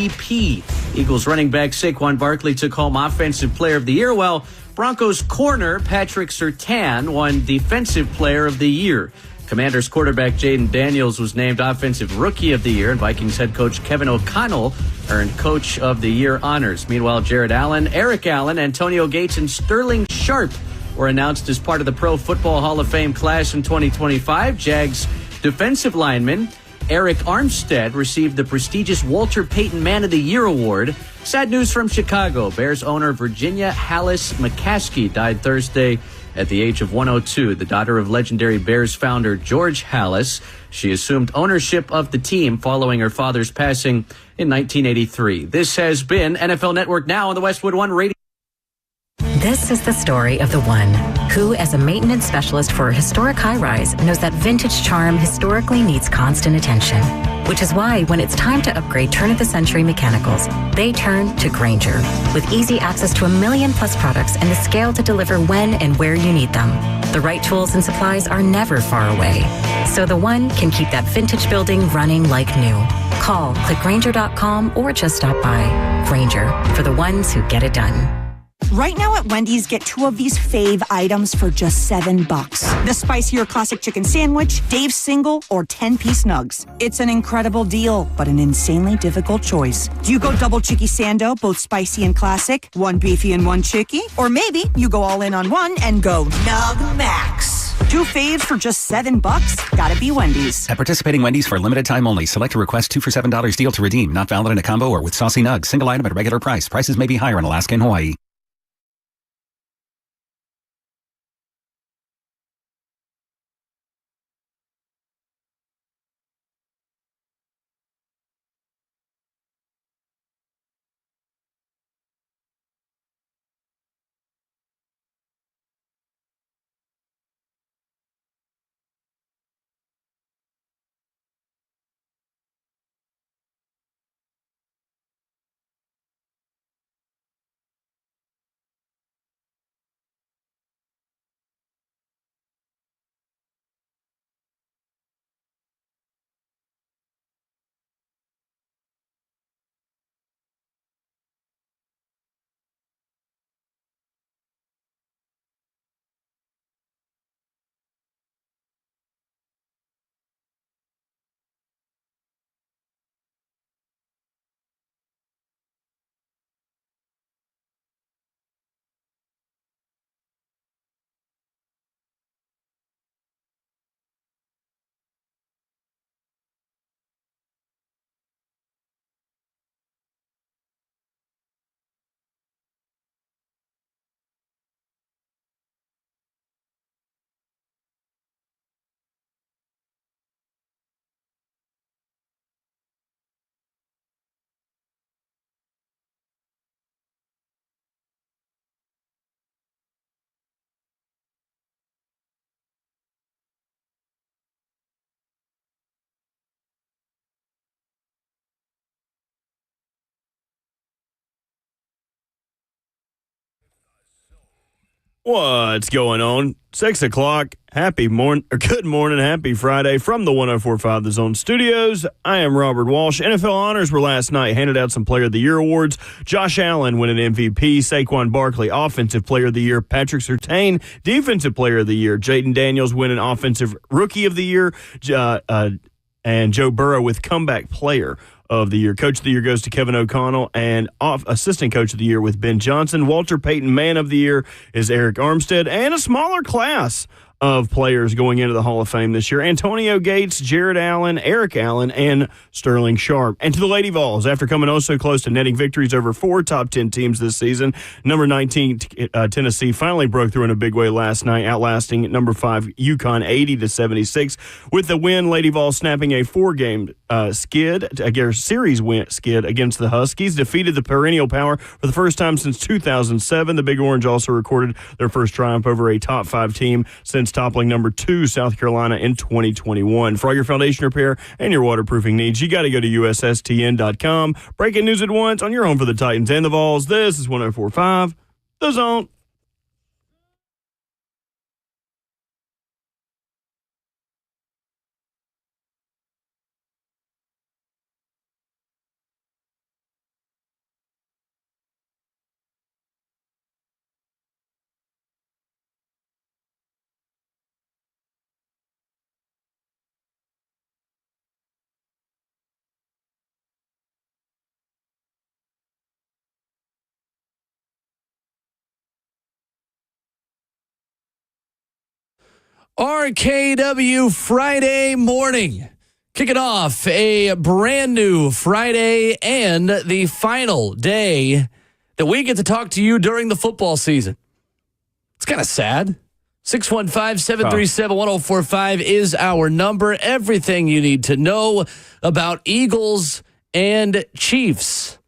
MVP. Eagles running back Saquon Barkley took home Offensive Player of the Year, while Broncos corner Patrick Surtain won Defensive Player of the Year. Commanders quarterback Jaden Daniels was named Offensive Rookie of the Year, and Vikings head coach Kevin O'Connell earned Coach of the Year honors. Meanwhile, Jared Allen, Eric Allen, Antonio Gates, and Sterling Sharp were announced as part of the Pro Football Hall of Fame class in 2025. Jags defensive lineman Eric Armstead received the prestigious Walter Payton Man of the Year award. Sad news from Chicago. Bears owner Virginia Halas McCaskey died Thursday at the age of 102. The daughter of legendary Bears founder George Halas. She assumed ownership of the team following her father's passing in 1983. This has been NFL Network Now on the Westwood One Radio. This is the story of the one who, as a maintenance specialist for a historic high-rise, knows that vintage charm historically needs constant attention. Which is why when it's time to upgrade turn-of-the-century mechanicals, they turn to Granger. With easy access to 1 million-plus products and the scale to deliver when and where you need them. The right tools and supplies are never far away. So the one can keep that vintage building running like new. Call, click Granger.com, or just stop by. Granger, for the ones who get it done. Right now at Wendy's, get 2 of these fave items for just $7. The spicier classic chicken sandwich, Dave's single, or 10-piece nugs. It's an incredible deal, but an insanely difficult choice. Do you go double chicky sando, both spicy and classic, 1 beefy and 1 chicky? Or maybe you go all in on one and go Nug Max. 2 faves for just $7? Gotta be Wendy's. At participating Wendy's for a limited time only. Select a request 2 for $7 deal to redeem. Not valid in a combo or with saucy nugs. Single item at regular price. Prices may be higher in Alaska and Hawaii. What's going on? 6 o'clock. Good morning. Happy Friday from the 104.5 The Zone Studios. I am Robert Walsh. NFL honors were last night. Handed out some Player of the Year awards. Josh Allen winning MVP. Saquon Barkley, Offensive Player of the Year. Patrick Surtain, Defensive Player of the Year. Jaden Daniels winning Offensive Rookie of the Year. And Joe Burrow with Comeback Player of the Year. Coach of the Year goes to Kevin O'Connell, and Assistant Coach of the Year with Ben Johnson. Walter Payton Man of the Year is Eric Armstead, and a smaller class of players going into the Hall of Fame this year. Antonio Gates, Jared Allen, Eric Allen, and Sterling Sharp. And to the Lady Vols, after coming oh so close to netting victories over 4 top 10 teams this season, number 19 Tennessee finally broke through in a big way last night, outlasting number 5 UConn 80-76. With the win, Lady Vols snapping a 4-game series win skid against the Huskies, defeated the perennial power for the first time since 2007. The Big Orange also recorded their first triumph over a top 5 team since toppling number 2 South Carolina in 2021. For all your foundation repair and your waterproofing needs, you got to go to USSTN.com. Breaking news at once on your home for the Titans and the Vols. This is 104.5 The Zone. RKW Friday morning. Kicking off a brand new Friday and the final day that we get to talk to you during the football season. It's kind of sad. 615-737-1045 is our number. Everything you need to know about Eagles and Chiefs.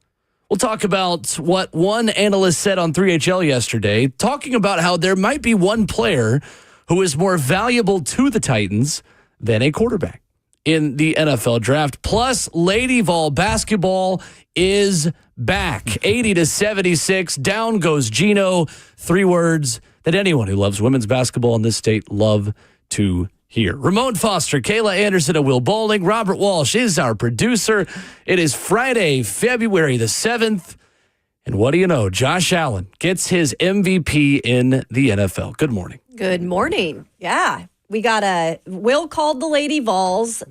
We'll talk about what one analyst said on 3HL yesterday, talking about how there might be one player who is more valuable to the Titans than a quarterback in the NFL draft. Plus, Lady Vol basketball is back. 80-76. Down goes Gino. 3 words that anyone who loves women's basketball in this state love to hear. Ramon Foster, Kayla Anderson, and Will Bowling. Robert Walsh is our producer. It is Friday, February the 7th. And what do you know? Josh Allen gets his MVP in the NFL. Good morning. Good morning. Yeah. We got Will called the Lady Vols.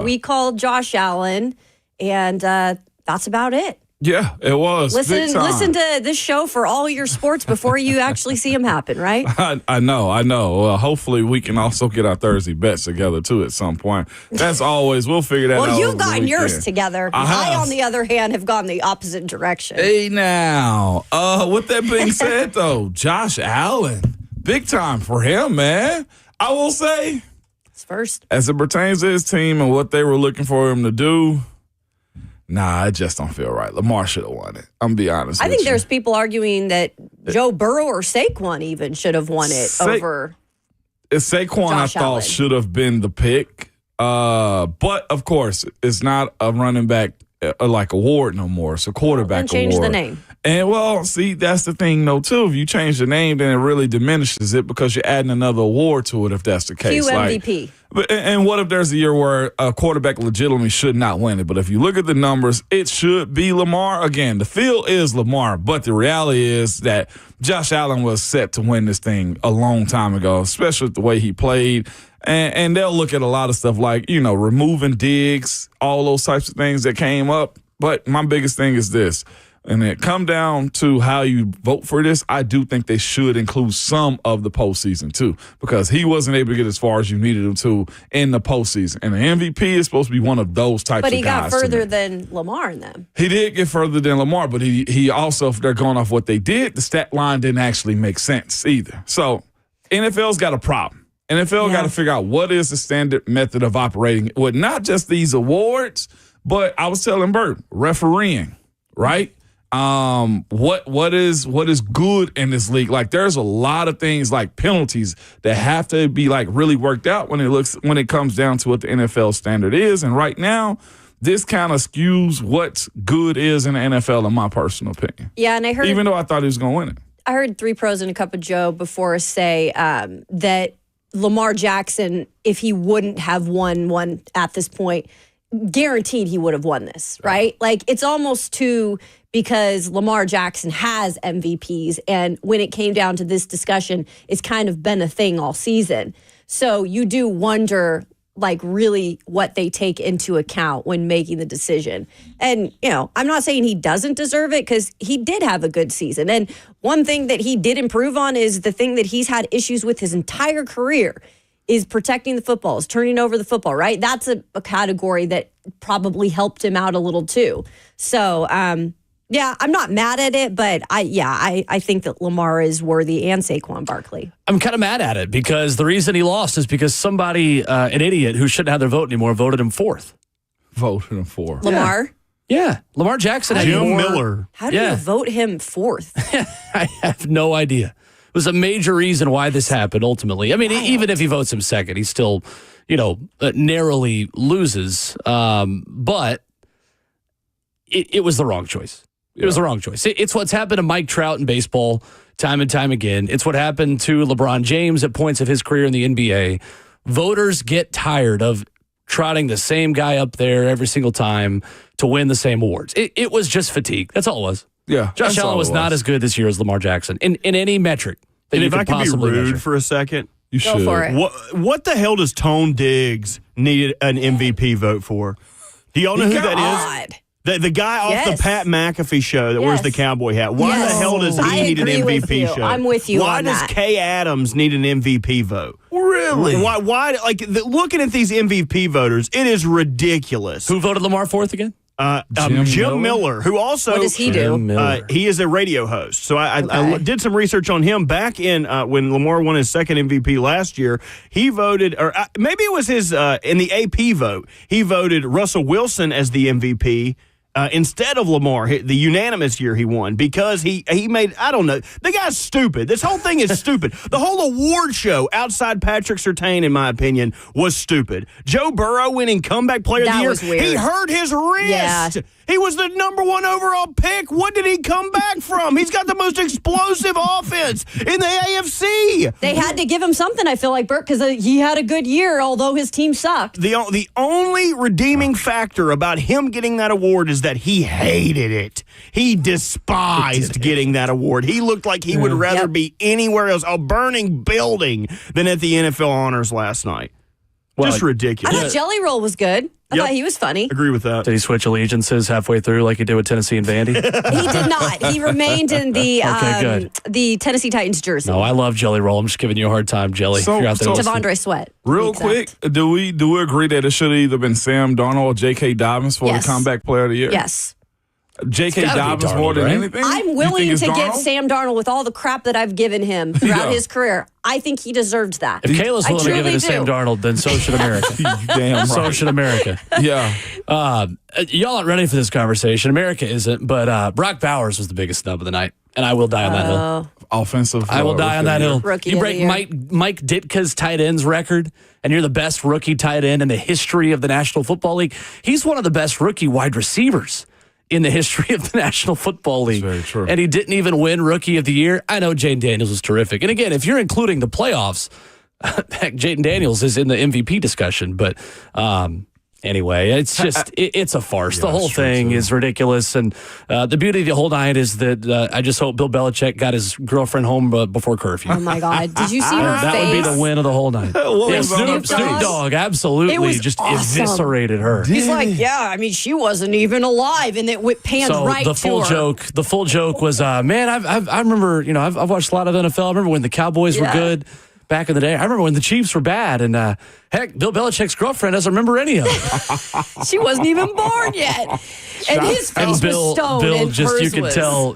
We called Josh Allen. And that's about it. Yeah, it was. Listen to this show for all your sports before you actually see them happen, right? I know. Hopefully we can also get our Thursday bets together, too, at some point. That's always, we'll figure that out. Well, you've gotten yours together. I, on the other hand, have gone the opposite direction. Hey, now. With that being said, though, Josh Allen, big time for him, man. I will say, it's first. As it pertains to his team and what they were looking for him to do, nah, I just don't feel right. Lamar should have won it. I'm going to be honest I with think you. there's people arguing that Joe Burrow or Saquon even should have won it over Saquon, Josh I thought, Allen. should have been the pick. But, of course, it's not a running back like award no more. It's a quarterback award. Change the name. And, well, see, that's the thing, though, too. If you change the name, then it really diminishes it because you're adding another award to it if that's the case. MVP. And what if there's a year where a quarterback legitimately should not win it? But if you look at the numbers, it should be Lamar. Again, the field is Lamar, but the reality is that Josh Allen was set to win this thing a long time ago, especially with the way he played. And they'll look at a lot of stuff like, removing Diggs, all those types of things that came up. But my biggest thing is this. And it come down to how you vote for this, I do think they should include some of the postseason, too, because he wasn't able to get as far as you needed him to in the postseason. And the MVP is supposed to be one of those types of guys. But he got further than Lamar in them. He did get further than Lamar, but he also, if they're going off what they did, the stat line didn't actually make sense either. So NFL's got a problem. NFL got to figure out what is the standard method of operating with not just these awards, but I was telling Bert, refereeing, right? What is good in this league? Like, there's a lot of things like penalties that have to be like really worked out when it comes down to what the NFL standard is. And right now, this kind of skews what good is in the NFL, in my personal opinion. Yeah, and I heard, even though I thought he was going to win it, I heard 3 Pros and a Cup of Joe before us say that Lamar Jackson, if he wouldn't have won one at this point, guaranteed he would have won this, right? Like, it's almost because Lamar Jackson has MVPs, and when it came down to this discussion, it's kind of been a thing all season. So you do wonder, like, really what they take into account when making the decision. And, I'm not saying he doesn't deserve it, because he did have a good season. And one thing that he did improve on is the thing that he's had issues with his entire career is protecting the football, is turning over the football, right? That's a category that probably helped him out a little too. So, yeah, I'm not mad at it, but I think that Lamar is worthy, and Saquon Barkley. I'm kind of mad at it because the reason he lost is because somebody, an idiot who shouldn't have their vote anymore, voted him 4th. Voted him 4th. Lamar? Yeah. Lamar Jackson had Jim more. Miller. How do you vote him 4th? I have no idea. It was a major reason why this happened ultimately. I mean, even if he votes him 2nd, he still, narrowly loses. But it was the wrong choice. It was the wrong choice. It's what's happened to Mike Trout in baseball time and time again. It's what happened to LeBron James at points of his career in the NBA. Voters get tired of trotting the same guy up there every single time to win the same awards. It was just fatigue. That's all it was. Yeah, Josh Allen was not as good this year as Lamar Jackson in any metric that And you if I could could be possibly rude measure. for a second, you Go should. for it. what the hell does Tone Diggs need an MVP vote for? Do y'all know who that is? The guy off the Pat McAfee show that wears the cowboy hat. Why the hell does he need an agree with MVP you. show? I'm with you Why on does that. Kay Adams need an MVP vote? Really? Really? Why? Looking at these MVP voters, it is ridiculous. Who voted Lamar fourth again? Jim Miller, who also What does he do? He is a radio host. So I did some research on him back in when Lamar won his second MVP last year. He voted, or maybe it was his in the AP vote. He voted Russell Wilson as the MVP. Instead of Lamar, the unanimous year he won, because he made, I don't know, the guy's stupid. This whole thing is stupid. The whole award show outside Patrick Surtain, in my opinion, was stupid. Joe Burrow winning comeback player of the year. Was weird. He hurt his wrist. Yeah. He was the number 1 overall pick. What did he come back from? He's got the most explosive offense in the AFC. They had to give him something, I feel like, Bert, because he had a good year, although his team sucked. The only redeeming factor about him getting that award is that he hated it. He despised getting that award. He looked like he would rather be anywhere else, a burning building, than at the NFL honors last night. Just ridiculous. I thought Jelly Roll was good. I thought he was funny. Agree with that. Did he switch allegiances halfway through like he did with Tennessee and Vandy? He did not. He remained in the good. the Tennessee Titans jersey. No, I love Jelly Roll. I'm just giving you a hard time, Jelly. So- If you're out there so- listening. Devondre Sweat. Real Except. quick, do we agree that it should have either been Sam Darnold or J.K. Dobbins for Yes. the comeback player of the year? Yes. J.K. It's gotta be Dobbins Darnold, more than right? anything? I'm You willing think to it's give Darnold? Sam Darnold, with all the crap that I've given him throughout Yeah. his career, I think he deserved that. If Kayla's I willing to give it truly to Sam do. Darnold, then so should America. You damn So right. should America. Yeah. Y'all aren't ready for this conversation. America isn't, but Brock Bowers was the biggest snub of the night, and I will die on that hill. Offensive. I will die on that hill. Rookie You of break the year. Mike Ditka's tight ends record, and you're the best rookie tight end in the history of the National Football League. He's one of the best rookie wide receivers in the history of the National Football League. very true. And he didn't even win Rookie of the Year. I know Jaden Daniels was terrific. And again, if you're including the playoffs, heck, Jaden Daniels is in the MVP discussion. But anyway, it's just, it's a farce. The whole thing is ridiculous. And the beauty of the whole night is that I just hope Bill Belichick got his girlfriend home before curfew. Oh, my God. Did you see her That face? would be the win of the whole night. What Yeah, was on Snoop her face? Dogg absolutely It was just awesome. eviscerated her. He's like, yeah, I mean, she wasn't even alive, and it panned So right the to full her. the full joke was, man, I remember, I've watched a lot of NFL. I remember when the Cowboys were Yeah. good back in the day. I remember when the Chiefs were bad, and heck, Bill Belichick's girlfriend doesn't remember any of it. She wasn't even born yet. And his face And Bill, was stone, Bill and just hers was.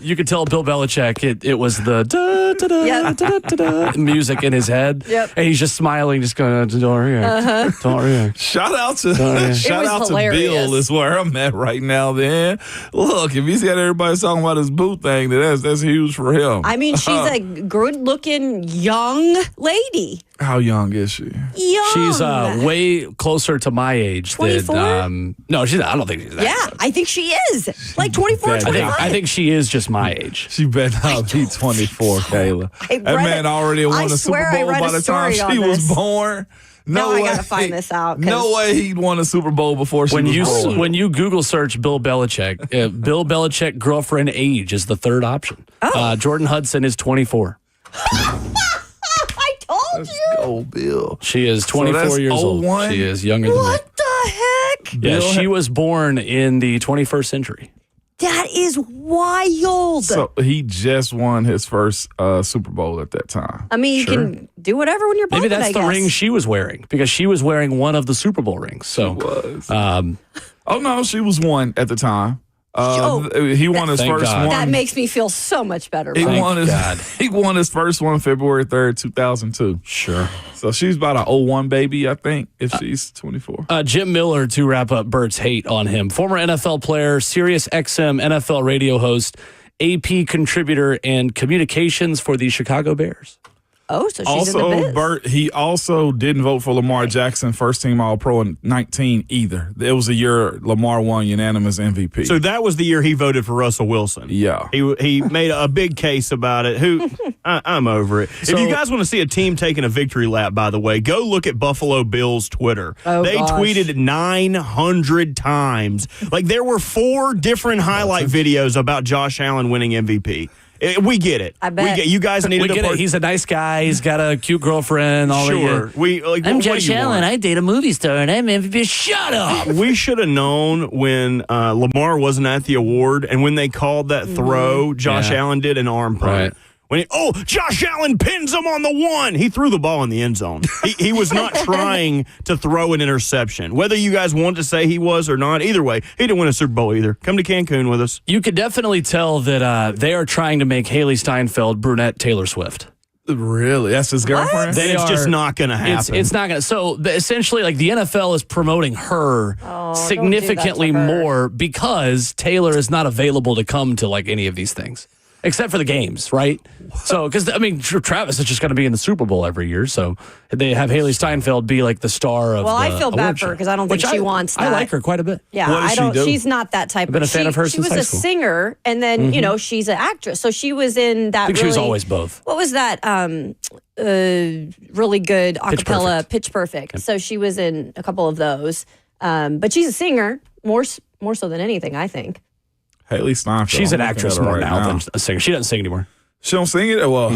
you could tell Bill Belichick it was the da, da, da, Yep. da, da, da, music in his head, Yep. and he's just smiling, just going, don't react, don't react. Shout out to yeah. shout It was out to hilarious. Bill is where I'm at right now. Then look, if he's got everybody talking about his boot thing, then that's huge for him. I mean, she's a good-looking young lady. How young is she? Young. She's way closer to my age. 24? No, she's. I don't think she's that. Yeah, I think she is. Like 24, I think- 25. I think she is just my age. She better not be 24, Kayla. I That read man it- already won I a Super swear I Bowl read by a the time story she on was this. born. Now No I way. gotta find this out, 'cause- No way he'd won a Super Bowl before she was born. When you Google search Bill Belichick, Bill Belichick girlfriend age is the third option. Oh. Jordan Hudson is 24. I told you. Oh, Bill. She is 24 that's years old. 01? She is younger than me. What the heck? Yeah, Bill she was born in the 21st century. That is wild. So he just won his first Super Bowl at that time. I mean, you can do whatever when you're Maybe bumping, that's I the guess. ring she was wearing, because she was wearing one of the Super Bowl rings. So, Was. Oh no, she was one at the time. He won his Thank first God. one. That makes me feel so much better. he Mike. won his God. he won his first one February 3rd, 2002. sure. So she's about a 01 baby, I think, if she's 24. Jim Miller, to wrap up Bert's hate on him, former NFL player, Sirius XM NFL radio host, AP contributor, and communications for the Chicago Bears. Oh, so she's in the Also, biz. Bert, he also didn't vote for Lamar Jackson, first team All-Pro in 19 either. It was a year Lamar won unanimous MVP. So that was the year he voted for Russell Wilson. Yeah. He made a big case about it. I'm over it. If you guys want to see a team taking a victory lap, by the way, go look at Buffalo Bills Twitter. Oh, they gosh. tweeted 900 times. Like, there were 4 different highlight videos about Josh Allen winning MVP. We get it. I bet. We get, you guys needed We to get it. He's a nice guy. He's got a cute girlfriend. All sure. that. I'm Josh Allen. I date a movie star, and I'm MVP. Shut up. We should have known when Lamar wasn't at the award, and when they called that throw, Josh Yeah. Allen did an arm punt. Right. Josh Allen pins him on the 1. He threw the ball in the end zone. He was not trying to throw an interception. Whether you guys want to say he was or not, either way, he didn't win a Super Bowl either. Come to Cancun with us. You could definitely tell that they are trying to make Haley Steinfeld brunette Taylor Swift. Really? That's his girlfriend? It's just not going to happen. It's not going to. So essentially, like the NFL is promoting her significantly more because Taylor is not available to come to like any of these things. Except for the games, right? So, because, I mean, Travis is just going to be in the Super Bowl every year. So they have Haley Steinfeld be like the star of Well, the I feel bad award for her show. because I don't think Which she wants that. I like her quite a bit. Yeah, What does I don't. she do? She's not that type. I've been a fan of hers She since was high a school. singer, and then she's an actress. So she was in that. I think she was always both. What was that? Really good acapella, Perfect. Pitch Perfect. So she was in a couple of those. But she's a singer more so than anything, I think. Haley Steinfeld. She's an I'm looking actress at her more right now than a singer. She doesn't sing anymore. She don't sing it? Well, I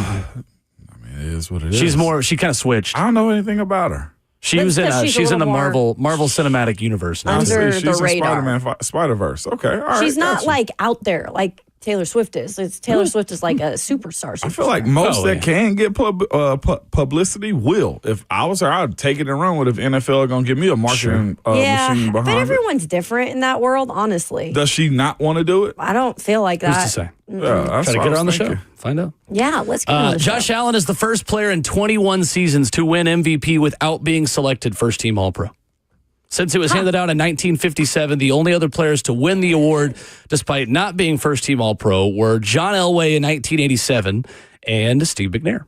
mean, it is what it is. She kind of switched. I don't know anything about her. She was in because she's a she's in the little Marvel Cinematic Universe now. Under She's the in radar. Spider-Man, Spider-Verse. Okay, all right. She's not gotcha. like out there like Taylor Swift is. Taylor Swift is like a superstar. I feel like most Oh, that yeah. can get publicity will. If I was her, I'd take it and run with it. If NFL are going to give me a marketing machine behind but it. everyone's different in that world, honestly. Does she not want to do it? I don't feel like Who's that. to say? Yeah, that's Try to what get her I on the was show. thinking. Find out. Yeah, let's get on the show. Josh Allen is the first player in 21 seasons to win MVP without being selected first team All-Pro. Since it was handed out in 1957, the only other players to win the award, despite not being first team All-Pro, were John Elway in 1987 and Steve McNair,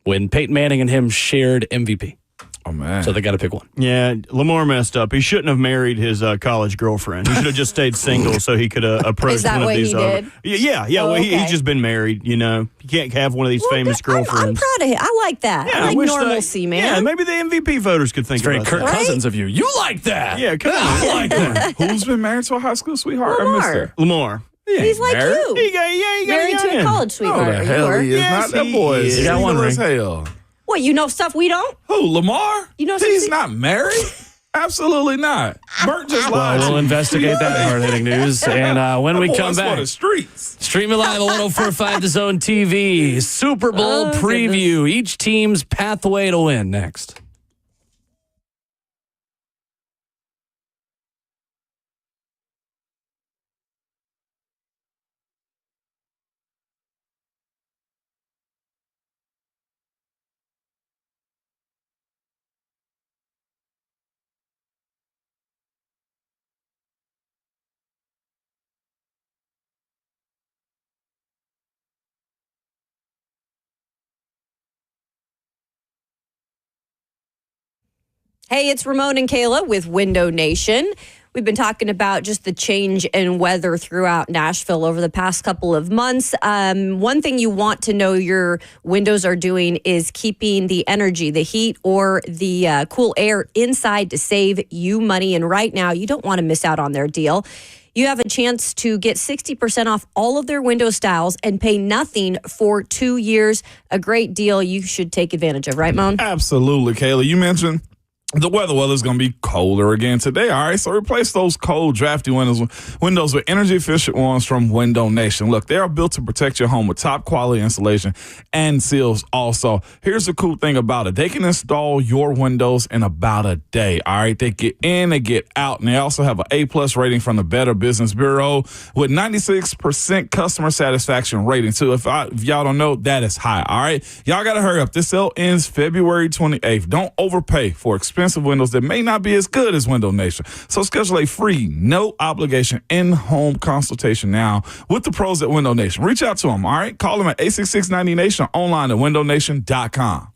when Peyton Manning and him shared MVP. Oh, man. So they got to pick one. Yeah, Lamar messed up. He shouldn't have married his college girlfriend. He should have just stayed single so he could approach Is that one of what these he other. did? Yeah. Oh, Well, okay. he's just been married. You know, you can't have one of these famous I'm girlfriends. proud of him. I like that. Yeah, I like wish normalcy, man. Yeah, maybe the MVP voters could think It's very about Kirk that. Cousins of you. You like that? Yeah, come on. I like that. Who's been married to a high school sweetheart? I missed Lamar. her. Lamar. He's like married? you. He got Married to a youngin'. college Oh, sweetheart. the You hell were. he is. Yes, Not that he boy. is. He's You got one single as ring. hell. What, you know stuff we don't? Who, Lamar? You know He's something- not married? Absolutely not. Bert just lied. We'll investigate that hard-hitting news. And when we Boy, come it's for back, the streets. stream it live at 1045 The Zone TV. Super Bowl Oh, preview. Each team's pathway to win next. Hey, it's Ramon and Kayla with Window Nation. We've been talking about just the change in weather throughout Nashville over the past couple of months. One thing you want to know your windows are doing is keeping the energy, the heat or the cool air inside to save you money. And right now, you don't want to miss out on their deal. You have a chance to get 60% off all of their window styles and pay nothing for 2 years. A great deal you should take advantage of, right, Mon? Absolutely, Kayla. You mentioned the weather's going to be colder again today. All right, so replace those cold, drafty windows with energy-efficient ones from Window Nation. Look, they are built to protect your home with top-quality insulation and seals also. Here's the cool thing about it. They can install your windows in about a day. All right, they get in, they get out, and they also have an A-plus rating from the Better Business Bureau with 96% customer satisfaction rating, too. If y'all don't know, that is high. All right, y'all got to hurry up. This sale ends February 28th. Don't overpay for expensive windows that may not be as good as Window Nation. So schedule a free, no obligation in-home consultation now with the pros at Window Nation. Reach out to them, all right? Call them at 866-90Nation, online at windownation.com.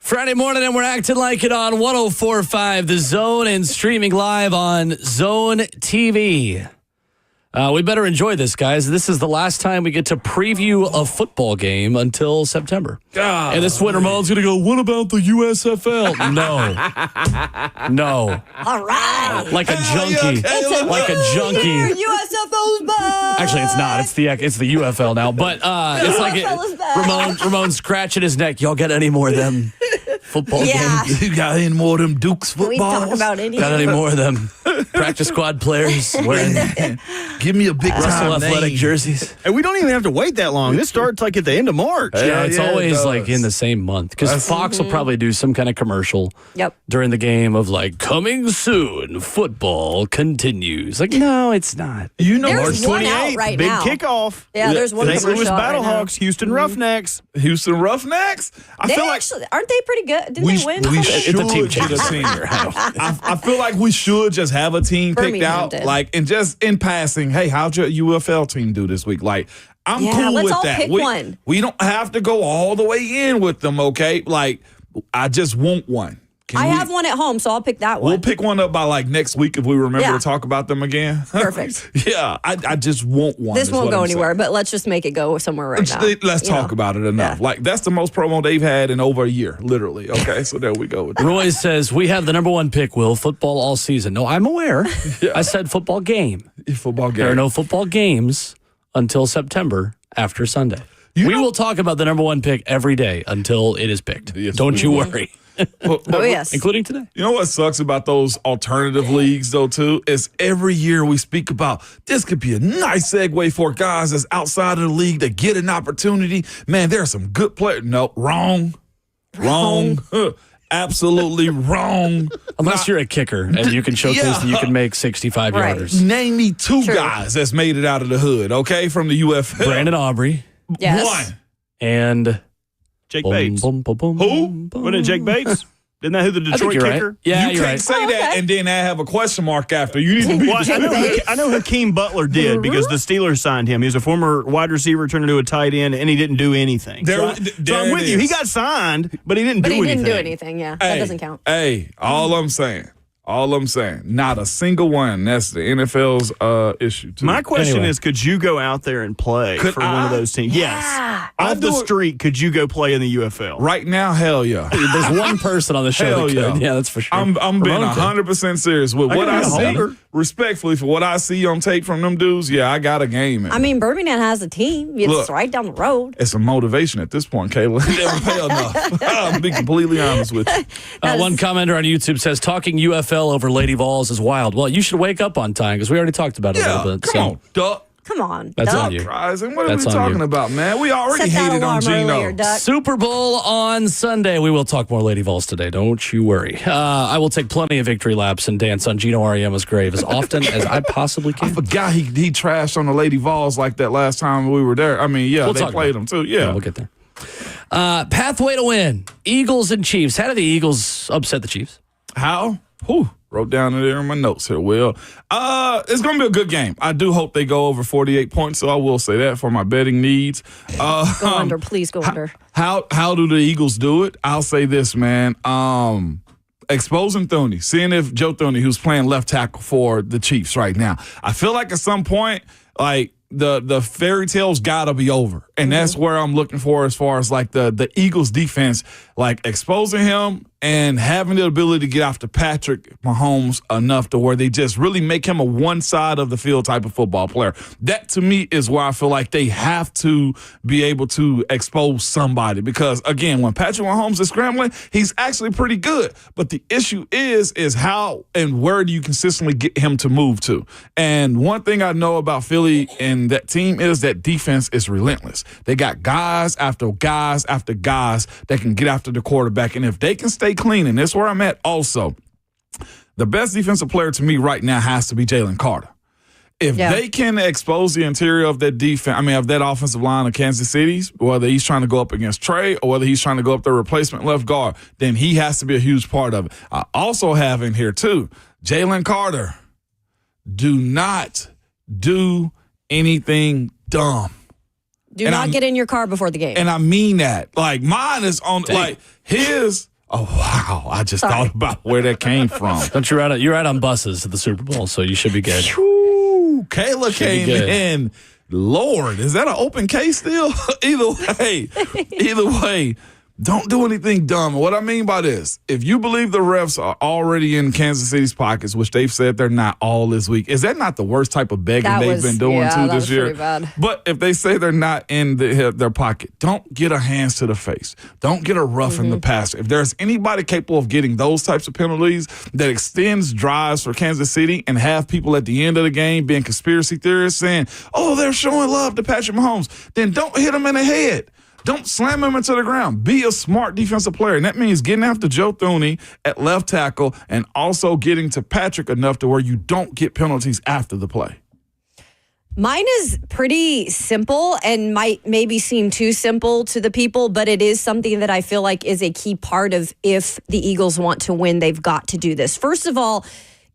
Friday morning, and we're acting like it on 104.5 The Zone and streaming live on Zone TV. We better enjoy this, guys. This is the last time we get to preview a football game until September. God. And this winter mode's going to go, what about the USFL? No. All right. Like a junkie. Like a junkie. USFL's back. Actually, it's not. It's the UFL now. But it's like UFL is back. Ramon scratching his neck. Y'all got any more of them football games? You got any more of them Dukes Can we footballs? talk about any? Got any more of them practice squad players wearing Give me a big Russell time athletic name. jerseys? And we don't even have to wait that long. This starts like at the end of March. Yeah, it's yeah, it always does. like in the same month because Fox will probably do some kind of commercial Yep. during the game of like coming soon, football continues. Like, no, it's not. You know, There's March one out 28th, right big now. kickoff. Yeah, there's one St. commercial Louis out right now. Battlehawks, Houston Roughnecks. Houston Roughnecks. I They feel like actually, aren't they pretty good? Didn't they win? we It's should a team get a change. team. I feel like we should just have a team picked Birmingham out, did. like, and just in passing. Hey, how'd your UFL team do this week? Like, I'm Yeah, cool let's with all that. pick one. We don't have to go all the way in with them. Okay, like, I just want one. Can I we- have one at home, so I'll pick that one. We'll pick one up by like next week if we remember Yeah. to talk about them again. Perfect. Yeah, I just want one. This is won't what go I'm anywhere, saying. but let's just make it go somewhere right now. Let's You talk know. about it enough. Yeah. Like, that's the most promo they've had in over a year, literally. Okay, so there we go. With that. Roy says, we have the number one pick, Will, football all season. No, I'm aware. I said football game. Football game. There are no football games until September after Sunday. You We know- will talk about the number one pick every day until it is picked. Yes, Don't we you will. worry. Oh, yes. Including today. You know what sucks about those alternative leagues, though, too, is every year we speak about this could be a nice segue for guys that's outside of the league to get an opportunity. Man, there are some good players. No, wrong. Absolutely wrong. Unless you're a kicker and you can showcase Yeah. that you can make 65 Right. yarders. Name me two True. guys that's made it out of the hood, okay, from the UFL. Brandon Aubrey Yes. One. and Jake Bates. Who? Wasn't it Jake Bates? Isn't that who the I think Detroit you're kicker? right. Yeah, you you're can't right. say Oh, that okay. and then have a question mark after. You need to be. Well, I know Hakeem Butler did because the Steelers signed him. He was a former wide receiver turned into a tight end, and he didn't do anything. There- so there I'm it with you. He is. got signed, but he didn't But do he anything. didn't do anything, yeah. That doesn't count. Hey, all I'm saying, not a single one. That's the NFL's issue, too. My question Anyway. is, could you go out there and play Could for one of I? those teams? Yes. I'd Off the do it. street, could you go play in the UFL? Right now, hell yeah. There's one person on the show Hell that yeah. could. Yeah, that's for sure. I'm being Ramon could. 100% serious with I what gotta I be a see. holder. Respectfully, for what I see on tape from them dudes, yeah, I got a game. I mean, Birmingham has a team. It's Look. right down the road. It's a motivation at this point, Kayla. They don't pay enough. I'll be completely honest with you. One commenter on YouTube says, talking UFL over Lady Vols is wild. Well, you should wake up on time because we already talked about it a Yeah, little bit. come so. on, duck. Come on. That's Duck. on you. Rising. What That's are we on talking you. about, man? We already Set that hated on alarm Gino. earlier, Duck. Super Bowl on Sunday. We will talk more Lady Vols today. Don't you worry. I will take plenty of victory laps and dance on Gino Ariema's grave as often as I possibly I can. forgot he trashed on the Lady Vols like that last time we were there. I mean, yeah, We'll they talk played about them too. Yeah. We'll get there. Pathway to win. Eagles and Chiefs. How did the Eagles upset the Chiefs? How? Whew. Wrote down it there in my notes here, Will. It's going to be a good game. I do hope they go over 48 points, so I will say that for my betting needs. Go under. Please go under. How do the Eagles do it? I'll say this, man. Exposing Tuni, seeing if Joe Tuni, who's playing left tackle for the Chiefs right now, I feel like at some point, like the fairy tale's got to be over, and that's where I'm looking for as far as like the Eagles defense, like exposing him and having the ability to get after Patrick Mahomes enough to where they just really make him a one side of the field type of football player. That to me is where I feel like they have to be able to expose somebody, because again, when Patrick Mahomes is scrambling, he's actually pretty good. But the issue is how and where do you consistently get him to move to? And one thing I know about Philly and that team is that defense is relentless. They got guys after guys after guys that can get after the quarterback. And if they can stay clean, and that's where I'm at also, the best defensive player to me right now has to be Jalen Carter. If they can expose the interior of that defense, of that offensive line of Kansas City's, whether he's trying to go up against Trey or whether he's trying to go up the replacement left guard, then he has to be a huge part of it. I also have in here too, Jalen Carter, do not do anything dumb. Do not get in your car before the game. And I mean that. Like, mine is on, like, his Oh, wow. I just thought about where that came from. Don't you ride? You ride on buses to the Super Bowl, so you should be good. Whew, Kayla came in. Lord, is that an open case still? Either way, don't do anything dumb. What I mean by this, if you believe the refs are already in Kansas City's pockets, which they've said they're not all this week, is that not the worst type of begging they've been doing this year? Pretty bad. But if they say they're not in their pocket, don't get a hands to the face. Don't get a rough in the passer. If there's anybody capable of getting those types of penalties that extends drives for Kansas City and have people at the end of the game being conspiracy theorists saying, oh, they're showing love to Patrick Mahomes, then don't hit him in the head. Don't slam him into the ground. Be a smart defensive player. And that means getting after Joe Thuney at left tackle and also getting to Patrick enough to where you don't get penalties after the play. Mine is pretty simple and might maybe seem too simple to the people, but it is something that I feel like is a key part of if the Eagles want to win, they've got to do this. First of all,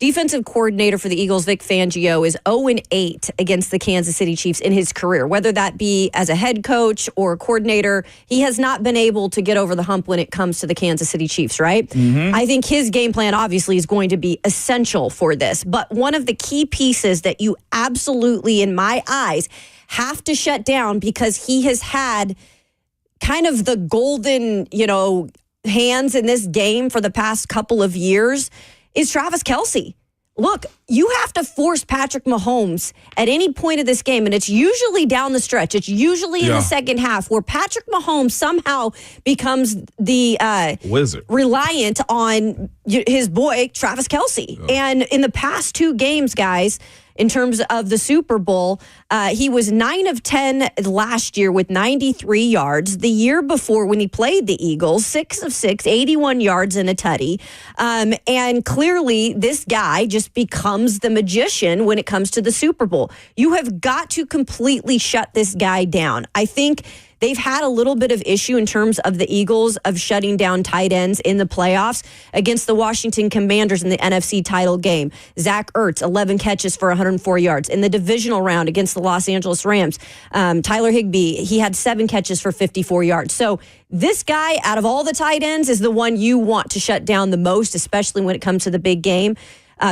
defensive coordinator for the Eagles, Vic Fangio, is 0-8 against the Kansas City Chiefs in his career. Whether that be as a head coach or a coordinator, he has not been able to get over the hump when it comes to the Kansas City Chiefs, right? I think his game plan obviously is going to be essential for this. But one of the key pieces that you absolutely, in my eyes, have to shut down because he has had kind of the golden, hands in this game for the past couple of years is Travis Kelce. Look, you have to force Patrick Mahomes at any point of this game, and it's usually down the stretch. It's usually in the second half where Patrick Mahomes somehow becomes the wizard, reliant on his boy, Travis Kelce. And in the past 2 games, guys, in terms of the Super Bowl, he was 9 of 10 last year with 93 yards. The year before, when he played the Eagles, 6 of 6, 81 yards and a tutty. And clearly, this guy just becomes the magician when it comes to the Super Bowl. You have got to completely shut this guy down. I think they've had a little bit of issue in terms of the Eagles of shutting down tight ends in the playoffs against the Washington Commanders in the NFC title game. Zach Ertz, 11 catches for 104 yards. In the divisional round against the Los Angeles Rams, Tyler Higbee, he had 7 catches for 54 yards. So this guy, out of all the tight ends, is the one you want to shut down the most, especially when it comes to the big game.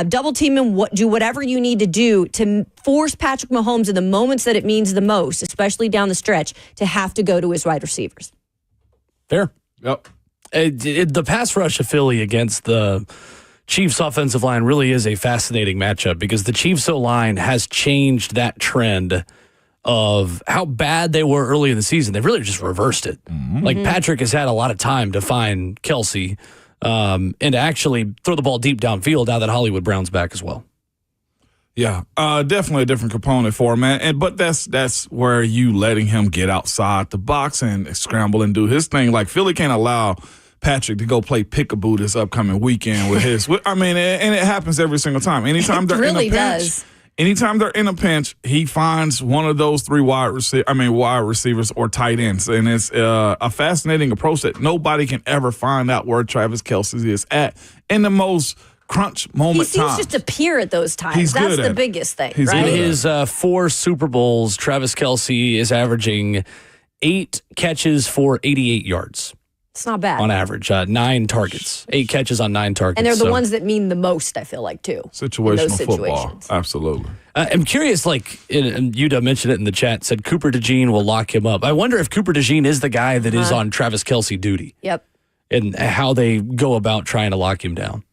Double team him, do whatever you need to do to force Patrick Mahomes in the moments that it means the most, especially down the stretch, to have to go to his wide receivers. Fair. Yep. The pass rush of Philly against the Chiefs offensive line really is a fascinating matchup because the Chiefs O-line has changed that trend of how bad they were early in the season. They've really just reversed it. Like Patrick has had a lot of time to find Kelce and to actually throw the ball deep downfield now that Hollywood Brown's back as well. Yeah, definitely a different component for him, man. But that's where you letting him get outside the box and scramble and do his thing. Like Philly can't allow Patrick to go play peekaboo this upcoming weekend with his. I mean, and it happens every single time. Anytime they're really in a pinch, does. Anytime they're in a pinch, he finds one of those 3 wide receivers or tight ends, and it's a fascinating approach that nobody can ever find out where Travis Kelce is at in the most crunch moment. He seems just to appear at those times. That's the biggest thing, right? In his 4 Super Bowls, Travis Kelce is averaging 8 catches for 88 yards. It's not bad. On average, 9 targets, 8 catches on 9 targets. And they're the ones that mean the most, I feel like, too. Situational football. Absolutely. I'm curious, and Yuda mentioned it in the chat, said Cooper DeJean will lock him up. I wonder if Cooper DeJean is the guy that is on Travis Kelce duty. Yep. And how they go about trying to lock him down.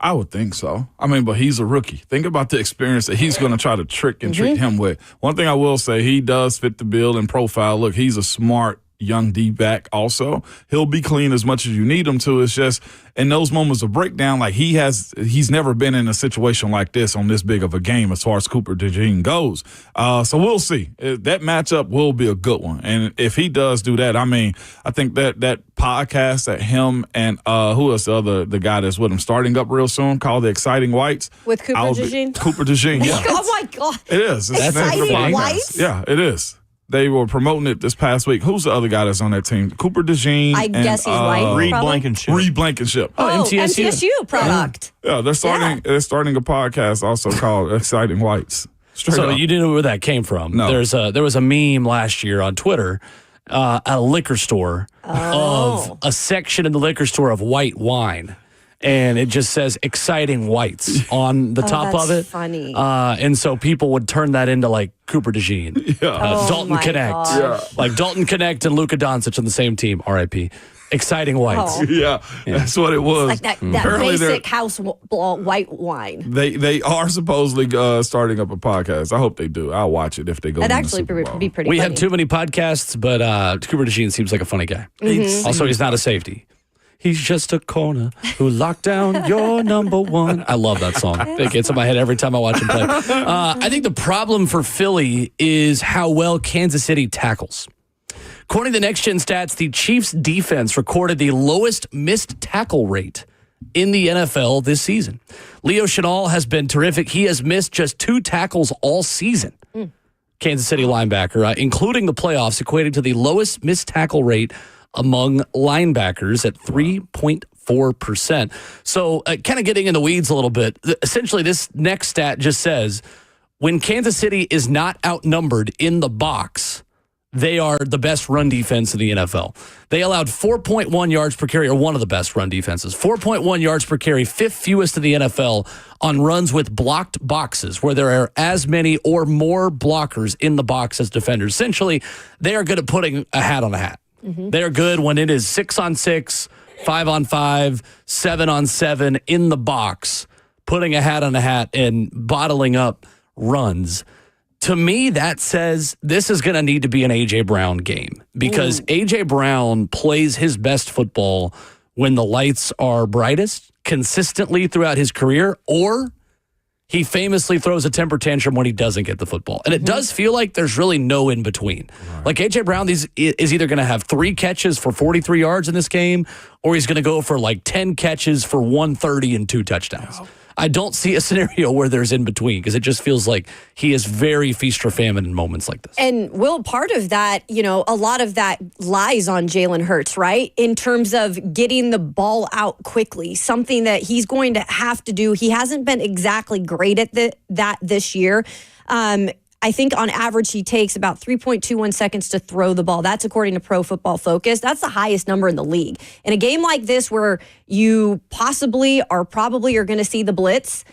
I would think so. I mean, but he's a rookie. Think about the experience that he's going to try to treat him with. One thing I will say, he does fit the bill and profile. Look, he's a smart young D-back also. He'll be clean as much as you need him to. It's just in those moments of breakdown, like he's never been in a situation like this on this big of a game as far as Cooper DeJean goes. So we'll see. That matchup will be a good one. And if he does do that, I mean, I think that podcast that him and who else the guy that's with him starting up real soon called The Exciting Whites. With Cooper DeJean? Cooper DeJean, yeah. Oh, my God. It is. It's Exciting Whites? Yeah, it is. They were promoting it this past week. Who's the other guy that's on that team? Cooper DeJean. I guess he's white. Reed Blankenship. Reed Blankenship. Oh, MTSU product. Yeah, they're starting a podcast also called Exciting Whites. So you didn't know where that came from. No. There was a meme last year on Twitter at a liquor store of a section in the liquor store of white wine. And it just says exciting whites on the top of it. Funny. And so people would turn that into like Cooper DeJean, Dalton Connect. Like Dalton Connect and Luka Doncic on the same team, RIP. Exciting whites. Yeah, that's what it was. Like that basic house white wine. They are supposedly starting up a podcast. I hope they do. I'll watch it if they go. That'd actually be pretty We funny. have too many podcasts, but Cooper DeJean seems like a funny guy. Also, he's not a safety. He's just a corner who locked down your number one. I love that song. It gets in my head every time I watch him play. I think the problem for Philly is how well Kansas City tackles. According to the Next Gen Stats, the Chiefs' defense recorded the lowest missed tackle rate in the NFL this season. Leo Chenal has been terrific. He has missed just 2 tackles all season. Kansas City linebacker, including the playoffs, equating to the lowest missed tackle rate among linebackers at 3.4%. So kind of getting in the weeds a little bit, essentially this next stat just says when Kansas City is not outnumbered in the box, they are the best run defense in the NFL. They allowed 4.1 yards per carry, or one of the best run defenses. 4.1 yards per carry, 5th fewest in the NFL on runs with blocked boxes, where there are as many or more blockers in the box as defenders. Essentially, they are good at putting a hat on a hat. They're good when it is 6-on-6, 5-on-5, 7-on-7 in the box, putting a hat on a hat and bottling up runs. To me, that says this is going to need to be an A.J. Brown game because A.J. Brown plays his best football when the lights are brightest consistently throughout his career, or he famously throws a temper tantrum when he doesn't get the football. And it does feel like there's really no in between. Right. Like A.J. Brown is either going to have 3 catches for 43 yards in this game, or he's going to go for like 10 catches for 130 and 2 touchdowns. Oh. I don't see a scenario where there's in between because it just feels like he is very feast or famine in moments like this. And Will, part of that, a lot of that lies on Jalen Hurts, right? In terms of getting the ball out quickly, something that he's going to have to do. He hasn't been exactly great at that this year. I think on average he takes about 3.21 seconds to throw the ball. That's according to Pro Football Focus. That's the highest number in the league. In a game like this where you probably are going to see the blitz,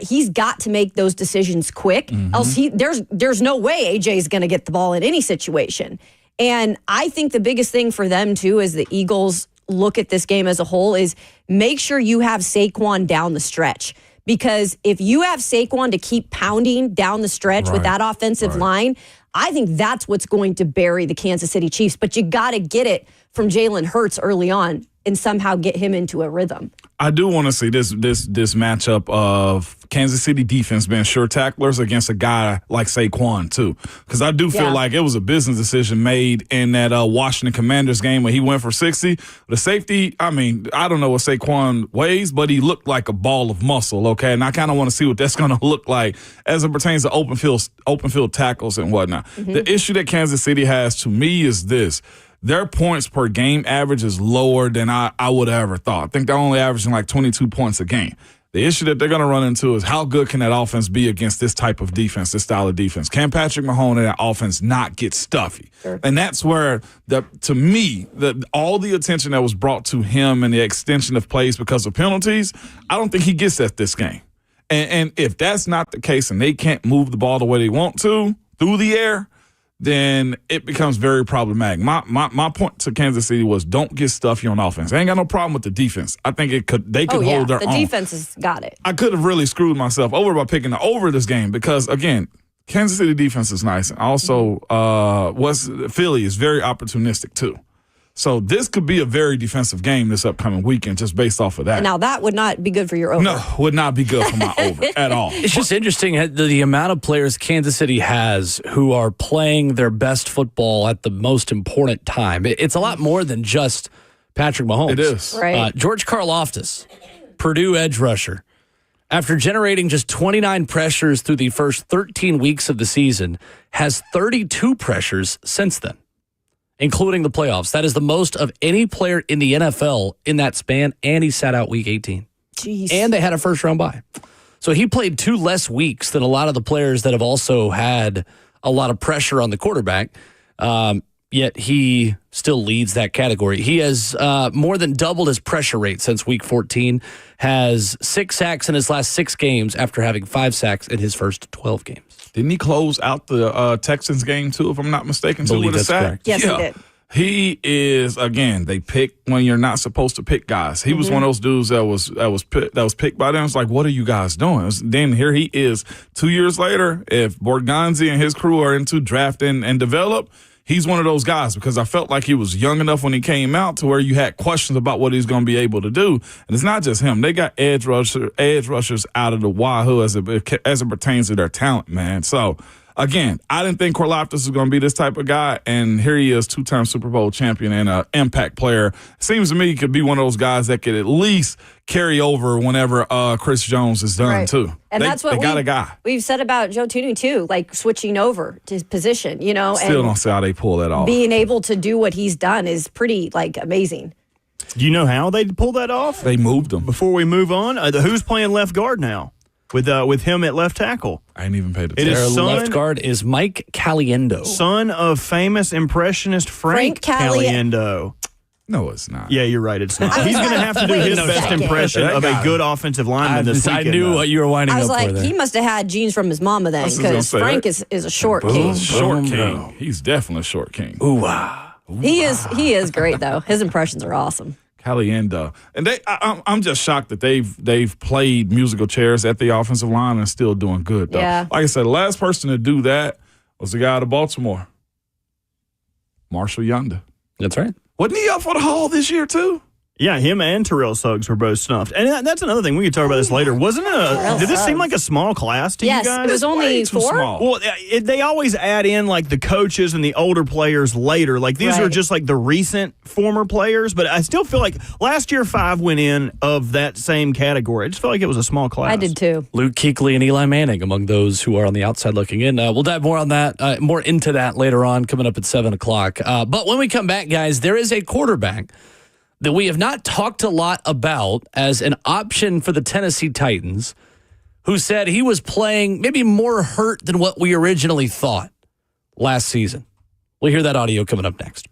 he's got to make those decisions quick. Else there's no way AJ is going to get the ball in any situation. And I think the biggest thing for them too, as the Eagles look at this game as a whole, is make sure you have Saquon down the stretch. Because if you have Saquon to keep pounding down the stretch with that offensive line, I think that's what's going to bury the Kansas City Chiefs. But you got to get it from Jalen Hurts early on and somehow get him into a rhythm. I do want to see this matchup of Kansas City defense being sure tacklers against a guy like Saquon, too. Because I do feel like it was a business decision made in that Washington Commanders game when he went for 60. The safety, I don't know what Saquon weighs, but he looked like a ball of muscle, okay? And I kind of want to see what that's going to look like as it pertains to open field tackles and whatnot. The issue that Kansas City has, to me, is this. Their points per game average is lower than I would have ever thought. I think they're only averaging like 22 points a game. The issue that they're going to run into is how good can that offense be against this type of defense, this style of defense? Can Patrick Mahomes and that offense not get stuffy? Sure. And that's where, to me, all the attention that was brought to him and the extension of plays because of penalties, I don't think he gets at this game. And if that's not the case and they can't move the ball the way they want to through the air, then it becomes very problematic. My point to Kansas City was don't get stuffy on offense. I ain't got no problem with the defense. I think they could hold their own. The defense has got it. I could have really screwed myself over by picking the over this game because, again, Kansas City defense is nice. And also, Philly is very opportunistic, too. So this could be a very defensive game this upcoming weekend just based off of that. Now, that would not be good for your over. No, would not be good for my over at all. It's just interesting the amount of players Kansas City has who are playing their best football at the most important time. It's a lot more than just Patrick Mahomes. It is. Right. George Karlaftis, Purdue edge rusher, after generating just 29 pressures through the first 13 weeks of the season, has 32 pressures since then, including the playoffs. That is the most of any player in the NFL in that span, and he sat out week 18. Jeez. And they had a first-round bye. So he played 2 less weeks than a lot of the players that have also had a lot of pressure on the quarterback. yet he still leads that category. He has more than doubled his pressure rate since week 14, has 6 sacks in his last 6 games after having 5 sacks in his first 12 games. Didn't he close out the Texans game, too, if I'm not mistaken, too, with a sack? Correct. Yes, he did. He is, again, they pick when you're not supposed to pick guys. He was one of those dudes that was picked by them. It's like, what are you guys doing? Then here he is 2 years later. If Borgonzi and his crew are into draft and develop, he's one of those guys, because I felt like he was young enough when he came out to where you had questions about what he's going to be able to do. And it's not just him. They got edge rushers out of the wahoo as it pertains to their talent, man. So, again, I didn't think Karlaftis was going to be this type of guy, and here he is, 2-time Super Bowl champion and an impact player. Seems to me he could be one of those guys that could at least carry over whenever Chris Jones is done, too. And that's what they got a guy. We've said about Joe Tuni, too, like switching over to his position, you know. Still and don't see how they pull that off. being able to do what he's done is pretty, like, amazing. Do you know how they pulled that off? They moved him. Before we move on, who's playing left guard now with him at left tackle? I ain't even paid It attention. is Their left guard is Mike Caliendo. Son of famous impressionist Frank Caliendo. No, it's not. Yeah, you're right. It's not. He's going to have to do his best impression of a good offensive lineman this weekend. I knew what you were winding I was up for like, there. he must have had genes from his mama then, because Frank is a short king. Short king. He's definitely a short king. Ooh, wow. He is great, though. His impressions are awesome. Caliendo. And I'm just shocked that they've played musical chairs at the offensive line and still doing good, though. Yeah. Like I said, the last person to do that was the guy out of Baltimore, Marshall Yonder. That's right. Wasn't he up for the Hall this year, too? Yeah, him and Terrell Suggs were both snuffed. And that's another thing. We could talk about this later. Wasn't it did this seem like a small class to you guys? Yes, it was only Way too 4. small. Well, they always add in like the coaches and the older players later. Like these are Right. just like the recent former players, but I still feel like last year 5 went in of that same category. I just felt like it was a small class. I did, too. Luke Kuechly and Eli Manning among those who are on the outside looking in. We'll dive more on that, more into that later on, coming up at 7 o'clock. But when we come back, guys, there is a quarterback that we have not talked a lot about as an option for the Tennessee Titans, who said he was playing maybe more hurt than what we originally thought last season. We'll hear that audio coming up next.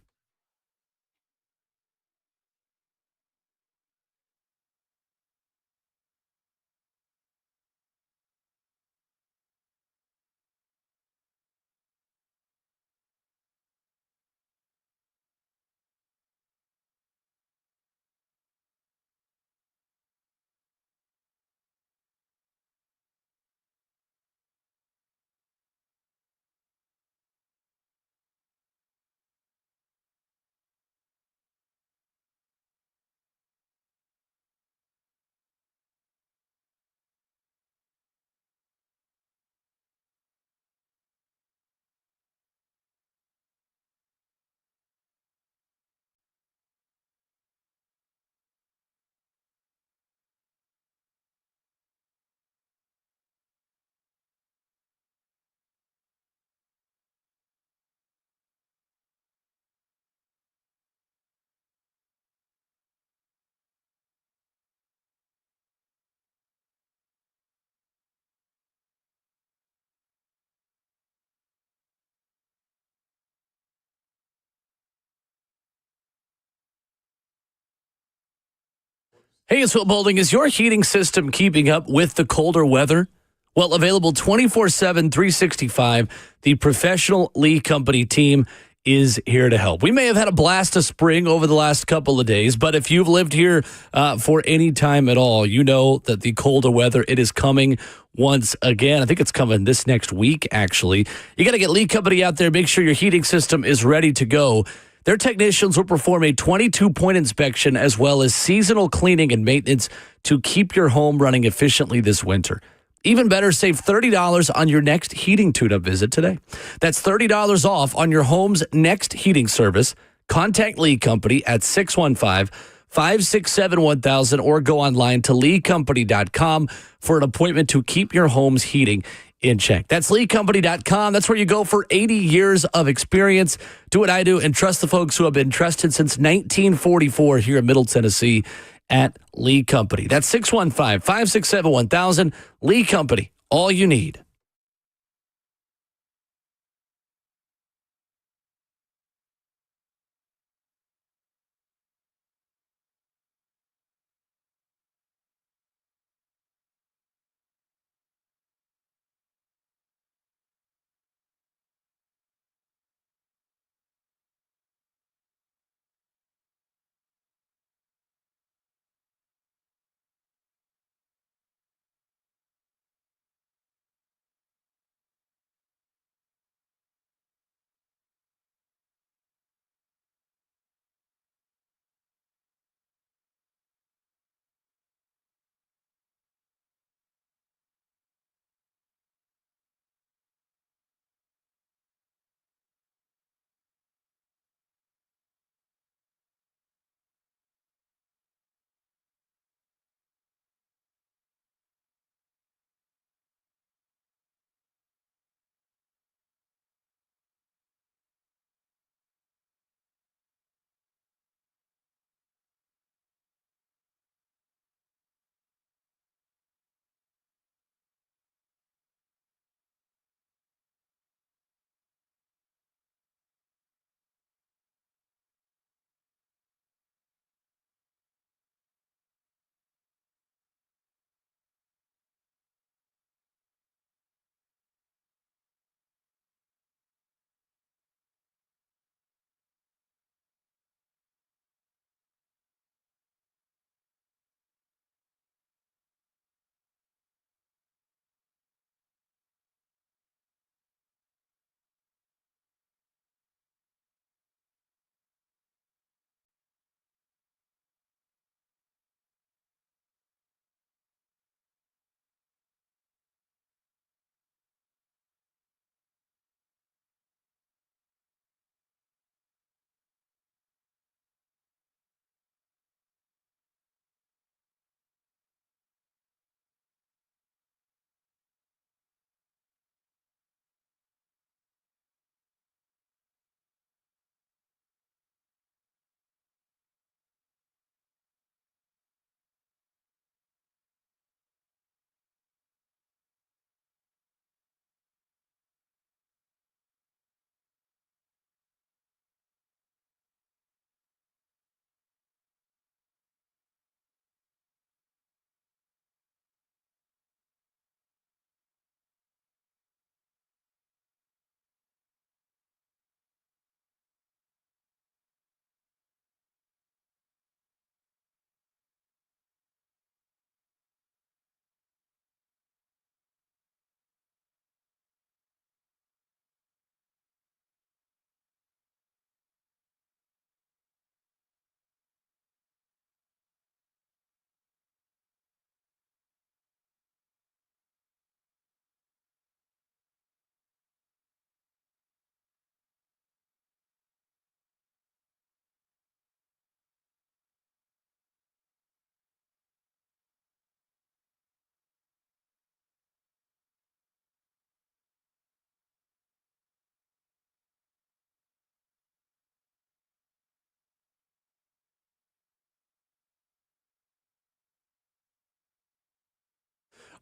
Hey, it's Will Boulding. Is your heating system keeping up with the colder weather? Well, available 24/7, 365, the professional Lee Company team is here to help. We may have had a blast of spring over the last couple of days, but if you've lived here for any time at all, you know that the colder weather, it is coming once again. I think it's coming this next week, actually. You got to get Lee Company out there. Make sure your heating system is ready to go. Their technicians will perform a 22-point inspection as well as seasonal cleaning and maintenance to keep your home running efficiently this winter. Even better, save $30 on your next heating tune-up visit today. That's $30 off on your home's next heating service. Contact Lee Company at 615-567-1000 or go online to leecompany.com for an appointment to keep your home's heating in check. That's leecompany.com. That's where you go for 80 years of experience. Do what I do and trust the folks who have been trusted since 1944 here in Middle Tennessee at Lee Company. That's 615-567-1000. Lee Company, all you need.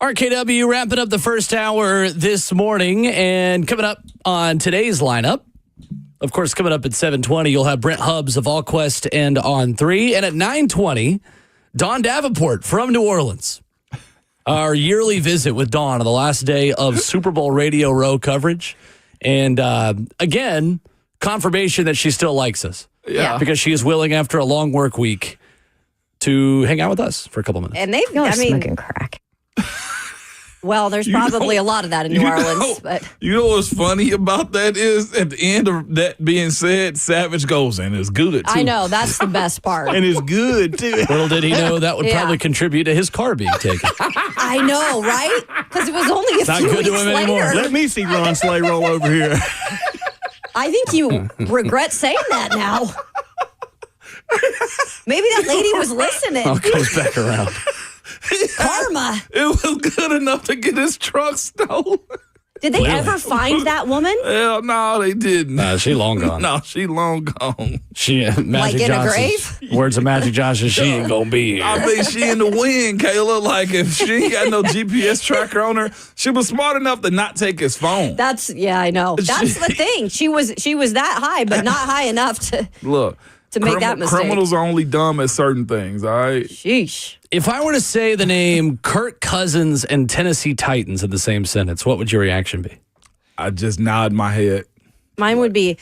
RKW wrapping up the first hour this morning, and coming up on today's lineup, of course, coming up at 7:20, you'll have Brent Hubbs of All Quest and On 3, and at 9:20, Dawn Davenport from New Orleans. Our yearly visit with Dawn on the last day of Super Bowl Radio Row coverage, and again, confirmation that she still likes us. Yeah. Because she is willing, after a long work week, to hang out with us for a couple minutes. And they've, smoking crack. Well, there's probably a lot of that in New Orleans. But you know what's funny about that is at the end of that being said, Savage goes, and it's good, too. I know, that's the best part. And it's good, too. Little did he know that would probably contribute to his car being taken. I know, right? Because it was only a Not few good to weeks him later. anymore. Let me see Ron Slay roll over here. I think you regret saying that now. Maybe that lady was listening. All comes back around. Karma. It was good enough to get his truck stolen. Did they ever find that woman? Hell no, they didn't. Nah, she long gone. No, she long gone. She Magic in a Johnson's words of Magic Johnson. She ain't gonna be here. I think she in the wind, Kayla. Like, if she ain't got no GPS tracker on her, she was smart enough to not take his phone. I know. That's the thing. She was that high, but not high enough to Look. to make that mistake. Criminals are only dumb at certain things, all right? Sheesh. If I were to say the name Kirk Cousins and Tennessee Titans in the same sentence, what would your reaction be? I just nod my head. Mine would be,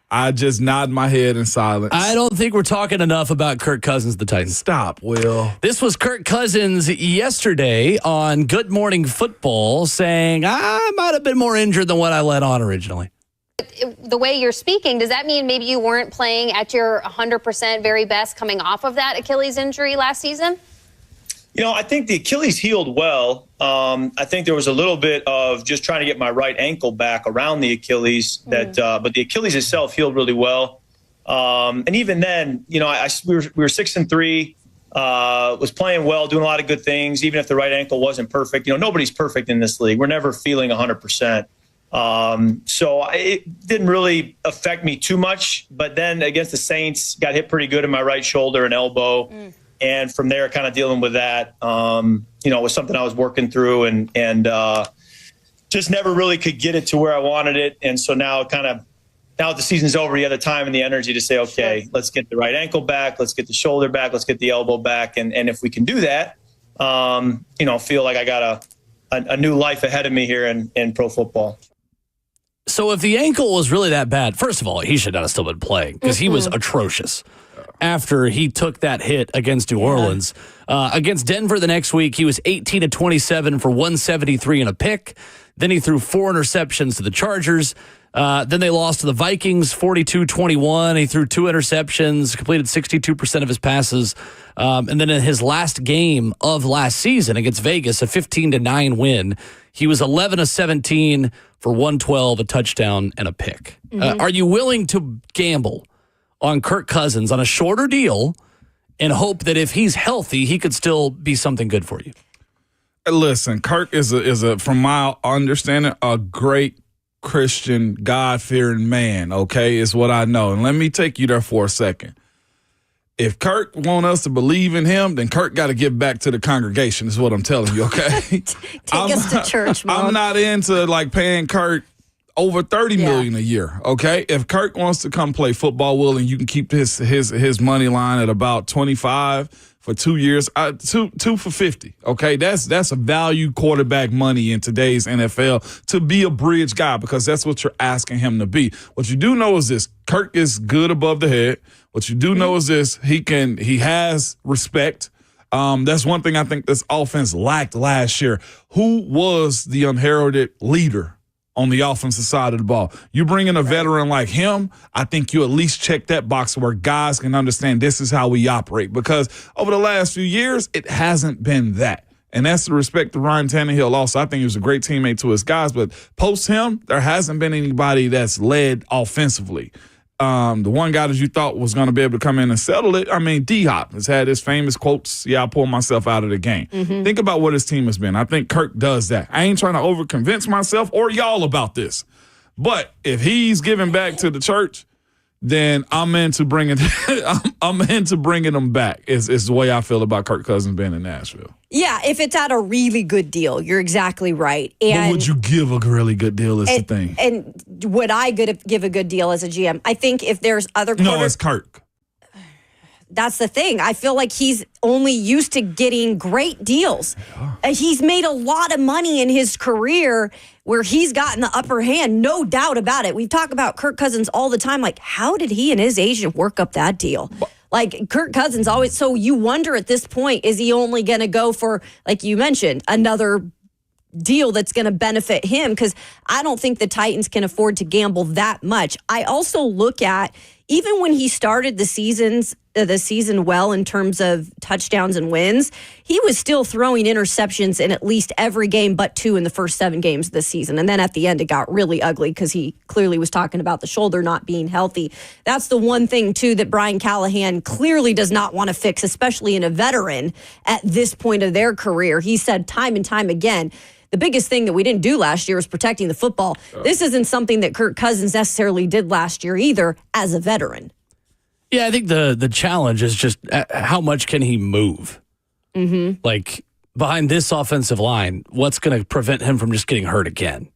I just nod my head in silence. I don't think we're talking enough about Kirk Cousins, the Titans. Stop, Will. This was Kirk Cousins yesterday on Good Morning Football saying, I might have been more injured than what I let on originally. The way you're speaking, does that mean maybe you weren't playing at your 100% very best coming off of that Achilles injury last season? You know, I think the Achilles healed well. I think there was a little bit of just trying to get my right ankle back around the Achilles, but the Achilles itself healed really well. And even then, you know, we were 6-3, was playing well, doing a lot of good things, even if the right ankle wasn't perfect. You know, nobody's perfect in this league. We're never feeling 100%. So it didn't really affect me too much. But then against the Saints, got hit pretty good in my right shoulder and elbow. And from there, kind of dealing with that, you know, was something I was working through and just never really could get it to where I wanted it. And so now that the season's over, you have the time and the energy to say, okay, let's get the right ankle back. Let's get the shoulder back. Let's get the elbow back. And if we can do that, you know, feel like I got a new life ahead of me here in pro football. So if the ankle was really that bad, first of all, he should not have still been playing because he was atrocious after he took that hit against New Orleans. Against Denver the next week, he was 18-27 for 173 and a pick. Then he threw 4 interceptions to the Chargers. Then they lost to the Vikings 42-21. He threw 2 interceptions, completed 62% of his passes. And then in his last game of last season against Vegas, a 15-9 win, he was 11-17 for 112, a touchdown, and a pick. Are you willing to gamble on Kirk Cousins on a shorter deal and hope that if he's healthy, he could still be something good for you? Listen, Kirk is a from my understanding, a great Christian, God-fearing man, okay, is what I know. And let me take you there for a second. If Kirk want us to believe in him, then Kirk got to give back to the congregation, is what I'm telling you, okay? take us to church, Mom. I'm not into, like, paying Kirk over $30 million a year, okay? If Kirk wants to come play football, Will, and you can keep his money line at about 25 for 2 years, two for 50, okay? That's a value quarterback money in today's NFL to be a bridge guy because that's what you're asking him to be. What you do know is this: Kirk is good above the head. What you do know is this: he has respect. That's one thing I think this offense lacked last year. Who was the unheralded leader on the offensive side of the ball? You bring in a veteran like him, I think you at least check that box where guys can understand this is how we operate. Because over the last few years, it hasn't been that. And that's the respect to Ryan Tannehill also. I think he was a great teammate to his guys, but post him, there hasn't been anybody that's led offensively. The one guy that you thought was going to be able to come in and settle it, I mean, D-Hop has had his famous quotes, I pulled myself out of the game. Think about what his team has been. I think Kirk does that. I ain't trying to over-convince myself or y'all about this. But if he's giving back to the church, then I'm into bringing I'm into bringing them back. Is the way I feel about Kirk Cousins being in Nashville. Yeah, if it's at a really good deal, you're exactly right. And what would you give a really good deal is the thing. And would I give a good deal as a GM? I think if there's other No, it's Kirk. That's the thing. I feel like he's only used to getting great deals. He's made a lot of money in his career where he's gotten the upper hand, no doubt about it. We talk about Kirk Cousins all the time. Like, how did he and his agent work up that deal? Like, Kirk Cousins always, so you wonder at this point, is he only going to go for, like you mentioned, another deal that's going to benefit him? Because I don't think the Titans can afford to gamble that much. I also look at, even when he started the season well in terms of touchdowns and wins, he was still throwing interceptions in at least every game but 2 in the first 7 games of the season. And then at the end, it got really ugly because he clearly was talking about the shoulder not being healthy. That's the one thing, too, that Brian Callahan clearly does not want to fix, especially in a veteran at this point of their career. He said time and time again, the biggest thing that we didn't do last year was protecting the football. This isn't something that Kirk Cousins necessarily did last year either as a veteran. Yeah, I think the challenge is just how much can he move? Mm-hmm. Like, behind this offensive line, what's going to prevent him from just getting hurt again?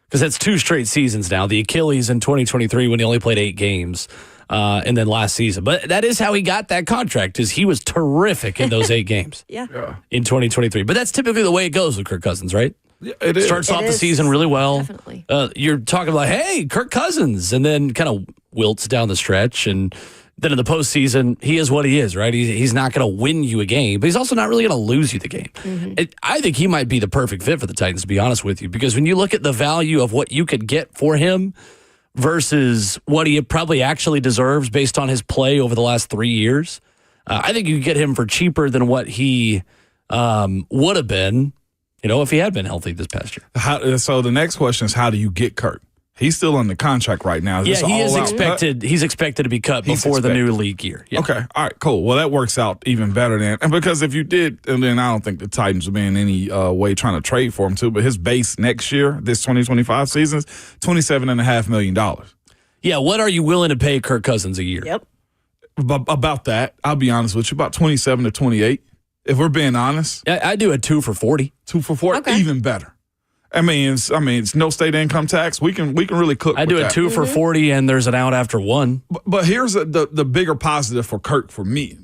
Because that's 2 straight seasons now. The Achilles in 2023 when he only played 8 games, and then last season. But that is how he got that contract, is he was terrific in those 8 games Yeah. in 2023. But that's typically the way it goes with Kirk Cousins, right? Yeah, it is. Starts off the season really well. Definitely. You're talking about, hey, Kirk Cousins, and then kind of wilts down the stretch. And then in the postseason, he is what he is, right? He's not going to win you a game, but he's also not really going to lose you the game. Mm-hmm. I think he might be the perfect fit for the Titans, to be honest with you, because when you look at the value of what you could get for him versus what he probably actually deserves based on his play over the last 3 years, I think you could get him for cheaper than what he would have been, if he had been healthy this past year. So the next question is, how do you get Kirk? He's still under contract right now. He's expected. He's expected to be cut before the new league year. Yeah. Okay, all right, cool. Well, that works out even better then. And because if you did, and then I don't think the Titans would be in any way trying to trade for him too. But his base next year, this 2025 season, is $27.5 million. Yeah. What are you willing to pay Kirk Cousins a year? Yep. About that, I'll be honest with you, about 27 to 28. If we're being honest, I do a 2 for 40. 2 for 40, okay. Even better. It's no state income tax. We can really cook. I do a 2 for 40, and there's an out after 1. But here's the bigger positive for Kirk to me.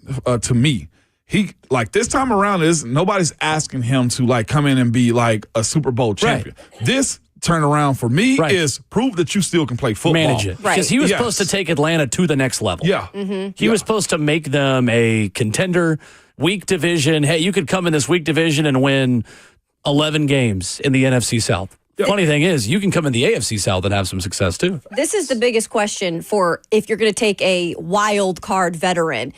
He, like, this time around, nobody's asking him to come in and be like a Super Bowl champion. Right. This turnaround for me is prove that you still can play football. Manage it. Because he was supposed to take Atlanta to the next level. Yeah. Mm-hmm. He was supposed to make them a contender, weak division. Hey, you could come in this weak division and win 11 games in the NFC South. Yep. Funny thing is, you can come in the AFC South and have some success too. This is the biggest question for if you're going to take a wild card veteran.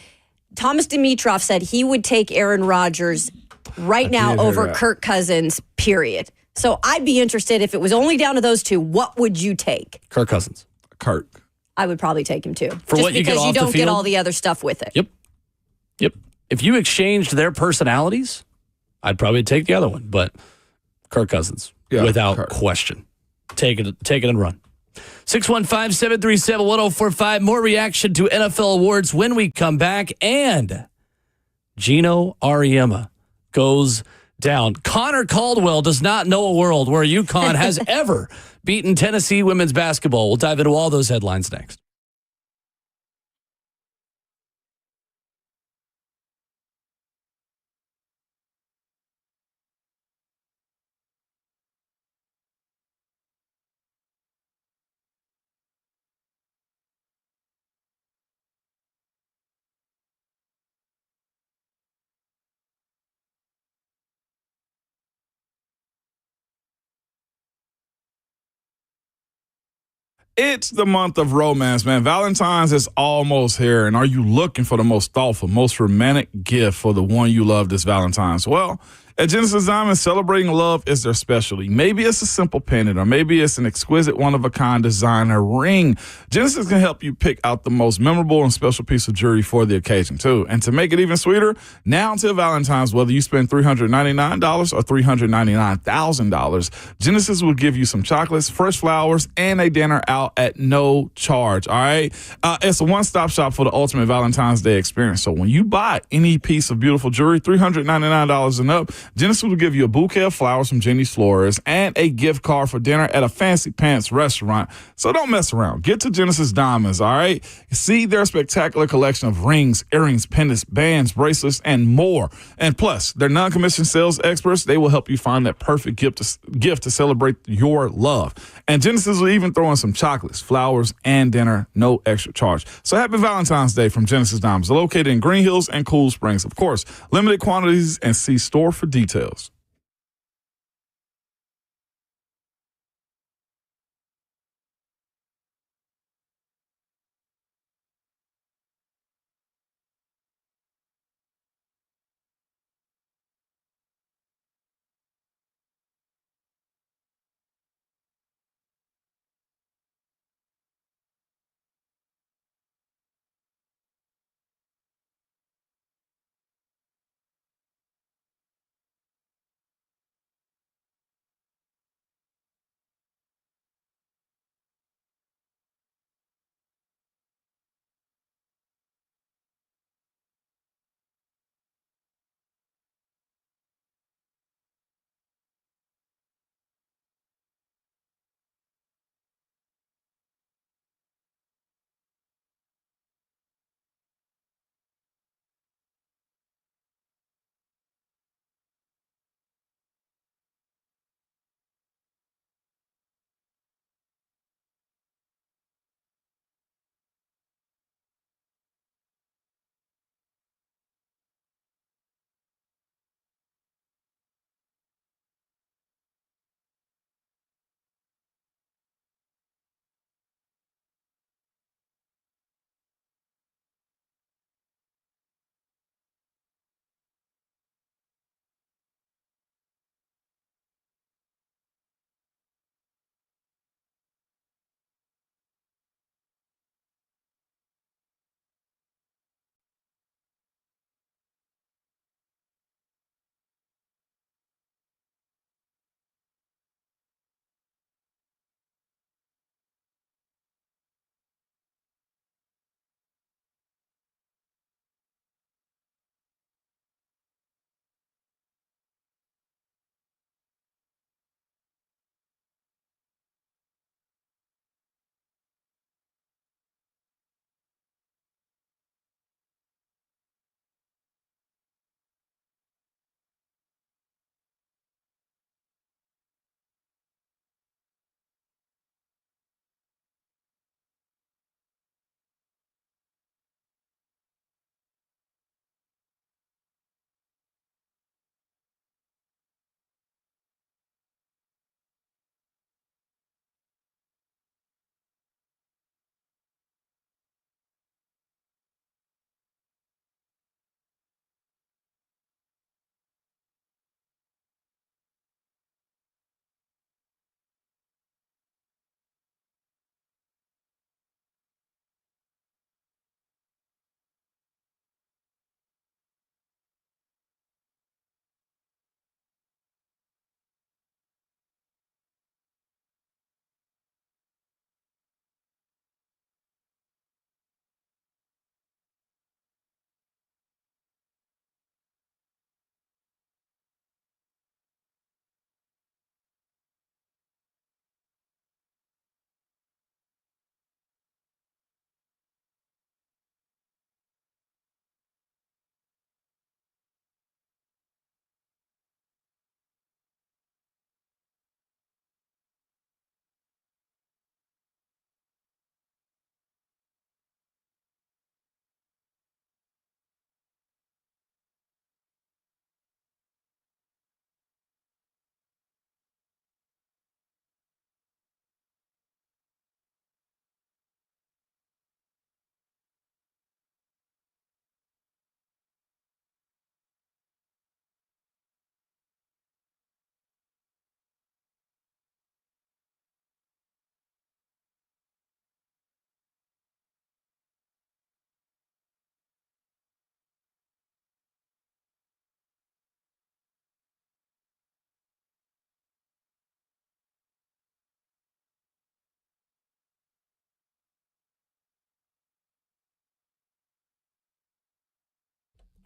Thomas Dimitroff said he would take Aaron Rodgers right now over Kirk Cousins, period. So I'd be interested if it was only down to those 2, what would you take? Kirk Cousins. Kirk. I would probably take him too. For just what you get off you don't the field? get all the other stuff with it. Yep. If you exchanged their personalities, I'd probably take the other one, but Kirk Cousins, without question. Take it and run. 615-737-1045. More reaction to NFL awards when we come back. And Gino Auriemma goes down. Connor Caldwell does not know a world where UConn has ever beaten Tennessee women's basketball. We'll dive into all those headlines next. It's the month of romance, man. Valentine's is almost here. And are you looking for the most thoughtful, most romantic gift for the one you love this Valentine's? Well, At Genesis Diamonds, celebrating love is their specialty. Maybe it's a simple pendant, or maybe it's an exquisite one-of-a-kind designer ring. Genesis can help you pick out the most memorable and special piece of jewelry for the occasion, too. And to make it even sweeter, now until Valentine's, whether you spend $399 or $399,000, Genesis will give you some chocolates, fresh flowers, and a dinner out at no charge, all right? It's a one-stop shop for the ultimate Valentine's Day experience. So when you buy any piece of beautiful jewelry, $399 and up, Genesis will give you a bouquet of flowers from Jenny's Florist and a gift card for dinner at a Fancy Pants restaurant. So don't mess around. Get to Genesis Diamonds, all right? See their spectacular collection of rings, earrings, pendants, bands, bracelets, and more. And plus, they're non-commissioned sales experts. They will help you find that perfect gift to celebrate your love. And Genesis will even throw in some chocolates, flowers, and dinner, no extra charge. So happy Valentine's Day from Genesis Diamonds, located in Green Hills and Cool Springs. Of course, limited quantities, and see store for details.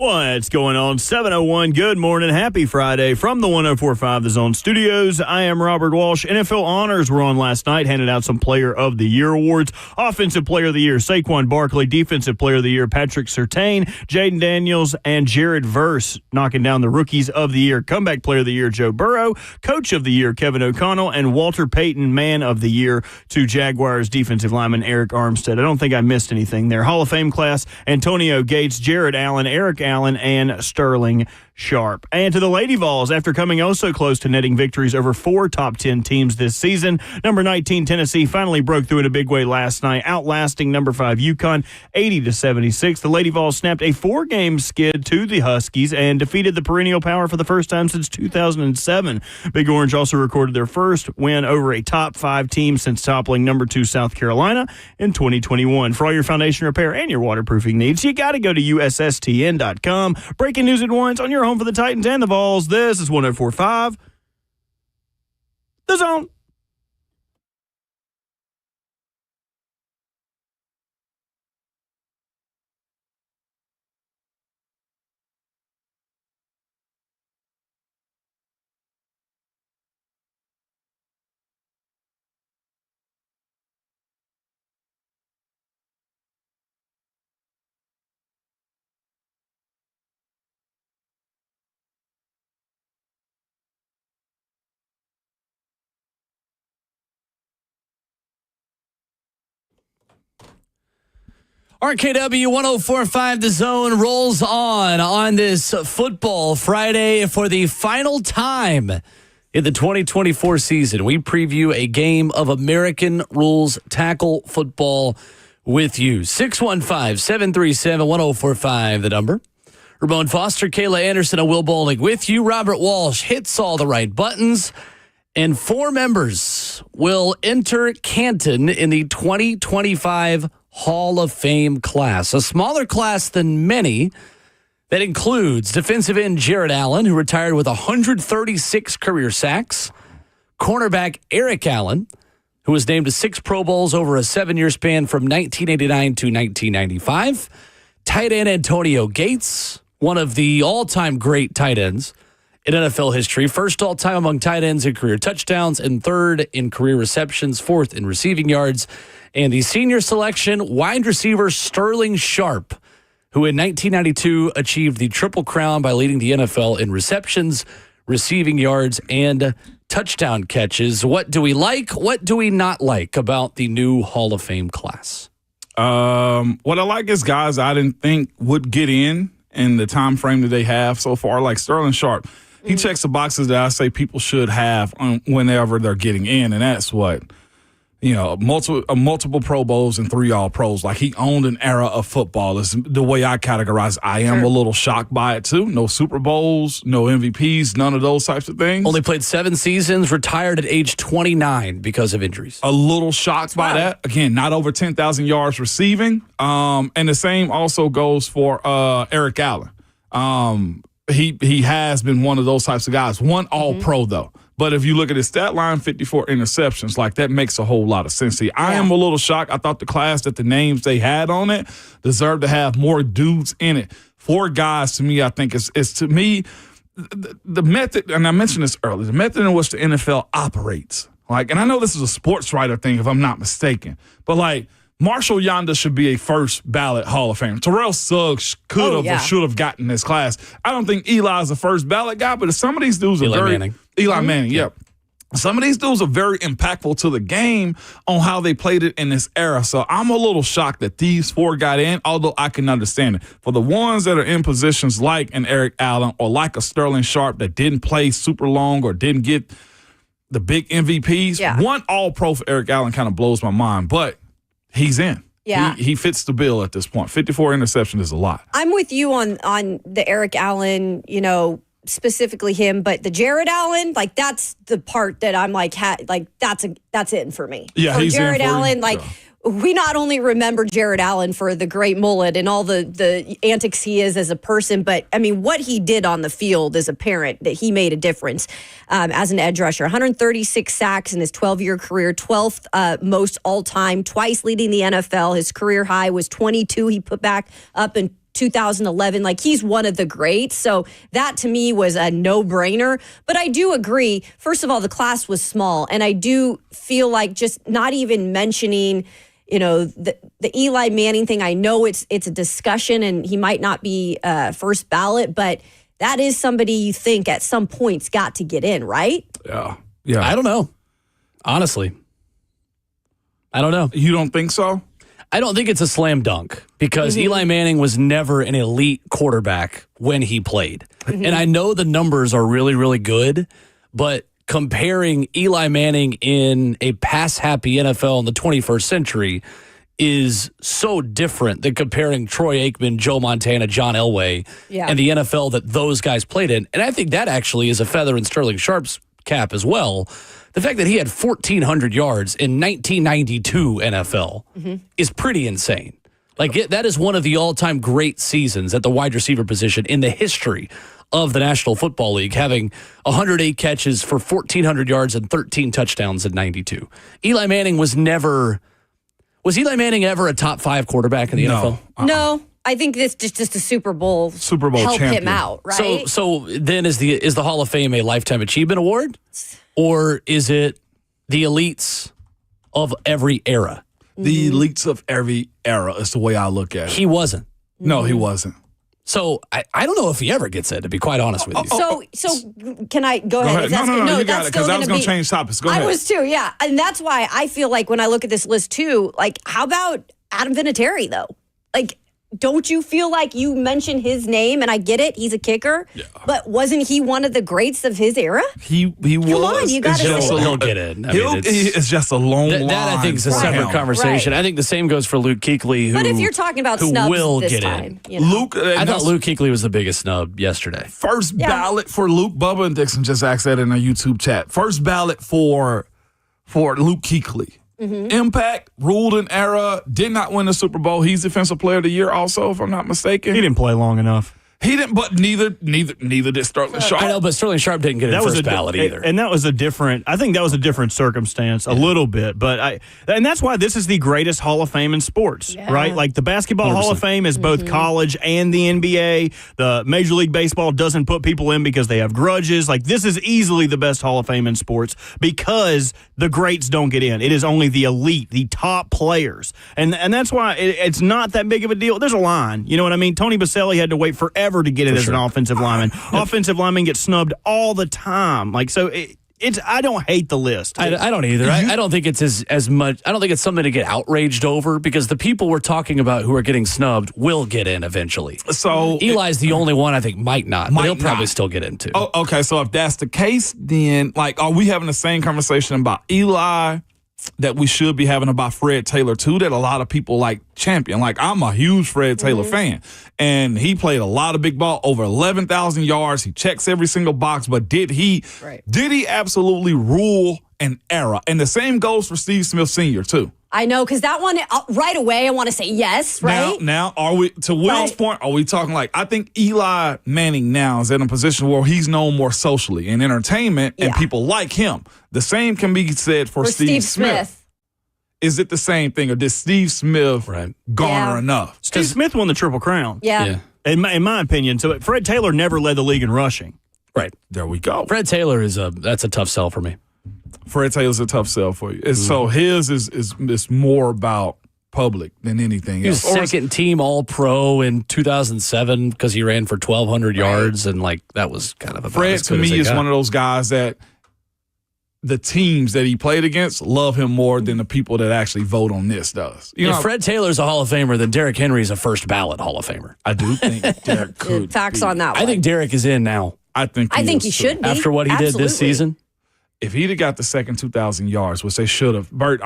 What's going on? 7:01. Good morning. Happy Friday from the 104.5 The Zone Studios. I am Robert Walsh. NFL honors were on last night, handed out some Player of the Year awards. Offensive Player of the Year, Saquon Barkley. Defensive Player of the Year, Patrick Surtain. Jaden Daniels and Jared Verse knocking down the Rookies of the Year. Comeback Player of the Year, Joe Burrow. Coach of the Year, Kevin O'Connell. And Walter Payton, Man of the Year, to Jaguars defensive lineman Eric Armstead. I don't think I missed anything there. Hall of Fame class, Antonio Gates, Jared Allen, Eric Allen, and Sterling Sharp. And to the Lady Vols, after coming oh so close to netting victories over 4 top 10 teams this season, number 19 Tennessee finally broke through in a big way last night, outlasting number 5 UConn 80-76. The Lady Vols snapped a 4-game skid to the Huskies and defeated the perennial power for the first time since 2007. Big Orange also recorded their first win over a top 5 team since toppling number 2 South Carolina in 2021. For all your foundation repair and your waterproofing needs, you got to go to USSTN.com. Breaking news at once on your home for the Titans and the Vols. This is 104.5 The Zone. RKW 104.5 The Zone rolls on this football Friday for the final time in the 2024 season. We preview a game of American rules tackle football with you. 615-737-1045, the number. Ramon Foster, Kayla Anderson, and Will Bowling with you. Robert Walsh hits all the right buttons. And 4 members will enter Canton in the 2025 Hall of Fame class, a smaller class than many that includes defensive end Jared Allen, who retired with 136 career sacks, cornerback Eric Allen, who was named to 6 Pro Bowls over a 7-year span from 1989 to 1995, tight end Antonio Gates, one of the all-time great tight ends in NFL history, first all-time among tight ends in career touchdowns, and 3rd in career receptions, 4th in receiving yards, and the senior selection wide receiver Sterling Sharp, who in 1992 achieved the Triple Crown by leading the NFL in receptions, receiving yards, and touchdown catches. What do we like? What do we not like about the new Hall of Fame class? What I like is guys I didn't think would get in the time frame that they have so far, like Sterling Sharp. He checks the boxes that I say people should have whenever they're getting in, and that's what, multiple Pro Bowls and 3 All-Pros. Like, he owned an era of football is the way I categorize. I am a little shocked by it, too. No Super Bowls, no MVPs, none of those types of things. Only played 7 seasons, retired at age 29 because of injuries. A little shocked by that. Again, not over 10,000 yards receiving. And the same also goes for Eric Allen. He has been one of those types of guys. One All-Pro, though. But if you look at his stat line, 54 interceptions, like, that makes a whole lot of sense. See, I am a little shocked. I thought the class that the names they had on it deserved to have more dudes in it. 4 guys, to me, I think is to me, the method, and I mentioned this earlier, the method in which the NFL operates. Like, and I know this is a sports writer thing, if I'm not mistaken, but, like, Marshall Yonda should be a first ballot Hall of Fame. Terrell Suggs could have or should have gotten this class. I don't think Eli's a first ballot guy, but some of these dudes are Manning. Eli Manning, yeah. Some of these dudes are very impactful to the game on how they played it in this era. So I'm a little shocked that these 4 got in, although I can understand it. For the ones that are in positions like an Eric Allen or like a Sterling Sharp that didn't play super long or didn't get the big MVPs, one All-Pro for Eric Allen kind of blows my mind, but he's in. Yeah. He fits the bill at this point. 54 interceptions is a lot. I'm with you on the Eric Allen, specifically him, but the Jared Allen, like, that's the part that I'm like, that's it for me. Yeah, for he's Jared in for Allen, we not only remember Jared Allen for the great mullet and all the antics he is as a person, but I mean, what he did on the field is apparent that he made a difference as an edge rusher. 136 sacks in his 12-year career, 12th most all-time, twice leading the NFL. His career high was 22. He put back up in 2011. Like, he's one of the greats. So that to me was a no-brainer. But I do agree. First of all, the class was small. And I do feel like just not even mentioning, the Eli Manning thing. I know it's a discussion and he might not be first ballot, but that is somebody you think at some point's got to get in, right? Yeah. I don't know. Honestly. I don't know. You don't think so? I don't think it's a slam dunk because Eli Manning was never an elite quarterback when he played. And I know the numbers are really, really good, but comparing Eli Manning in a pass-happy NFL in the 21st century is so different than comparing Troy Aikman, Joe Montana, John Elway, and the NFL that those guys played in. And I think that actually is a feather in Sterling Sharp's cap as well. The fact that he had 1,400 yards in 1992 NFL is pretty insane. Like, that is one of the all-time great seasons at the wide receiver position in the history of the National Football League, having 108 catches for 1,400 yards and 13 touchdowns in 92. Eli Manning was never... Was Eli Manning ever a top 5 quarterback in the NFL? No, I think this just a Super Bowl help champion. him out, right? So then is the Hall of Fame a lifetime achievement award, or is it the elites of every era? The elites of every era is the way I look at it. He wasn't. No, he wasn't. So I don't know if he ever gets it, to be quite honest with you. So can I go ahead? No, you got it, because I was going to change topics. Go ahead. I was too, yeah. And that's why I feel like when I look at this list too, like, how about Adam Vinatieri, though? Like, don't you feel like you mentioned his name, and I get it, he's a kicker, but wasn't he one of the greats of his era? He was. Come on, you got to say he'll get in. It's just a long line. That I think is a separate conversation. Right. I think the same goes for Luke Kuechly, but if you're talking about snubs will this get time, in. I thought Luke Kuechly was the biggest snub yesterday. First ballot for Luke. Bubba and Dixon just asked that in our YouTube chat. First ballot for Luke Kuechly. Impact, ruled an era, did not win the Super Bowl. He's Defensive Player of the Year also, if I'm not mistaken. He didn't play long enough. He didn't, but neither did Sterling Sharp. I know, but Sterling Sharp didn't get in first ballot either. And that was a different, I think that was a different circumstance a little bit. But and that's why this is the greatest Hall of Fame in sports, right? Like, the Basketball 100%. Hall of Fame is both college and the NBA. The Major League Baseball doesn't put people in because they have grudges. Like, this is easily the best Hall of Fame in sports because the greats don't get in. It is only the elite, the top players. And that's why it's not that big of a deal. There's a line. You know what I mean? Tony Baselli had to wait forever to get it as an offensive lineman. Offensive linemen get snubbed all the time. Like, so it's I don't hate the list. I don't either. I don't think it's as much. I don't think it's something to get outraged over because the people we're talking about who are getting snubbed will get in eventually. So Eli's the only one I think might not, but he'll probably still get in too. Oh, okay, so if that's the case, then are we having the same conversation about Eli that we should be having about Fred Taylor too, that a lot of people champion? Like, I'm a huge Fred Taylor fan, and he played a lot of big ball, over 11,000 yards. He checks every single box, but did he absolutely rule an era? And the same goes for Steve Smith Sr. too. I know, because that one, right away, I want to say yes, right? Now, are we, to Will's point, are we talking I think Eli Manning now is in a position where he's known more socially in entertainment, and people like him. The same can be said for Steve Smith. Is it the same thing, or did Steve Smith garner enough? Steve Smith won the Triple Crown. Yeah. In my opinion. So Fred Taylor never led the league in rushing. Right. There we go. Fred Taylor that's a tough sell for me. Fred Taylor's a tough sell for you. So his is more about public than anything else. He was second team All-Pro in 2007 because he ran for 1,200 yards, and that was kind of a Fred, to me, is one of those guys that the teams that he played against love him more than the people that actually vote on this does. If Fred Taylor's a Hall of Famer, then Derrick Henry's a first ballot Hall of Famer. I do think Derrick could. Facts on that one. I think Derrick is in now. I think he should be. After what he did this season. If he'd have got the second 2,000 yards, which they should have, Bert,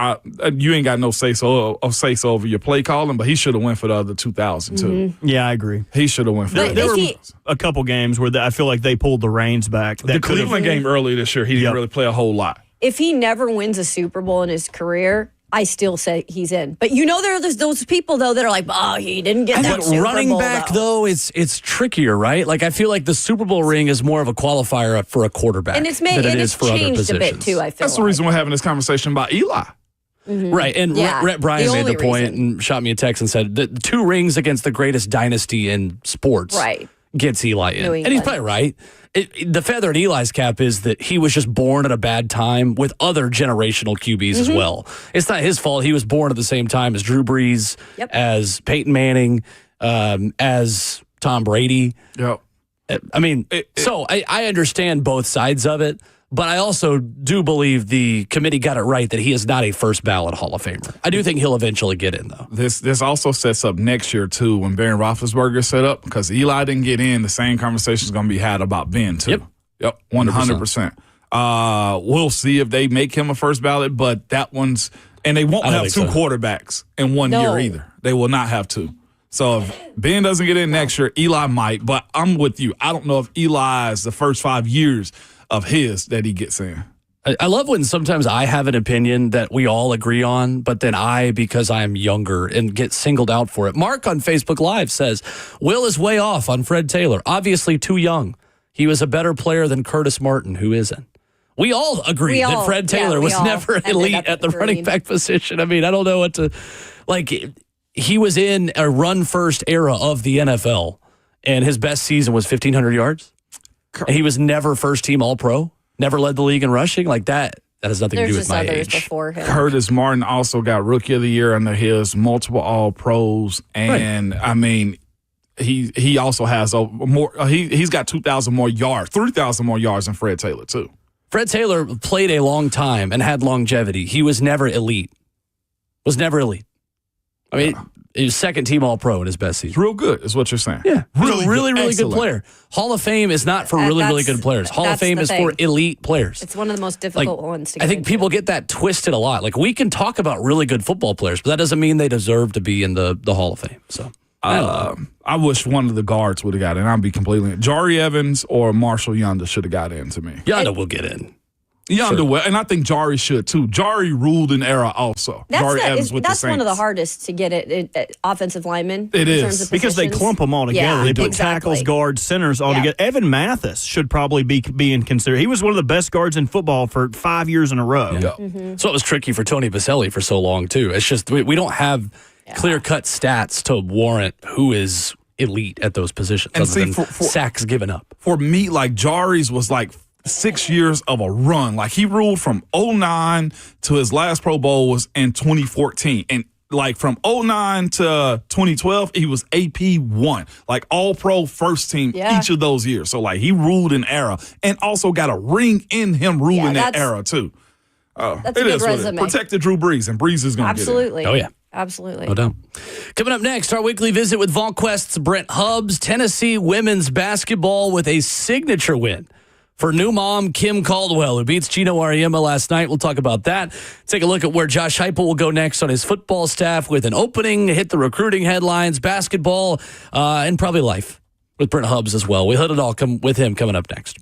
you ain't got no say so over your play calling, but he should have went for the other 2,000 too. Yeah, I agree. He should have went for that. There were a couple games where I feel like they pulled the reins back. The Cleveland game earlier this year, he didn't really play a whole lot. If he never wins a Super Bowl in his career, I still say he's in. But there's those people, though, that are like, oh, he didn't get that Super Bowl. Running back, though, it's trickier, right? Like, I feel like the Super Bowl ring is more of a qualifier for a quarterback and it's than it is for other positions. A bit, too, I feel That's the reason we're having this conversation about Eli. Right. And Rhett Bryan made the point and shot me a text and said that 2 rings against the greatest dynasty in sports gets Eli in. And he's probably right. The feather in Eli's cap is that he was just born at a bad time with other generational QBs as well. It's not his fault. He was born at the same time as Drew Brees, as Peyton Manning, as Tom Brady. Yep. I mean, I understand both sides of it, but I also do believe the committee got it right that he is not a first ballot Hall of Famer. I do think he'll eventually get in, though. This also sets up next year, too, when Ben Roethlisberger set up, because Eli didn't get in. The same conversation is going to be had about Ben, too. Yep, 100%. We'll see if they make him a first ballot, but that one's – and they won't have 2 quarterbacks in 1 year either. They will not have 2. So if Ben doesn't get in next year, Eli might. But I'm with you. I don't know if Eli is the first 5 years of his that he gets in. I love when sometimes I have an opinion that we all agree on, but then because I am younger and get singled out for it. Mark on Facebook Live says, Will is way off on Fred Taylor. Obviously too young. He was a better player than Curtis Martin, who isn't. We all agree that Fred Taylor was never elite at the running back position. I mean, I don't know what to he was in a run-first era of the NFL, and his best season was 1,500 yards. And he was never first-team All-Pro, never led the league in rushing. Like that has nothing to do with my age. Before him. Curtis Martin also got Rookie of the Year under his, multiple All-Pros, and I mean, he also has more. He's got 2,000 more yards, 3,000 more yards than Fred Taylor too. Fred Taylor played a long time and had longevity. He was never elite. I mean, he was second-team All-Pro in his best season. Real good is what you're saying. Yeah, really good player. Hall of Fame is not for really good players. Hall of Fame is for elite players. It's one of the most difficult ones to get I think into. people get that twisted a lot. Like, we can talk about really good football players, but that doesn't mean they deserve to be in the Hall of Fame. So I wish one of the guards would have got in. I'll be completely Jari Evans or Marshall Yonda should have got in to me. Yonda will get in. Yonda will, and I think Jari should too. Jari ruled an era also. Jari Evans with the Saints. That's one of the hardest to get it offensive linemen. It in is. terms of because they clump them all together. Yeah, they put tackles, guards, centers all together. Evan Mathis should probably be being considered. He was one of the best guards in football for 5 years in a row. Yeah. So it was tricky for Tony Baselli for so long too. It's just we don't have clear-cut stats to warrant who is elite at those positions, and other than sacks given up. For me, like Jari's was like 6 years of a run. Like he ruled from 2009 to his last Pro Bowl was in 2014. And like from 2009 to 2012, he was AP1, like all pro first team each of those years. So like he ruled an era and also got a ring in him ruling that era too. That's a good resume. Protected Drew Brees, and Brees is going to get it. Absolutely. Oh, yeah. Absolutely. No doubt. Coming up next, our weekly visit with VolQuest's Brent Hubbs. Tennessee women's basketball with a signature win for new mom Kim Caldwell, who beats Gino Auriemma last night. We'll talk about that. Take a look at where Josh Heupel will go next on his football staff with an opening, hit the recruiting headlines, basketball, and probably life with Brent Hubbs as well. We'll hit it all with him coming up next.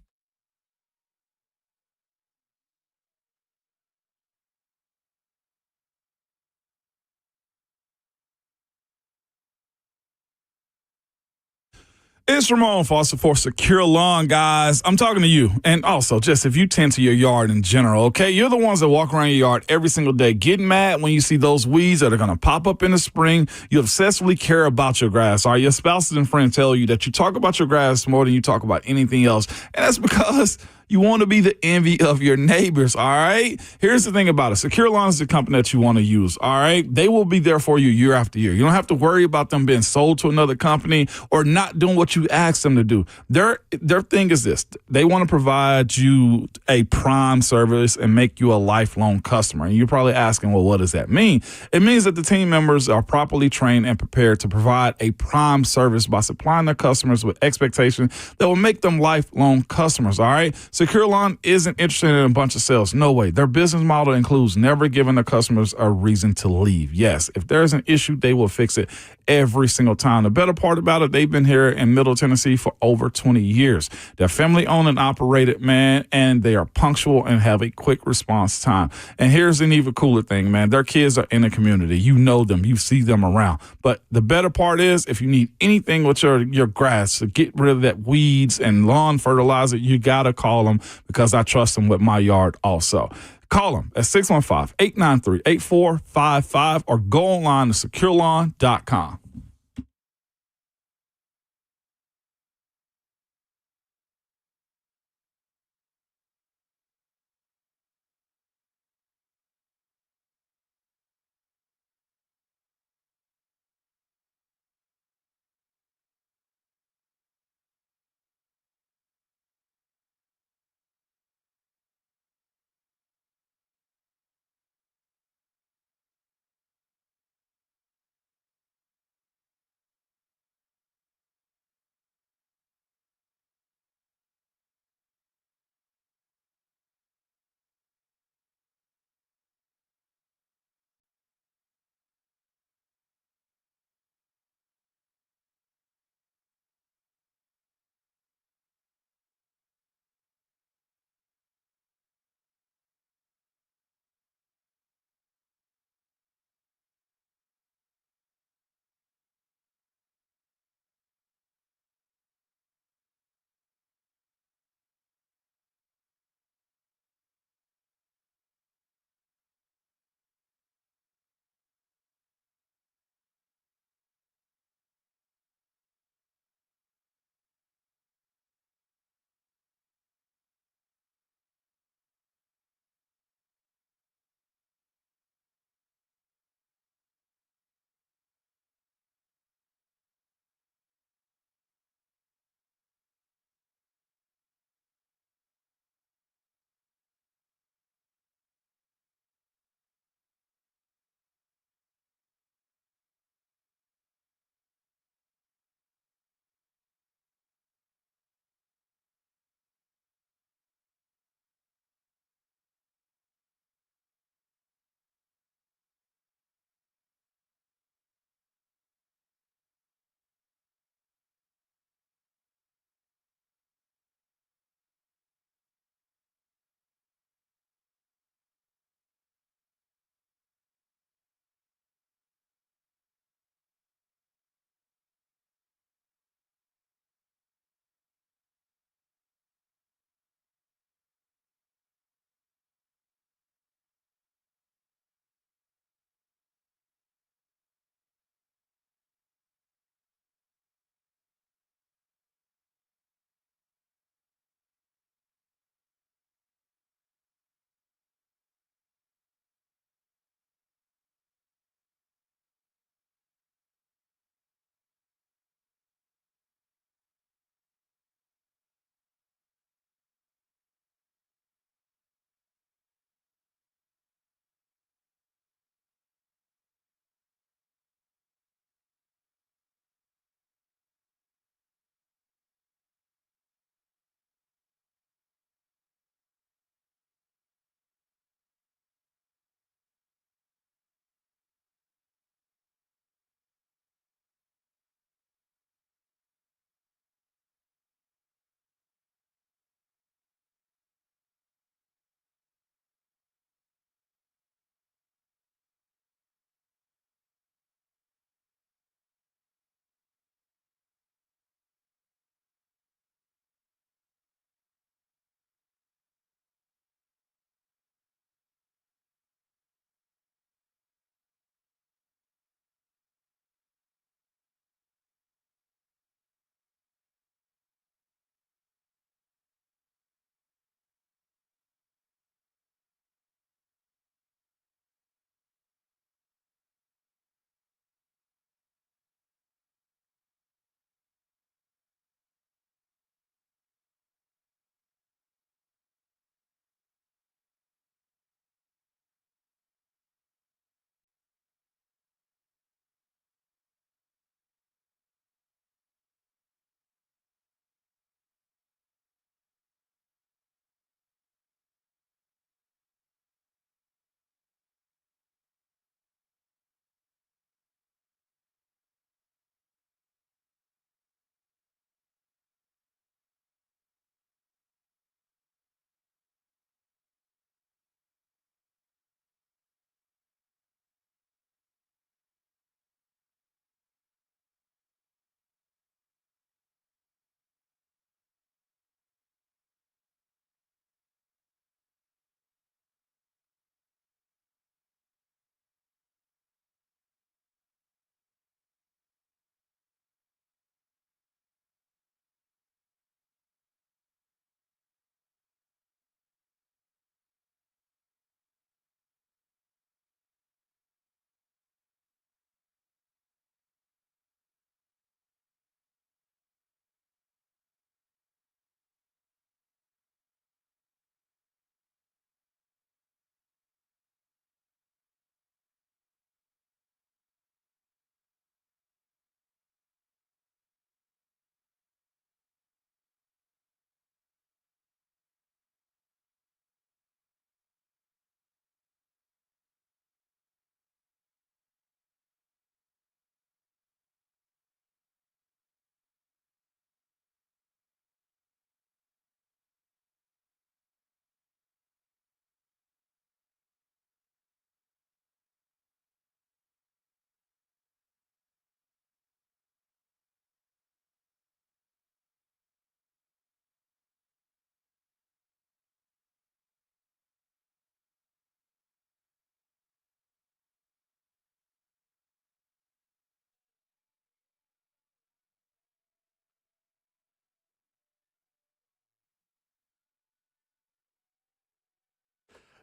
It's Ramon Foster for Secure Lawn, guys. I'm talking to you. And also, just if you tend to your yard in general, okay? You're the ones that walk around your yard every single day, getting mad when you see those weeds that are going to pop up in the spring. You obsessively care about your grass. All right, your spouses and friends tell you that you talk about your grass more than you talk about anything else. And that's because you want to be the envy of your neighbors, all right? Here's the thing about it. Secure Lawn is the company that you want to use, all right? They will be there for you year after year. You don't have to worry about them being sold to another company or not doing what you ask them to do. Their thing is this. They want to provide you a prime service and make you a lifelong customer. And you're probably asking, well, what does that mean? It means that the team members are properly trained and prepared to provide a prime service by supplying their customers with expectations that will make them lifelong customers, all right? Secure Lawn isn't interested in a bunch of sales. No way. Their business model includes never giving their customers a reason to leave. Yes, if there's an issue, they will fix it every single time. The better part about it, they've been here in Middle Tennessee for over 20 years. They're family owned and operated, man, and they are punctual and have a quick response time. And here's an even cooler thing, man. Their kids are in the community. You know them. You see them around. But the better part is if you need anything with your grass to get rid of that weeds and lawn fertilizer, you got to call them him because I trust him with my yard also. Call him at 615-893-8455 or go online to securelawn.com.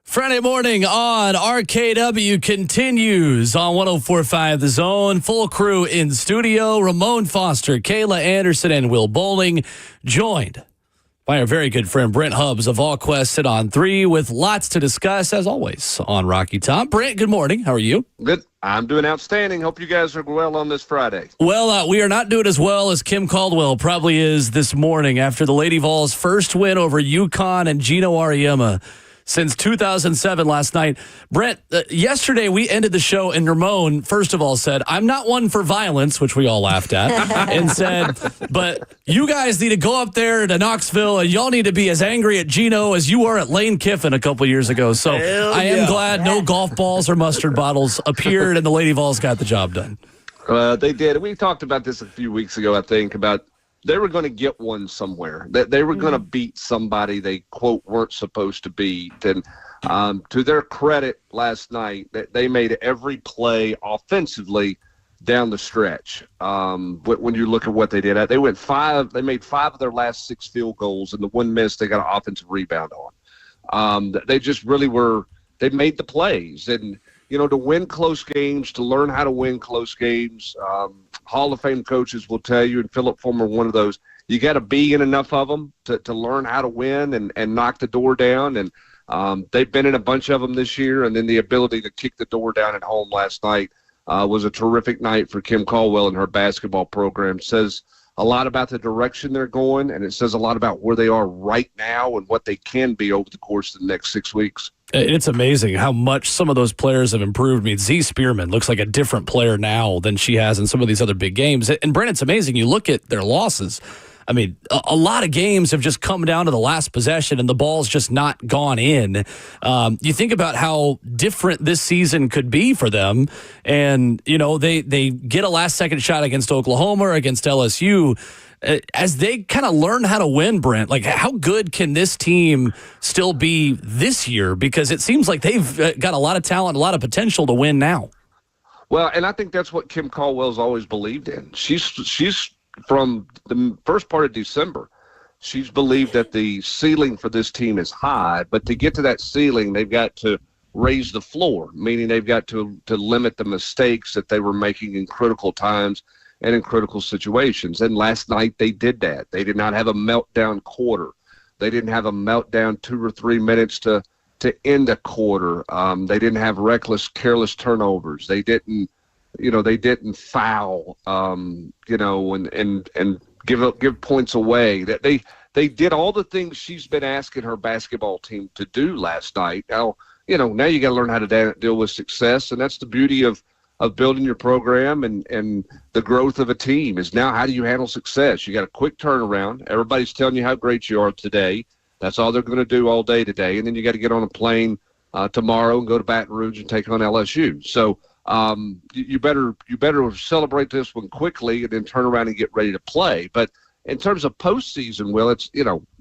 Friday morning on RKW continues on 104.5 The Zone. Full crew in studio. Ramon Foster, Kayla Anderson, and Will Bowling, joined by our very good friend Brent Hubbs of All Quest on 3, with lots to discuss, as always, on Rocky Top. Brent, good morning. How are you? Good. I'm doing outstanding. Hope you guys are well on this Friday. Well, we are not doing as well as Kim Caldwell probably is this morning after the Lady Vols' first win over UConn and Gino Auriemma since 2007 last night. Brent, yesterday we ended the show and Ramon, first of all, said, I'm not one for violence, which we all laughed at, and said, but you guys need to go up there to Knoxville and y'all need to be as angry at Gino as you were at Lane Kiffin a couple years ago. So I am glad no golf balls or mustard bottles appeared and the Lady Vols got the job done. They did. We talked about this a few weeks ago, I think, about they were going to get one somewhere. They were going to beat somebody they, quote, weren't supposed to beat. And to their credit last night, they made every play offensively down the stretch. When you look at what they did, they went 5. They made 5 of their last 6 field goals, and the one miss they got an offensive rebound on. They just really were. They made the plays, and to win close games, to learn how to win close games. Hall of Fame coaches will tell you, and Philip Fulmer, one of those, you got to be in enough of them to learn how to win and knock the door down. And they've been in a bunch of them this year. And then the ability to kick the door down at home last night was a terrific night for Kim Caldwell and her basketball program. Says a lot about the direction they're going, and it says a lot about where they are right now and what they can be over the course of the next 6 weeks. It's amazing how much some of those players have improved. I mean, Z Spearman looks like a different player now than she has in some of these other big games. And Brent, it's amazing. You look at their losses. I mean, a lot of games have just come down to the last possession and the ball's just not gone in. You think about how different this season could be for them. And, they get a last-second shot against Oklahoma or against LSU. As they kind of learn how to win, Brent, like how good can this team still be this year? Because it seems like they've got a lot of talent, a lot of potential to win now. Well, and I think that's what Kim Caldwell's always believed in. She's from the first part of December, she's believed that the ceiling for this team is high, but to get to that ceiling, they've got to raise the floor, meaning they've got to limit the mistakes that they were making in critical times and in critical situations. And last night they did that. They did not have a meltdown quarter. They didn't have a meltdown 2 or 3 minutes to end a quarter. They didn't have reckless, careless turnovers. They didn't foul, and give points away. That they did all the things she's been asking her basketball team to do last night. Now you got to learn how to deal with success, and that's the beauty of building your program and the growth of a team is now how do you handle success? You got a quick turnaround. Everybody's telling you how great you are today. That's all they're going to do all day today. And then you got to get on a plane tomorrow and go to Baton Rouge and take on LSU. So you better celebrate this one quickly and then turn around and get ready to play. But in terms of postseason, Will, it's,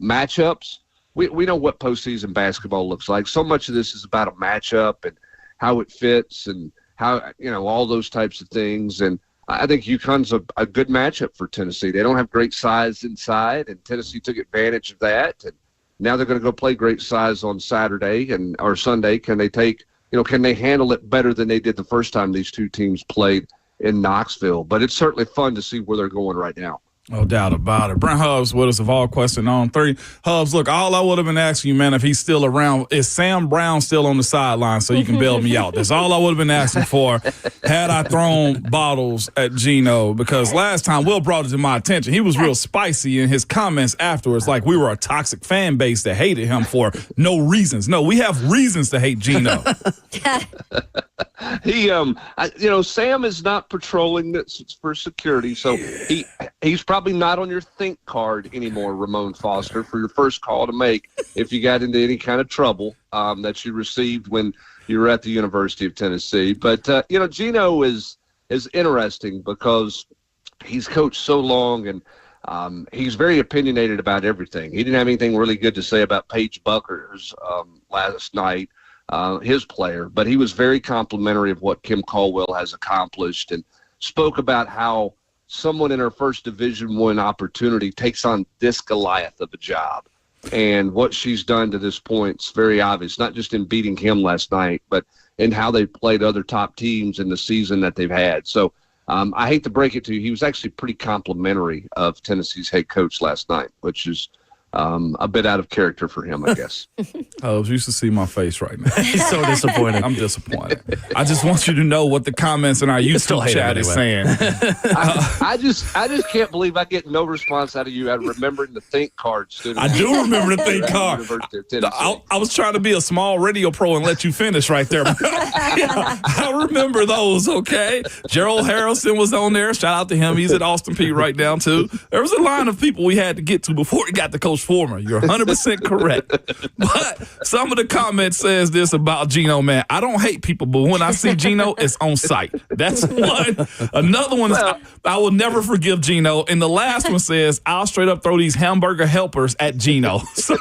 matchups. We know what postseason basketball looks like. So much of this is about a matchup and how it fits and how, all those types of things. And I think UConn's a good matchup for Tennessee. They don't have great size inside, and Tennessee took advantage of that. And now they're going to go play great size on Saturday or Sunday. Can they handle it better than they did the first time these two teams played in Knoxville? But it's certainly fun to see where they're going right now. No doubt about it. Brent Hubbs with us of All Question on 3. Hubbs, look, all I would have been asking you, man, if he's still around, is Sam Brown still on the sideline so you can bail me out? That's all I would have been asking for had I thrown bottles at Gino, because last time Will brought it to my attention. He was real spicy in his comments afterwards, like we were a toxic fan base that hated him for no reasons. No, we have reasons to hate Gino. Sam is not patrolling this for security, so he's probably not on your think card anymore, Ramon Foster, for your first call to make if you got into any kind of trouble that you received when you were at the University of Tennessee. But Gino is interesting because he's coached so long, and he's very opinionated about everything. He didn't have anything really good to say about Paige Buckers last night. His player, but he was very complimentary of what Kim Caldwell has accomplished and spoke about how someone in her first Division I opportunity takes on this Goliath of a job. And what she's done to this point is very obvious, not just in beating him last night, but in how they played other top teams in the season that they've had. So I hate to break it to you, he was actually pretty complimentary of Tennessee's head coach last night, which is a bit out of character for him, I guess. Oh, you should see my face right now. He's so disappointed. I'm disappointed. I just want you to know what the comments in our YouTube chat is saying. I just can't believe I get no response out of you at remembering the think card student. I do remember the think card. I was trying to be a small radio pro and let you finish right there. I remember those, okay? Gerald Harrelson was on there. Shout out to him. He's at Austin P right now, too. There was a line of people we had to get to before we got to Coach Former. You're 100% correct. But some of the comments says this about Gino, man. I don't hate people, but when I see Gino, it's on sight. That's one. Another one is I will never forgive Gino. And the last one says, I'll straight up throw these hamburger helpers at Gino. So,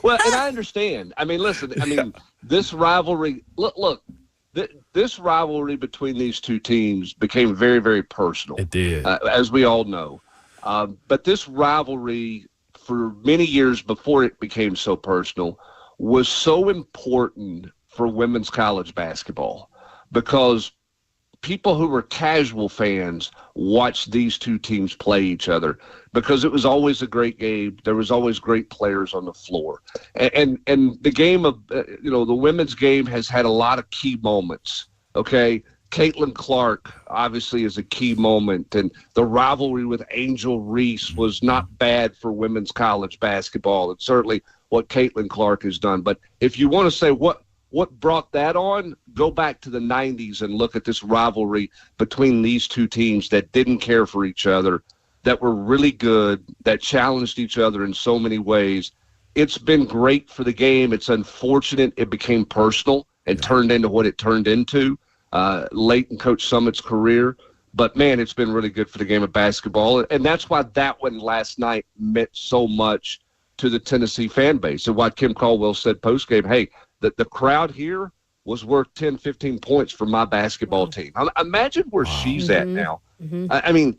well, and I understand. I mean, listen, this rivalry, look, this rivalry between these two teams became very, very personal. It did. As we all know. But this rivalry, for many years before it became so personal, was so important for women's college basketball because people who were casual fans watched these two teams play each other because it was always a great game. There was always great players on the floor. And the game of, the women's game has had a lot of key moments, okay? Caitlin Clark obviously is a key moment, and the rivalry with Angel Reese was not bad for women's college basketball, and certainly what Caitlin Clark has done. But if you want to say what brought that on, go back to the 90s and look at this rivalry between these two teams that didn't care for each other, that were really good, that challenged each other in so many ways. It's been great for the game. It's unfortunate it became personal and turned into what it turned into late in Coach Summitt's career. But, man, it's been really good for the game of basketball. And that's why that one last night meant so much to the Tennessee fan base. And why Kim Caldwell said postgame, hey, the crowd here was worth 10, 15 points for my basketball team. Imagine where she's at now. Mm-hmm. I mean,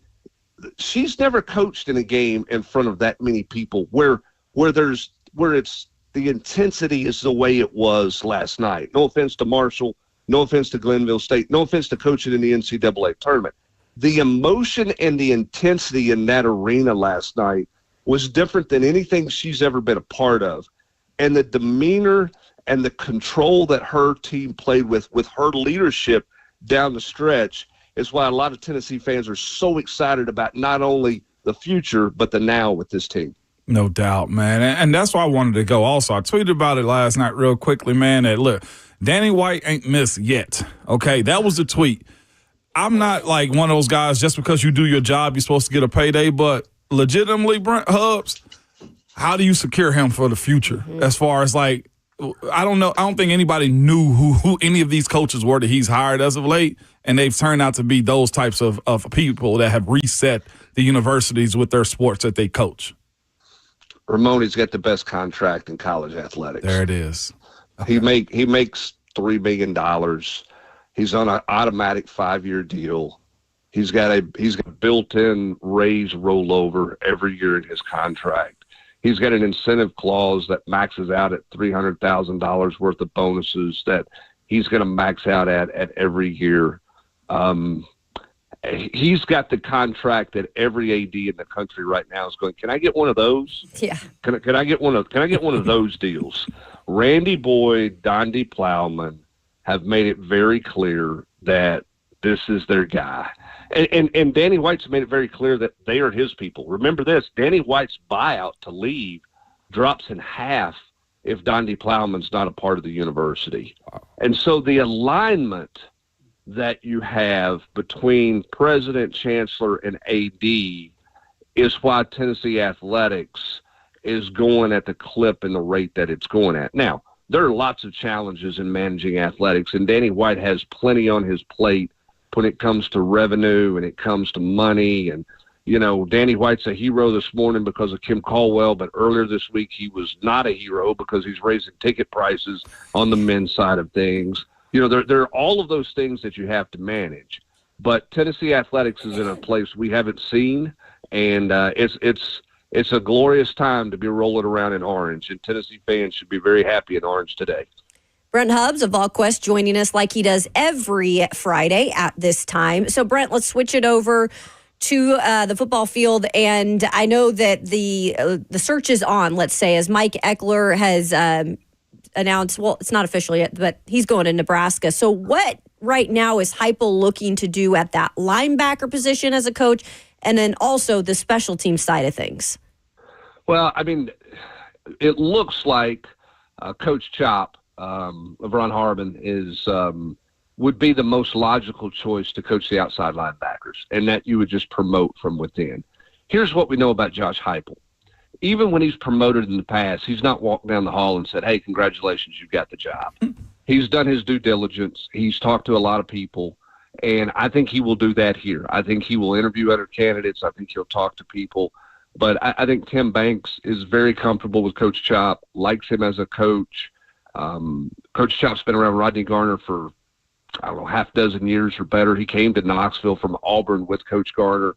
she's never coached in a game in front of that many people where it's the intensity is the way it was last night. No offense to Marshall. No offense to Glenville State. No offense to coaching in the NCAA tournament. The emotion and the intensity in that arena last night was different than anything she's ever been a part of. And the demeanor and the control that her team played with her leadership down the stretch is why a lot of Tennessee fans are so excited about not only the future, but the now with this team. No doubt, man. And that's why I wanted to go also. I tweeted about it last night real quickly, man, that look, Dannny White ain't missed yet. Okay, that was the tweet. I'm not like one of those guys, just because you do your job, you're supposed to get a payday, but legitimately, Brent Hubbs, how do you secure him for the future? As far as like, I don't know. I don't think anybody knew who any of these coaches were that he's hired as of late, and they've turned out to be those types of people that have reset the universities with their sports that they coach. Ramone's got the best contract in college athletics. There it is. Okay. He makes $3 million. He's on an automatic 5-year deal. He's got a built-in raise rollover every year in his contract. He's got an incentive clause that maxes out at $300,000 worth of bonuses that he's going to max out at every year. He's got the contract that every AD in the country right now is going, can I get one of those? Yeah. Can I get one of those deals? Randy Boyd, Donde Plowman have made it very clear that this is their guy. And Dannny White's made it very clear that they are his people. Remember this, Dannny White's buyout to leave drops in half if Donde Plowman's not a part of the university. And so the alignment that you have between president, chancellor, and AD is why Tennessee athletics is going at the clip and the rate that it's going at. Now, there are lots of challenges in managing athletics, and Dannny White has plenty on his plate when it comes to revenue and it comes to money. And, you know, Dannny White's a hero this morning because of Kim Caldwell, but earlier this week he was not a hero because he's raising ticket prices on the men's side of things. You know, there are all of those things that you have to manage. But Tennessee athletics is in a place we haven't seen, and it's it's a glorious time to be rolling around in orange, and Tennessee fans should be very happy in orange today. Brent Hubbs of VolQuest joining us like he does every Friday at this time. So, Brent, let's switch it over to the football field. And I know that the search is on, let's say, as Mike Eckler has announced, well, it's not official yet, but he's going to Nebraska. So what right now is Heupel looking to do at that linebacker position as a coach, and then also the special team side of things? Well, I mean, it looks like Coach Chop of Ron Harmon would be the most logical choice to coach the outside linebackers, and that you would just promote from within. Here's what we know about Josh Heupel. Even when he's promoted in the past, he's not walked down the hall and said, hey, congratulations, you've got the job. He's done his due diligence. He's talked to a lot of people, and I think he will do that here. I think he will interview other candidates. I think he'll talk to people. But I think Tim Banks is very comfortable with Coach Chop, likes him as a coach. Coach Chop's been around Rodney Garner for, I don't know, half dozen years or better. He came to Knoxville from Auburn with Coach Garner,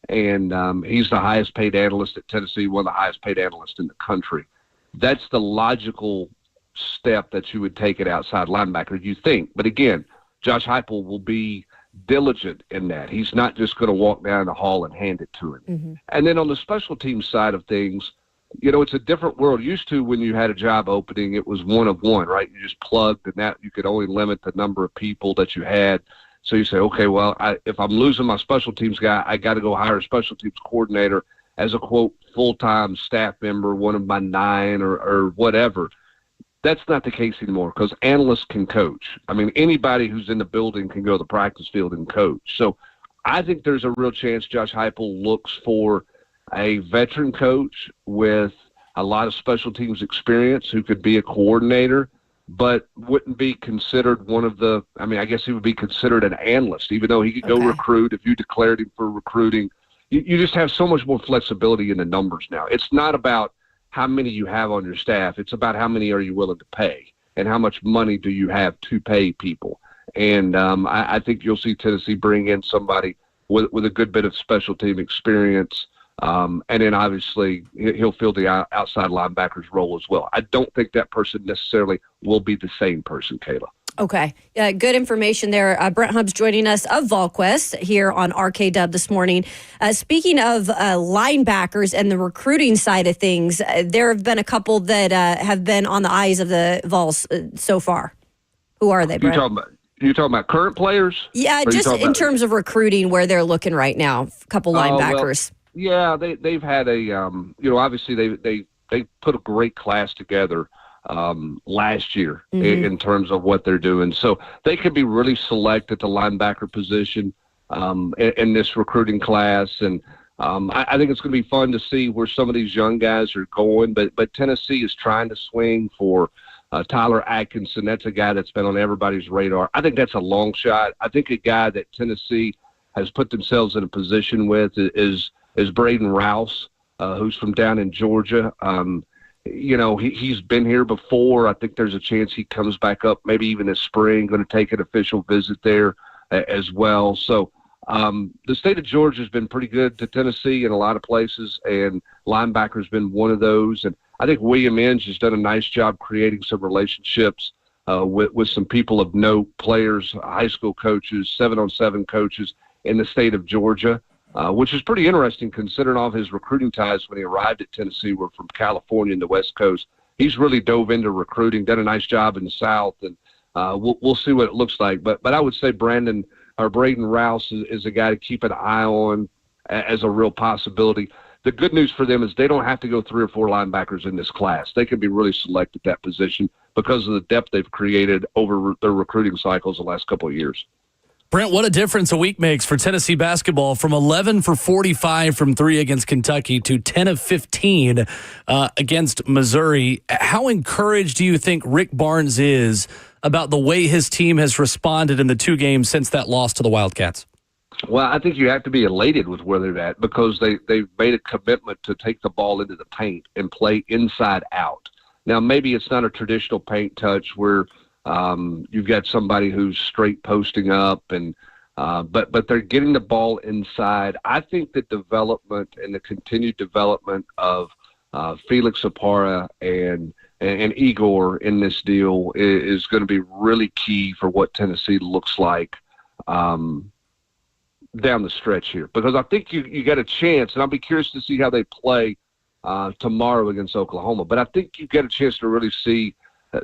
and he's the highest paid analyst at Tennessee, one of the highest paid analysts in the country. That's the logical step that you would take at outside linebacker, you think. But again, Josh Heupel will be diligent in that. He's not just going to walk down the hall and hand it to him. Mm-hmm. And then on the special team side of things, you know, it's a different world. Used to, when you had a job opening, it was one of one, right? You just plugged, and that you could only limit the number of people that you had. So you say, okay, well, if I'm losing my special teams guy, I got to go hire a special teams coordinator as a, quote, full-time staff member, one of my 9 or whatever. That's not the case anymore, because analysts can coach. I mean, anybody who's in the building can go to the practice field and coach. So I think there's a real chance Josh Heupel looks for a veteran coach with a lot of special teams experience who could be a coordinator, but wouldn't be considered one of the, I mean, I guess he would be considered an analyst, even though he could go recruit. If you declared him for recruiting, you just have so much more flexibility in the numbers now. It's not about how many you have on your staff. It's about how many are you willing to pay and how much money do you have to pay people. And I think you'll see Tennessee bring in somebody with a good bit of special team experience. And then obviously he'll fill the outside linebackers role as well. I don't think that person necessarily will be the same person, Kayla. Okay. Good information there. Brent Hubbs joining us of VolQuest here on RKW this morning. Speaking of linebackers and the recruiting side of things, there have been a couple that have been on the eyes of the Vols so far. Who are they, Brent? You talking about current players? Yeah, just in terms of recruiting, where they're looking right now. A couple linebackers. Well, yeah, they've had a obviously they put a great class together last year in terms of what they're doing. So they could be really select at the linebacker position in this recruiting class. And I think it's going to be fun to see where some of these young guys are going. But Tennessee is trying to swing for Tyler Atkinson. That's a guy that's been on everybody's radar. I think that's a long shot. I think a guy that Tennessee has put themselves in a position with is Braden Rouse, who's from down in Georgia. He's been here before. I think there's a chance he comes back up maybe even this spring, going to take an official visit there as well. So the state of Georgia has been pretty good to Tennessee in a lot of places, and linebacker's been one of those. And I think William Inge has done a nice job creating some relationships with some people of note, players, high school coaches, 7-on-7 coaches in the state of Georgia. Which is pretty interesting considering all of his recruiting ties when he arrived at Tennessee were from California and the West Coast. He's really dove into recruiting, done a nice job in the South, and we'll see what it looks like. But I would say Braden Rouse is a guy to keep an eye on as a real possibility. The good news for them is they don't have to go 3 or 4 linebackers in this class. They can be really select at that position because of the depth they've created over their recruiting cycles the last couple of years. Brent, what a difference a week makes for Tennessee basketball, from 11 for 45 from 3 against Kentucky to 10 of 15 against Missouri. How encouraged do you think Rick Barnes is about the way his team has responded in the 2 games since that loss to the Wildcats? Well, I think you have to be elated with where they're at because they've made a commitment to take the ball into the paint and play inside out. Now, maybe it's not a traditional paint touch where you've got somebody who's straight posting up and But they're getting the ball inside. I think the development and the continued development of Felix Zapara and Igor in this deal is going to be really key for what Tennessee looks like down the stretch here. Because I think you got a chance, and I'll be curious to see how they play tomorrow against Oklahoma. But I think you get a chance to really see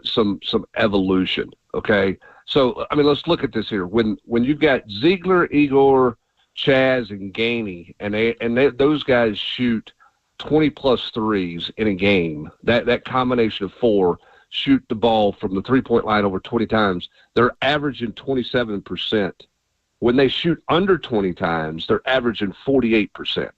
some evolution. Okay, so I mean, let's look at this here. When you've got Ziegler, Igor, Chaz, and Gainey, and those guys shoot 20-plus threes in a game, that combination of four shoot the ball from the three-point line over 20 times, they're averaging 27%. When they shoot under 20 times, they're averaging 48%.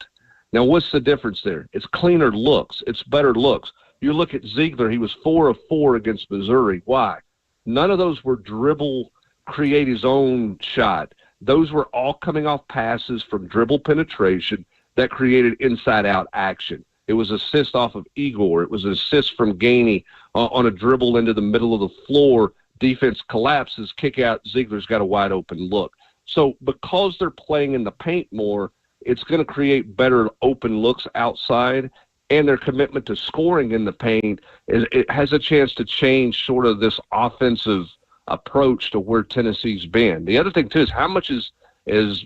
Now, what's the difference there? It's cleaner looks. It's better looks. You look at Ziegler, he was 4 of 4 against Missouri. Why? None of those were dribble, create his own shot. Those were all coming off passes from dribble penetration that created inside-out action. It was assist off of Igor. It was an assist from Gainey on a dribble into the middle of the floor. Defense collapses, kick out. Ziegler's got a wide-open look. So because they're playing in the paint more, it's going to create better open looks outside, and their commitment to scoring in the paint, it has a chance to change sort of this offensive approach to where Tennessee's been. The other thing, too, is how much is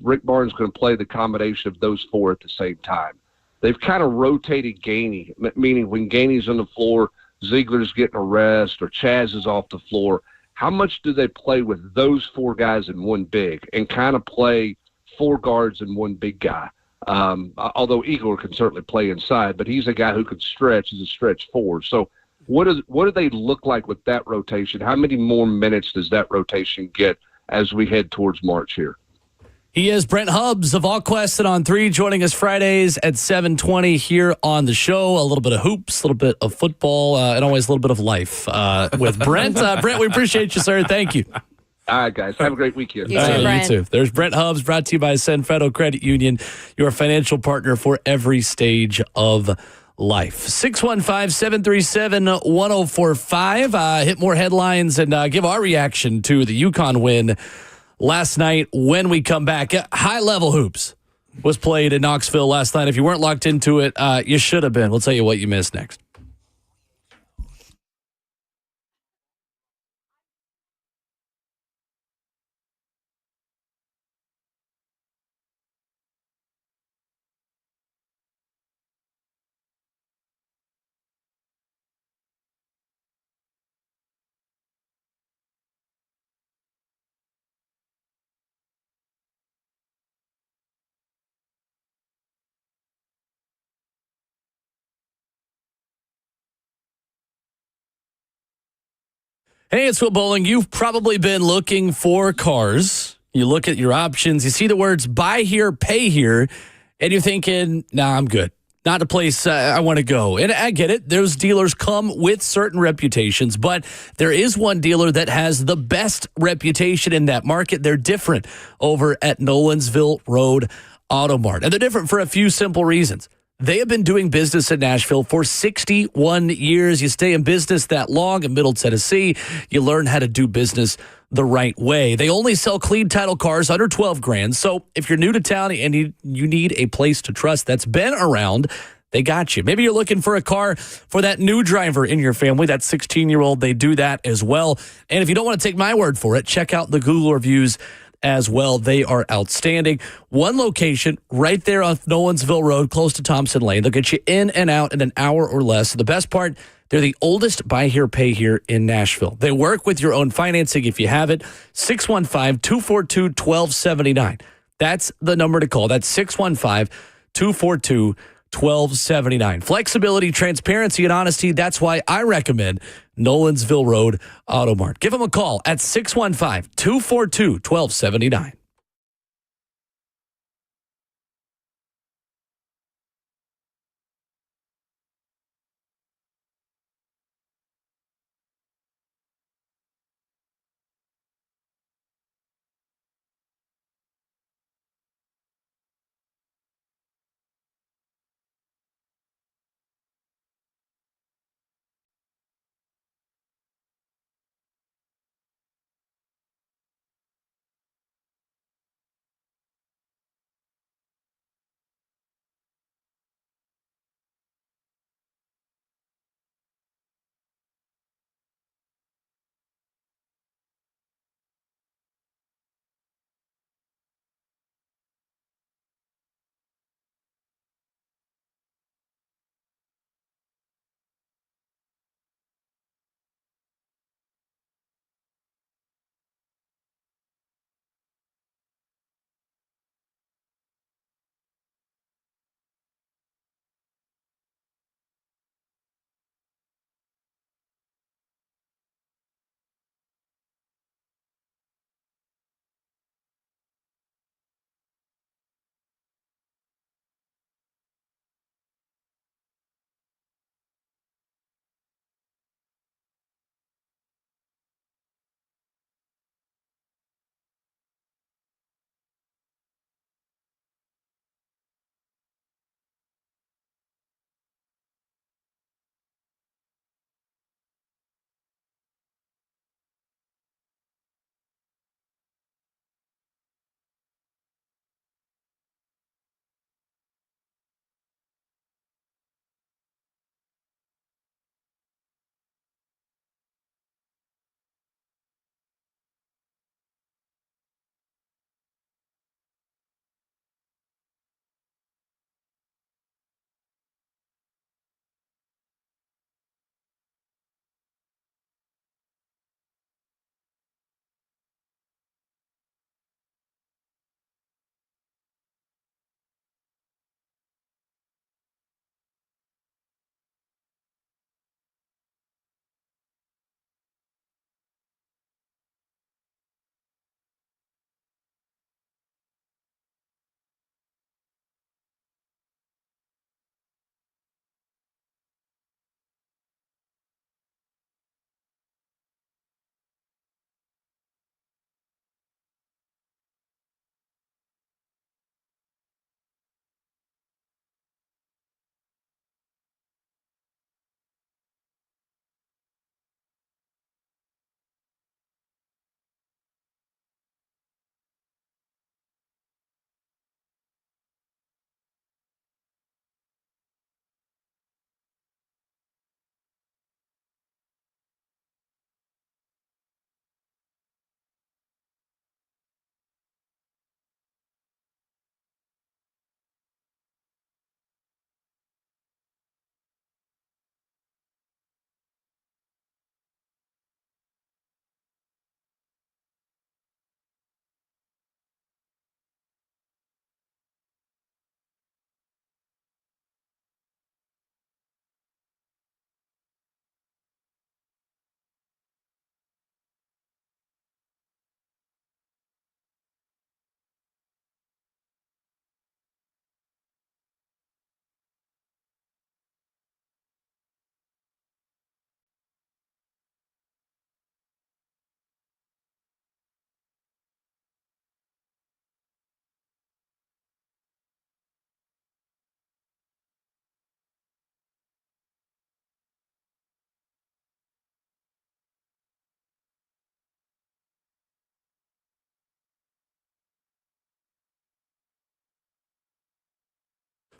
Rick Barnes going to play the combination of those four at the same time? They've kind of rotated Gainey, meaning when Gainey's on the floor, Ziegler's getting a rest or Chaz is off the floor. How much do they play with those four guys and one big and kind of play four guards and one big guy? Although Igor can certainly play inside, but he's a guy who could stretch. He's a stretch forward. So what do they look like with that rotation? How many more minutes does that rotation get as we head towards March here? He is Brent Hubbs of All Quested on 3, joining us Fridays at 7:20 here on the show. A little bit of hoops, a little bit of football, and always a little bit of life with Brent. Brent, we appreciate you, sir. Thank you. All right, guys. Have a great weekend. You too, Brent. You too. There's Brent Hubbs, brought to you by Sen Federal Credit Union, your financial partner for every stage of life. 615-737-1045. Hit more headlines and give our reaction to the UConn win last night when we come back. High-level hoops was played in Knoxville last night. If you weren't locked into it, you should have been. We'll tell you what you missed next. Hey, it's Will Bowling. You've probably been looking for cars. You look at your options, you see the words buy here, pay here, and you're thinking, nah, I'm good. Not a place I want to go. And I get it. Those dealers come with certain reputations, but there is one dealer that has the best reputation in that market. They're different over at Nolanville Road Automart. And they're different for a few simple reasons. They have been doing business in Nashville for 61 years. You stay in business that long in Middle Tennessee, you learn how to do business the right way. They only sell clean title cars under 12 grand. So if you're new to town and you need a place to trust that's been around, they got you. Maybe you're looking for a car for that new driver in your family, that 16-year-old. They do that as well. And if you don't want to take my word for it, check out the Google reviews as well. They are outstanding. One location right there on Nolansville Road, close to Thompson Lane. They'll get you in and out in an hour or less. The best part, they're the oldest buy here, pay here in Nashville. They work with your own financing if you have it. 615-242-1279. That's the number to call. That's 615-242-1279. Flexibility, transparency, and honesty. That's why I recommend Nolansville Road Automart. Give them a call at 615-242-1279.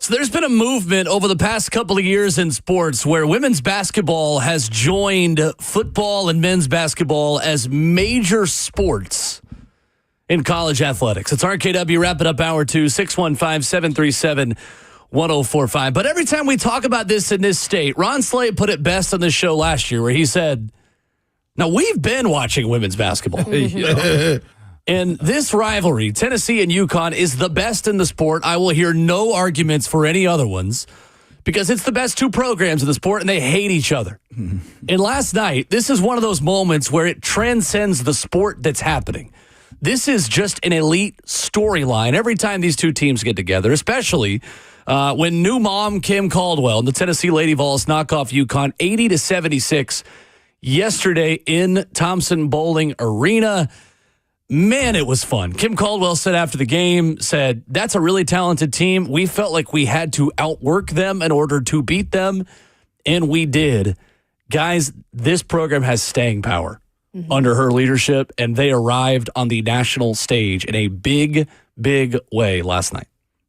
So there's been a movement over the past couple of years in sports where women's basketball has joined football and men's basketball as major sports in college athletics. It's RKW wrapping up hour 2, 615-737-1045. But every time we talk about this in this state, Ron Slay put it best on this show last year where he said, now we've been watching women's basketball. And this rivalry, Tennessee and UConn, is the best in the sport. I will hear no arguments for any other ones because it's the best two programs in the sport and they hate each other. And last night, this is one of those moments where it transcends the sport that's happening. This is just an elite storyline every time these two teams get together, especially when new mom Kim Caldwell and the Tennessee Lady Vols knock off UConn 80-76 yesterday in Thompson Bowling Arena. Man, it was fun. Kim Caldwell said after the game, said, that's a really talented team. We felt like we had to outwork them in order to beat them, and we did. Guys, this program has staying power under her leadership, and they arrived on the national stage in a big, big way last night.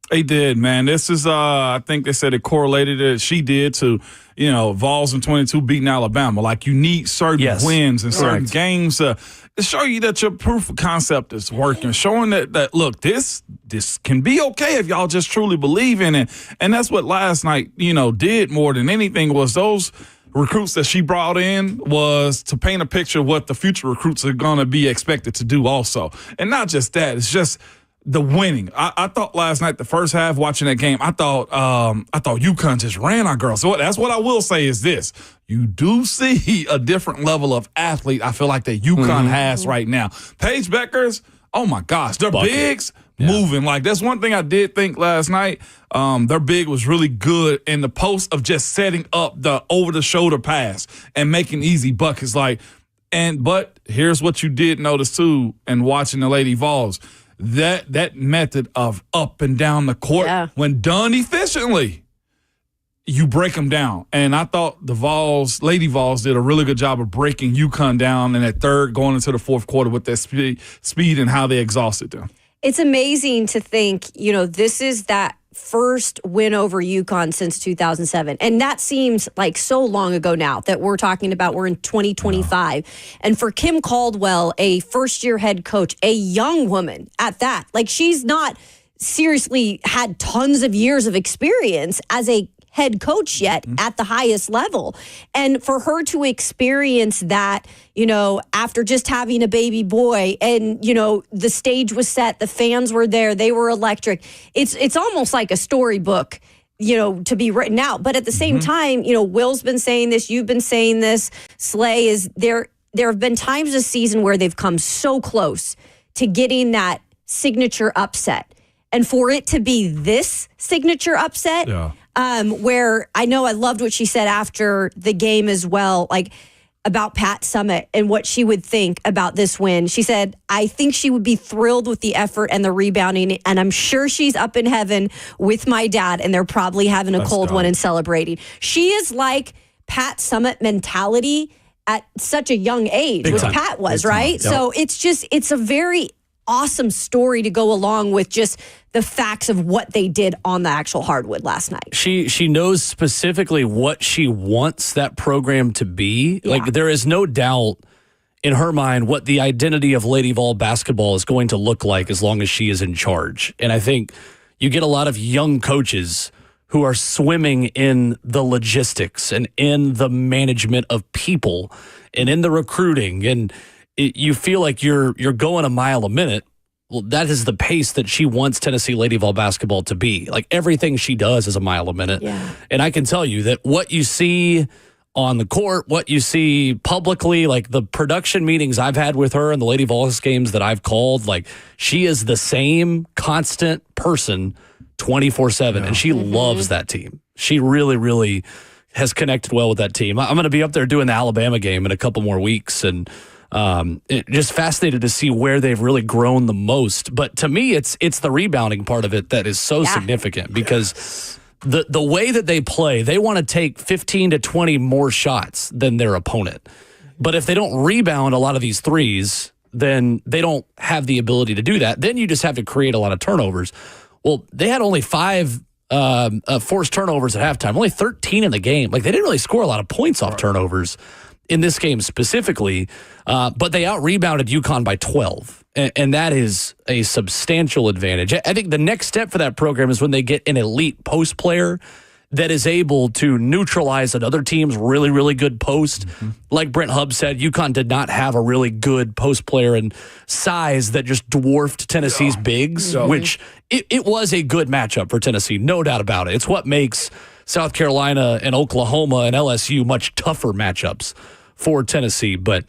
They did, man. This is, I think they said it correlated it. She did to, Vols in 22 beating Alabama. Like, you need certain wins and certain games to show you that your proof of concept is working, showing that look, this can be okay if y'all just truly believe in it. And that's what last night, did more than anything was those recruits that she brought in was to paint a picture of what the future recruits are going to be expected to do also. And not just that, it's just the winning. I thought last night, the first half, watching that game, I thought UConn just ran our girls. So that's what I will say is this. You do see a different level of athlete, I feel like, that UConn has right now. Paige Beckers, oh my gosh, their bigs moving. Like, that's one thing I did think last night. Their big was really good in the post of just setting up the over-the-shoulder pass and making easy buckets. But here's what you did notice, too, in watching the Lady Vols. That method of up and down the court, when done efficiently, you break them down. And I thought the Lady Vols did a really good job of breaking UConn down in that third, going into the fourth quarter with that speed and how they exhausted them. It's amazing to think, this is that first win over UConn since 2007. And that seems like so long ago now that we're talking about we're in 2025. And for Kim Caldwell, a first-year head coach, a young woman at that, like she's not seriously had tons of years of experience as a head coach yet at the highest level. And for her to experience that, after just having a baby boy and, the stage was set, the fans were there, they were electric. It's almost like a storybook, to be written out. But at the same time, Will's been saying this, you've been saying this, Slay is there. There have been times this season where they've come so close to getting that signature upset. And for it to be this signature upset, where I know I loved what she said after the game as well, like about Pat Summitt and what she would think about this win. She said, I think she would be thrilled with the effort and the rebounding, and I'm sure she's up in heaven with my dad, and they're probably having a cold one and celebrating. She is like Pat Summitt mentality at such a young age, which Pat was, right? So it's a very awesome story to go along with just the facts of what they did on the actual hardwood last night. She knows specifically what she wants that program to be. Yeah. Like, there is no doubt in her mind what the identity of Lady Vol basketball is going to look like as long as she is in charge. And I think you get a lot of young coaches who are swimming in the logistics and in the management of people and in the recruiting, and you feel like you're going a mile a minute. Well, that is the pace that she wants Tennessee Lady Vol basketball to be. Like, everything she does is a mile a minute. Yeah. And I can tell you that what you see on the court, what you see publicly, like the production meetings I've had with her and the Lady Vols games that I've called, like, she is the same constant person 24/7, and she loves that team. She really, really has connected well with that team. I'm going to be up there doing the Alabama game in a couple more weeks, and just fascinated to see where they've really grown the most. But to me, it's the rebounding part of it that is so significant, because the way that they play, they want to take 15 to 20 more shots than their opponent. But if they don't rebound a lot of these threes, then they don't have the ability to do that. Then you just have to create a lot of turnovers. Well, they had only 5 forced turnovers at halftime. Only 13 in the game. Like, they didn't really score a lot of points off turnovers in this game specifically, but they out-rebounded UConn by 12, and that is a substantial advantage. I think the next step for that program is when they get an elite post player that is able to neutralize another team's really, really good post. Like Brent Hubb said, UConn did not have a really good post player and size that just dwarfed Tennessee's bigs, which it was a good matchup for Tennessee, no doubt about it. It's what makes South Carolina and Oklahoma and LSU much tougher matchups for Tennessee. But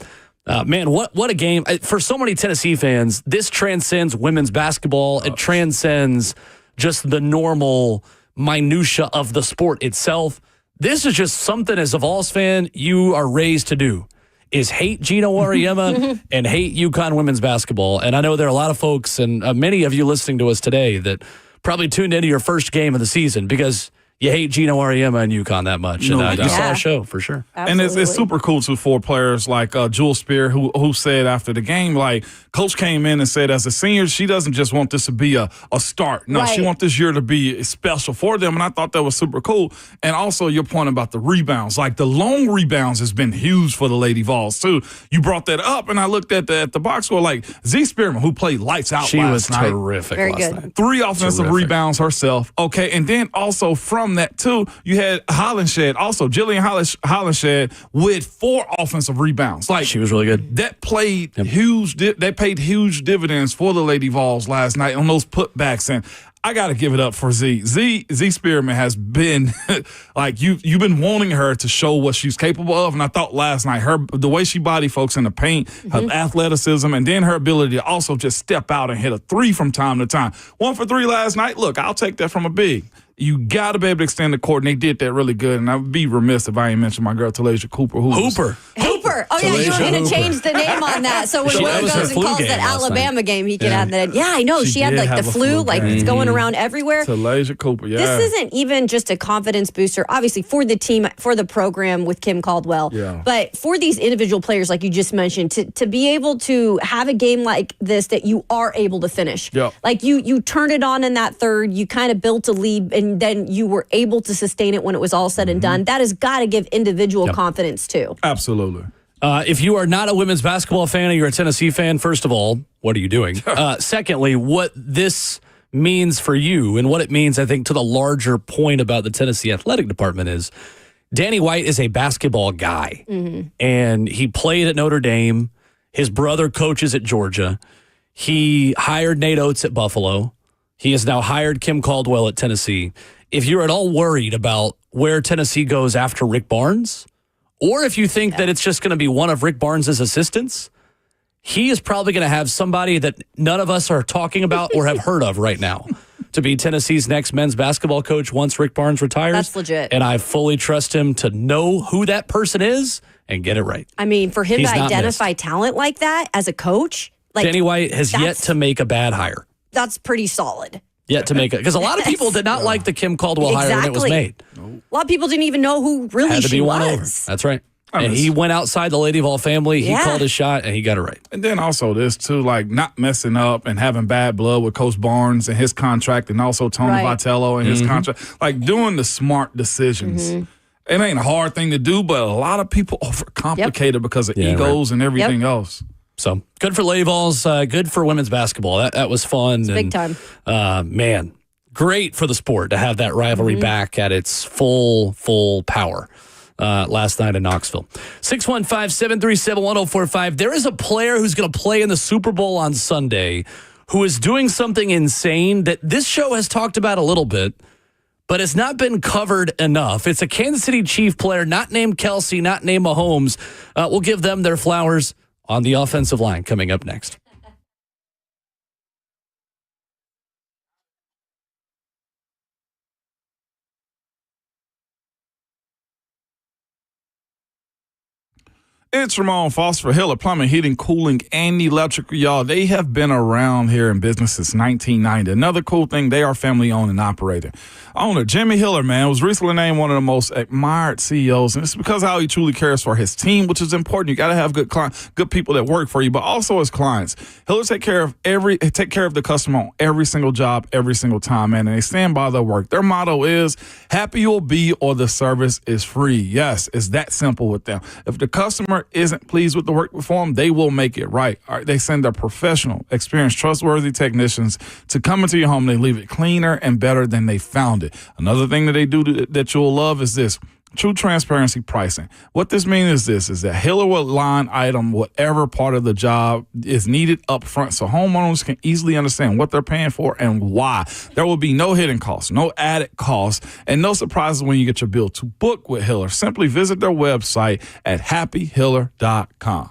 man, what a game. For so many Tennessee fans, this transcends women's basketball. It transcends just the normal minutia of the sport itself. This is just something, as a Vols fan, you are raised to do, is hate Gino Auriemma and hate UConn women's basketball. And I know there are a lot of folks, and many of you listening to us today, that probably tuned into your first game of the season because you hate Gino Auriemma and UConn that much. No And doubt. you saw a show, for sure. And it's super cool too for players like Jewel Spear, who said after the game, like, coach came in and said, as a senior, she doesn't just want this to be a start. No, she wants this year to be special for them. And I thought that was super cool. And also your point about the rebounds, like the long rebounds has been huge for the Lady Vols too. You brought that up, and I looked at the box score, like Z Spearman, who played lights out She last was night. terrific Very last good. night. 3 offensive rebounds herself. Okay. And then also from that too, you had Hollenshed, also Jillian Hollenshed with 4 offensive rebounds. Like, She was really good. that played huge. They paid huge dividends for the Lady Vols last night on those putbacks, and I got to give it up for Z. Z Spearman has been like you've been wanting her to show what she's capable of, and I thought last night the way she body folks in the paint, her athleticism, and then her ability to also just step out and hit a 3 from time to time. 1 for 3 last night. Look, I'll take that from a big. You got to be able to extend the court, and they did that really good. And I'd be remiss if I ain't mention my girl, Talasia Cooper. Hooper. Oh, yeah, you were going to Hooper. change the name on that. So when That Will was her goes and flu calls game that last Alabama night. game, he could add that in. Yeah, I know. She had did like the have a flu, flu like game. it's going around everywhere. Talasia Cooper, yeah. This isn't even just a confidence booster, obviously, for the team, for the program with Kim Caldwell. Yeah. But for these individual players, like you just mentioned, to be able to have a game like this that you are able to finish. Yep. Like you turned it on in that third, you kind of built a lead, and then you were able to sustain it when it was all said and done. That has got to give individual confidence, too. Absolutely. If you are not a women's basketball fan or you're a Tennessee fan, first of all, what are you doing? Secondly, what this means for you and what it means, I think, to the larger point about the Tennessee athletic department is Dannny White is a basketball guy, and he played at Notre Dame. His brother coaches at Georgia. He hired Nate Oates at Buffalo. He has now hired Kim Caldwell at Tennessee. If you're at all worried about where Tennessee goes after Rick Barnes, or if you think that it's just going to be one of Rick Barnes' assistants, he is probably going to have somebody that none of us are talking about or have heard of right now to be Tennessee's next men's basketball coach once Rick Barnes retires. That's legit. And I fully trust him to know who that person is and get it right. I mean, for him He's to not identify talent like that as a coach, like Dannny White has yet that's- to make a bad hire. That's pretty solid. Yet to make it. Because a lot of people did not like the Kim Caldwell hire when it was made. A lot of people didn't even know who really Had to she be won over. was. That's right. And he went outside the Lady Vol family. He Yeah. called his shot, and he got it right. And then also this too, like not messing up and having bad blood with Coach Barnes and his contract, and also Tony Right. Vitello and his contract. Like doing the smart decisions. It ain't a hard thing to do, but a lot of people overcomplicate it because of egos and everything else. So good for Lady Vols. Good for women's basketball. That was fun. Big time. Man, great for the sport to have that rivalry back at its full power. Last night in Knoxville. 615-737-1045. There is a player who's going to play in the Super Bowl on Sunday who is doing something insane that this show has talked about a little bit, but it's not been covered enough. It's a Kansas City Chief player, not named Kelce, not named Mahomes. We'll give them their flowers on the offensive line coming up next. It's Ramon Foster for Hiller Plumbing, Heating, Cooling, and Electrical. Y'all, they have been around here in business since 1990. Another cool thing, they are family owned and operated. Owner Jimmy Hiller, man, was recently named one of the most admired CEOs, and it's because of how he truly cares for his team, which is important. You got to have good people that work for you, but also his clients. Hiller take care of the customer on every single job, every single time, man, and they stand by their work. Their motto is, happy you'll be or the service is free. Yes, it's that simple with them. If the customer isn't pleased with the work performed, they will make it right. All right, they send their professional, experienced, trustworthy technicians to come into your home. They leave it cleaner and better than they found it. Another thing that they do that you'll love is this: true transparency pricing. What this means is that Hiller will line item whatever part of the job is needed up front so homeowners can easily understand what they're paying for and why. There will be no hidden costs, no added costs, and no surprises when you get your bill. To book with Hiller, simply visit their website at happyhiller.com.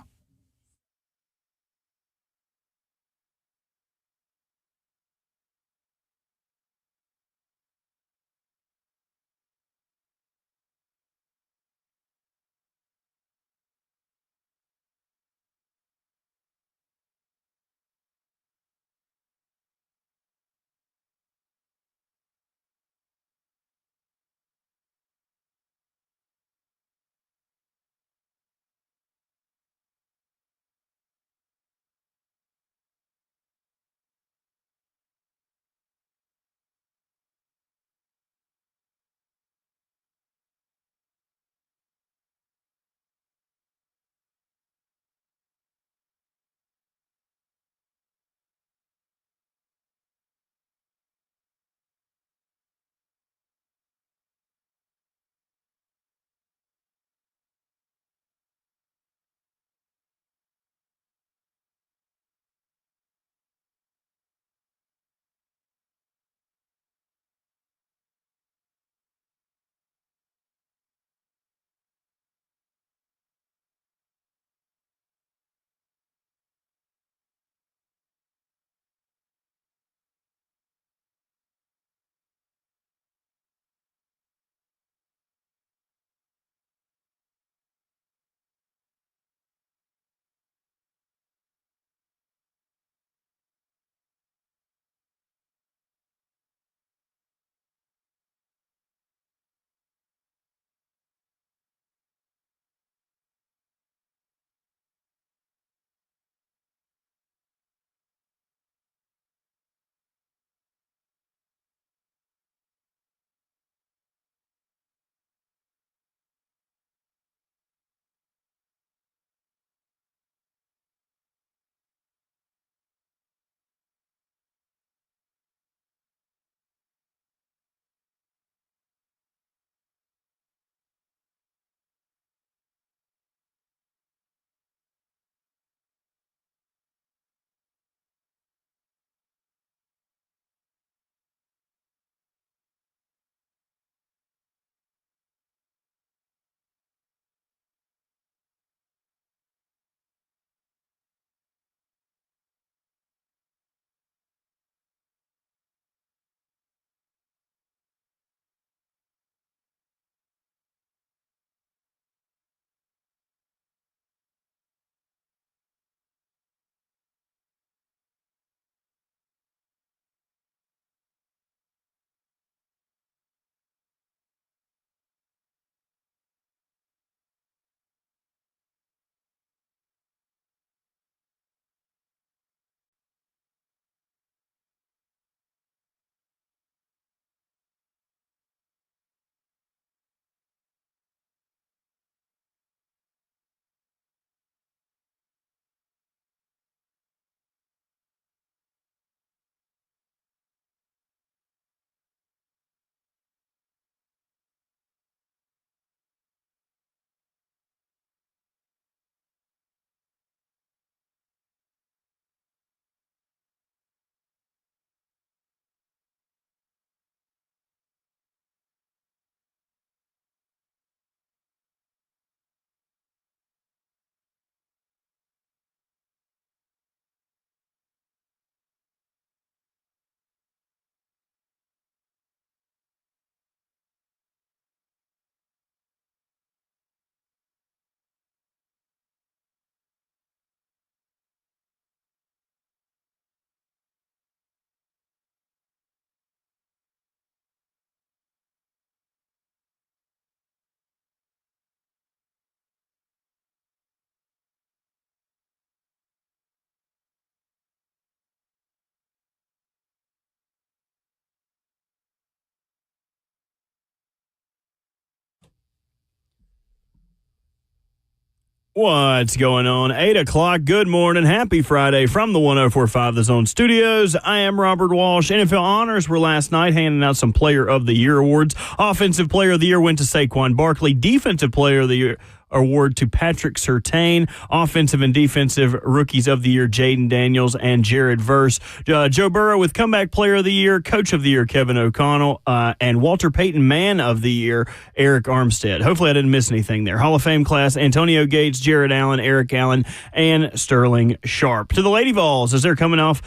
What's going on? 8 o'clock. Good morning. Happy Friday from the 104.5 The Zone Studios. I am Robert Walsh. NFL honors were last night, handing out some Player of the Year awards. Offensive Player of the Year went to Saquon Barkley. Defensive Player of the Year award to Patrick Surtain. Offensive and Defensive Rookies of the Year, Jaden Daniels and Jared Verse. Joe Burrow with Comeback Player of the Year, Coach of the Year, Kevin O'Connell, and Walter Payton Man of the Year, Eric Armstead. Hopefully I didn't miss anything there. Hall of Fame class, Antonio Gates, Jared Allen, Eric Allen, and Sterling Sharp. To the Lady Vols, as they're coming off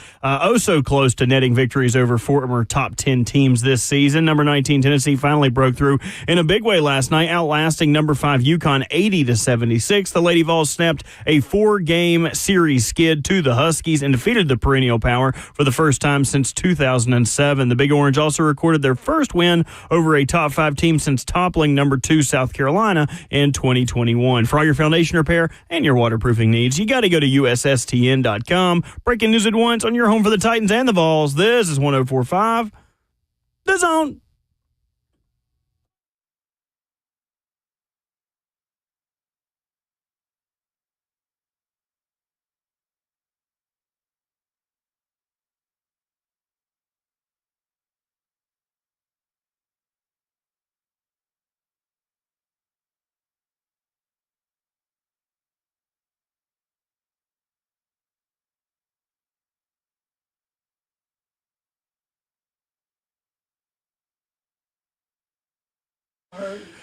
so close to netting victories over former top 10 teams this season. Number 19, Tennessee finally broke through in a big way last night, outlasting number 5, UConn 80-76. The Lady Vols snapped a 4-game series skid to the Huskies and defeated the perennial power for the first time since 2007. The Big Orange also recorded their first win over a top 5 team since toppling number 2 South Carolina in 2021. For all your foundation repair and your waterproofing needs, you got to go to USSTN.com. Breaking news at once on your home for the Titans and the Vols. This is 104.5 The Zone.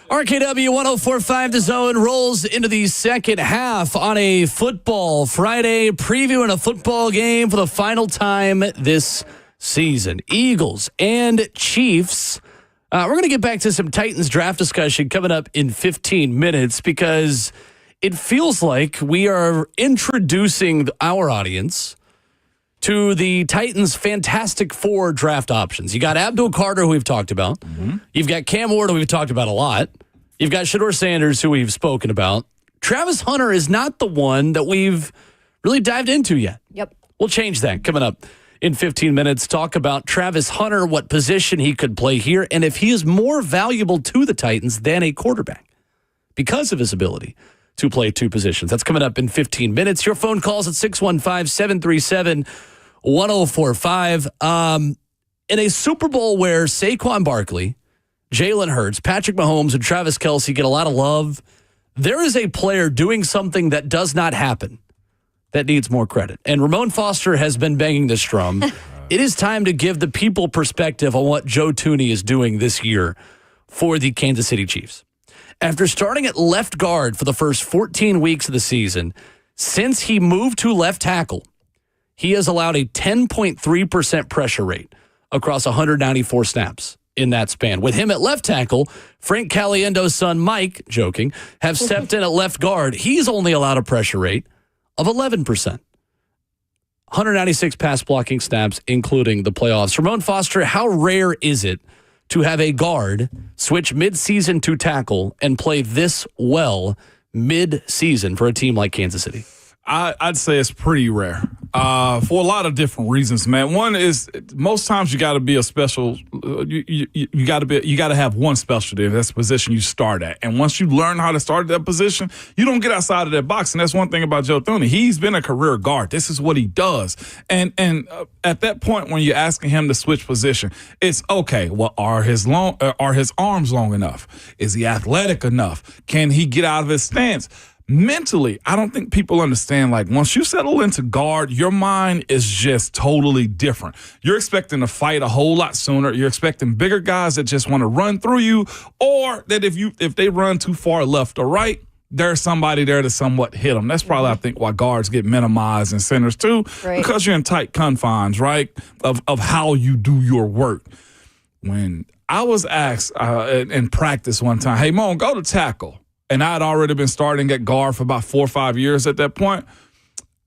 RKW 104.5 The Zone rolls into the second half on a football Friday, previewing a football game for the final time this season. Eagles and Chiefs. We're going to get back to some Titans draft discussion coming up in 15 minutes because it feels like we are introducing our audience to the Titans' Fantastic Four draft options. You got Abdul Carter, who we've talked about. Mm-hmm. You've got Cam Ward, who we've talked about a lot. You've got Shedeur Sanders, who we've spoken about. Travis Hunter is not the one that we've really dived into yet. Yep. We'll change that coming up in 15 minutes. Talk about Travis Hunter, what position he could play here, and if he is more valuable to the Titans than a quarterback because of his ability to play 2 positions. That's coming up in 15 minutes. Your phone calls at 615-737-1045. In a Super Bowl where Saquon Barkley, Jalen Hurts, Patrick Mahomes, and Travis Kelce get a lot of love, there is a player doing something that does not happen that needs more credit. And Ramon Foster has been banging this drum. It is time to give the people perspective on what Joe Tuni is doing this year for the Kansas City Chiefs. After starting at left guard for the first 14 weeks of the season, since he moved to left tackle, he has allowed a 10.3% pressure rate across 194 snaps in that span. With him at left tackle, Frank Caliendo's son, Mike, joking, have stepped in at left guard. He's only allowed a pressure rate of 11%. 196 pass blocking snaps, including the playoffs. Ramon Foster, how rare is it to have a guard switch mid-season to tackle and play this well mid-season for a team like Kansas City? I'd say it's pretty rare for a lot of different reasons, man. One is most times you got to be a special. You got to have one specialty. That's the position you start at, and once you learn how to start at that position, you don't get outside of that box. And that's one thing about Joe Tuni. He's been a career guard. This is what he does. And at that point, when you're asking him to switch position, it's okay. Well, are his arms long enough? Is he athletic enough? Can he get out of his stance? Mentally, I don't think people understand, like, once you settle into guard, your mind is just totally different. You're expecting to fight a whole lot sooner. You're expecting bigger guys that just want to run through you, or that if they run too far left or right, there's somebody there to somewhat hit them. That's probably, I think, why guards get minimized and centers too, right? Because you're in tight confines, right, of how you do your work. When I was asked in practice one time, hey, Mon, go to tackle. And I had already been starting at guard for about 4 or 5 years at that point.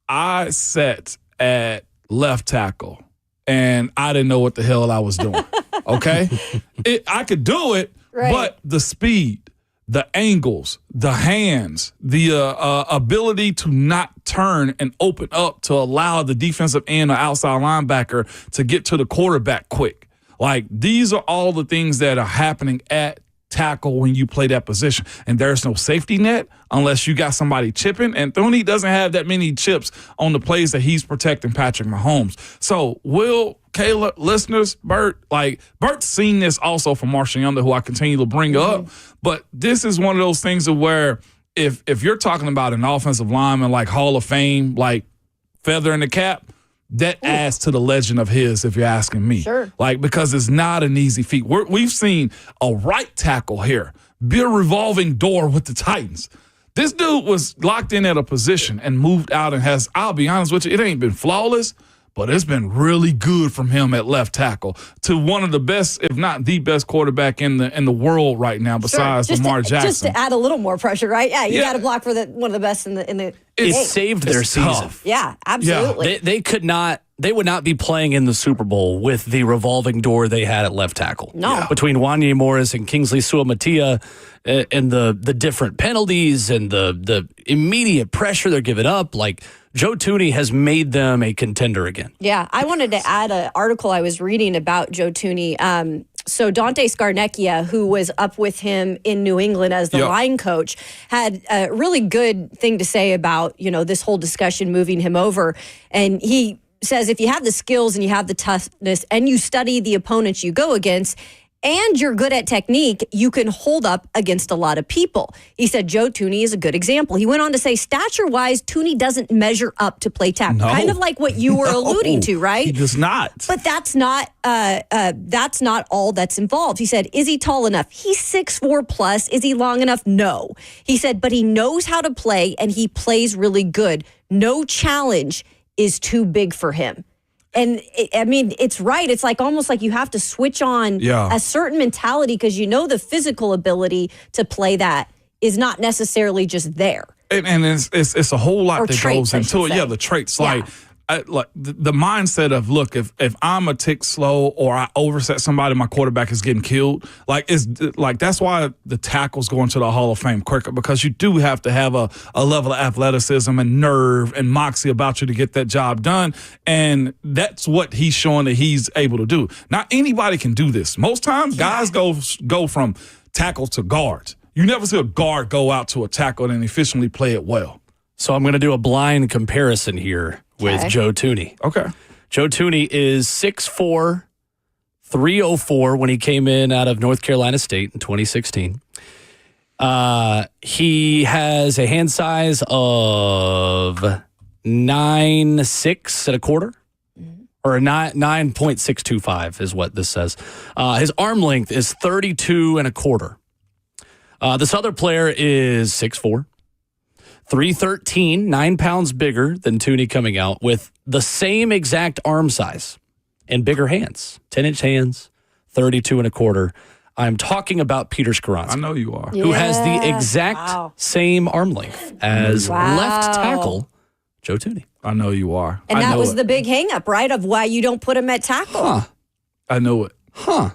I sat at left tackle, and I didn't know what the hell I was doing, okay? I could do it, right, but the speed, the angles, the hands, the ability to not turn and open up to allow the defensive end or outside linebacker to get to the quarterback quick. Like, these are all the things that are happening at tackle when you play that position. And there's no safety net unless you got somebody chipping. And Tuni doesn't have that many chips on the plays that he's protecting Patrick Mahomes. So Will, Kayla, listeners, Bert's seen this also from Marshall Yonder, who I continue to bring up. But this is one of those things of where if you're talking about an offensive lineman like Hall of Fame, like feather in the cap, that adds to the legend of his, if you're asking me. Sure. Because it's not an easy feat. We've seen a right tackle here be a revolving door with the Titans. This dude was locked in at a position and moved out and I'll be honest with you, it ain't been flawless, but it's been really good from him at left tackle to one of the best, if not the best quarterback in the world right now besides Lamar Jackson. Just to add a little more pressure, right? Yeah, you got to block for one of the best in the It saved their season. Tough. Yeah, absolutely. Yeah. They would not be playing in the Super Bowl with the revolving door they had at left tackle. No. Yeah. Between Wanya Morris and Kingsley Suamatia and the different penalties and the immediate pressure they're giving up, like Joe Tuni has made them a contender again. Yeah, I wanted to add an article I was reading about Joe Tuni. So Dante Scarnecchia, who was up with him in New England as the line coach, had a really good thing to say about, this whole discussion moving him over. And he says if you have the skills and you have the toughness and you study the opponents you go against and you're good at technique, you can hold up against a lot of people. He said Joe Tuni is a good example. He went on to say stature-wise, Tuni doesn't measure up to play tackle. Kind of like what you were alluding to, right? He does not. But that's not all that's involved. He said, is he tall enough? He's 6'4 plus. Is he long enough? No. He said, but he knows how to play and he plays really good. No challenge is too big for him. And it's right. It's almost like you have to switch on a certain mentality because the physical ability to play that is not necessarily just there. And it's a whole lot that goes into it. Yeah, the traits. Yeah. Like the mindset of, look, if I'm a tick slow or I overset somebody, my quarterback is getting killed. That's why the tackles go into the Hall of Fame quicker, because you do have to have a level of athleticism and nerve and moxie about you to get that job done. And that's what he's showing that he's able to do. Not anybody can do this. Most times guys go from tackle to guard. You never see a guard go out to a tackle and efficiently play it well. So I'm going to do a blind comparison here with Joe Tuni. Okay. Joe Tuni is 6'4", 304 when he came in out of North Carolina State in 2016. He has a hand size of 9'6" and a quarter, or 9.625 is what this says. His arm length is 32 and a quarter. This other player is 6'4", 313, 9 pounds bigger than Tuni coming out with the same exact arm size and bigger hands, 10-inch hands, 32 and a quarter. I'm talking about Peter Skoronski. I know you are. Who has the exact same arm length as left tackle Joe Tuni. I know you are. And that was the big hang-up, right, of why you don't put him at tackle. Huh. I know it. Huh.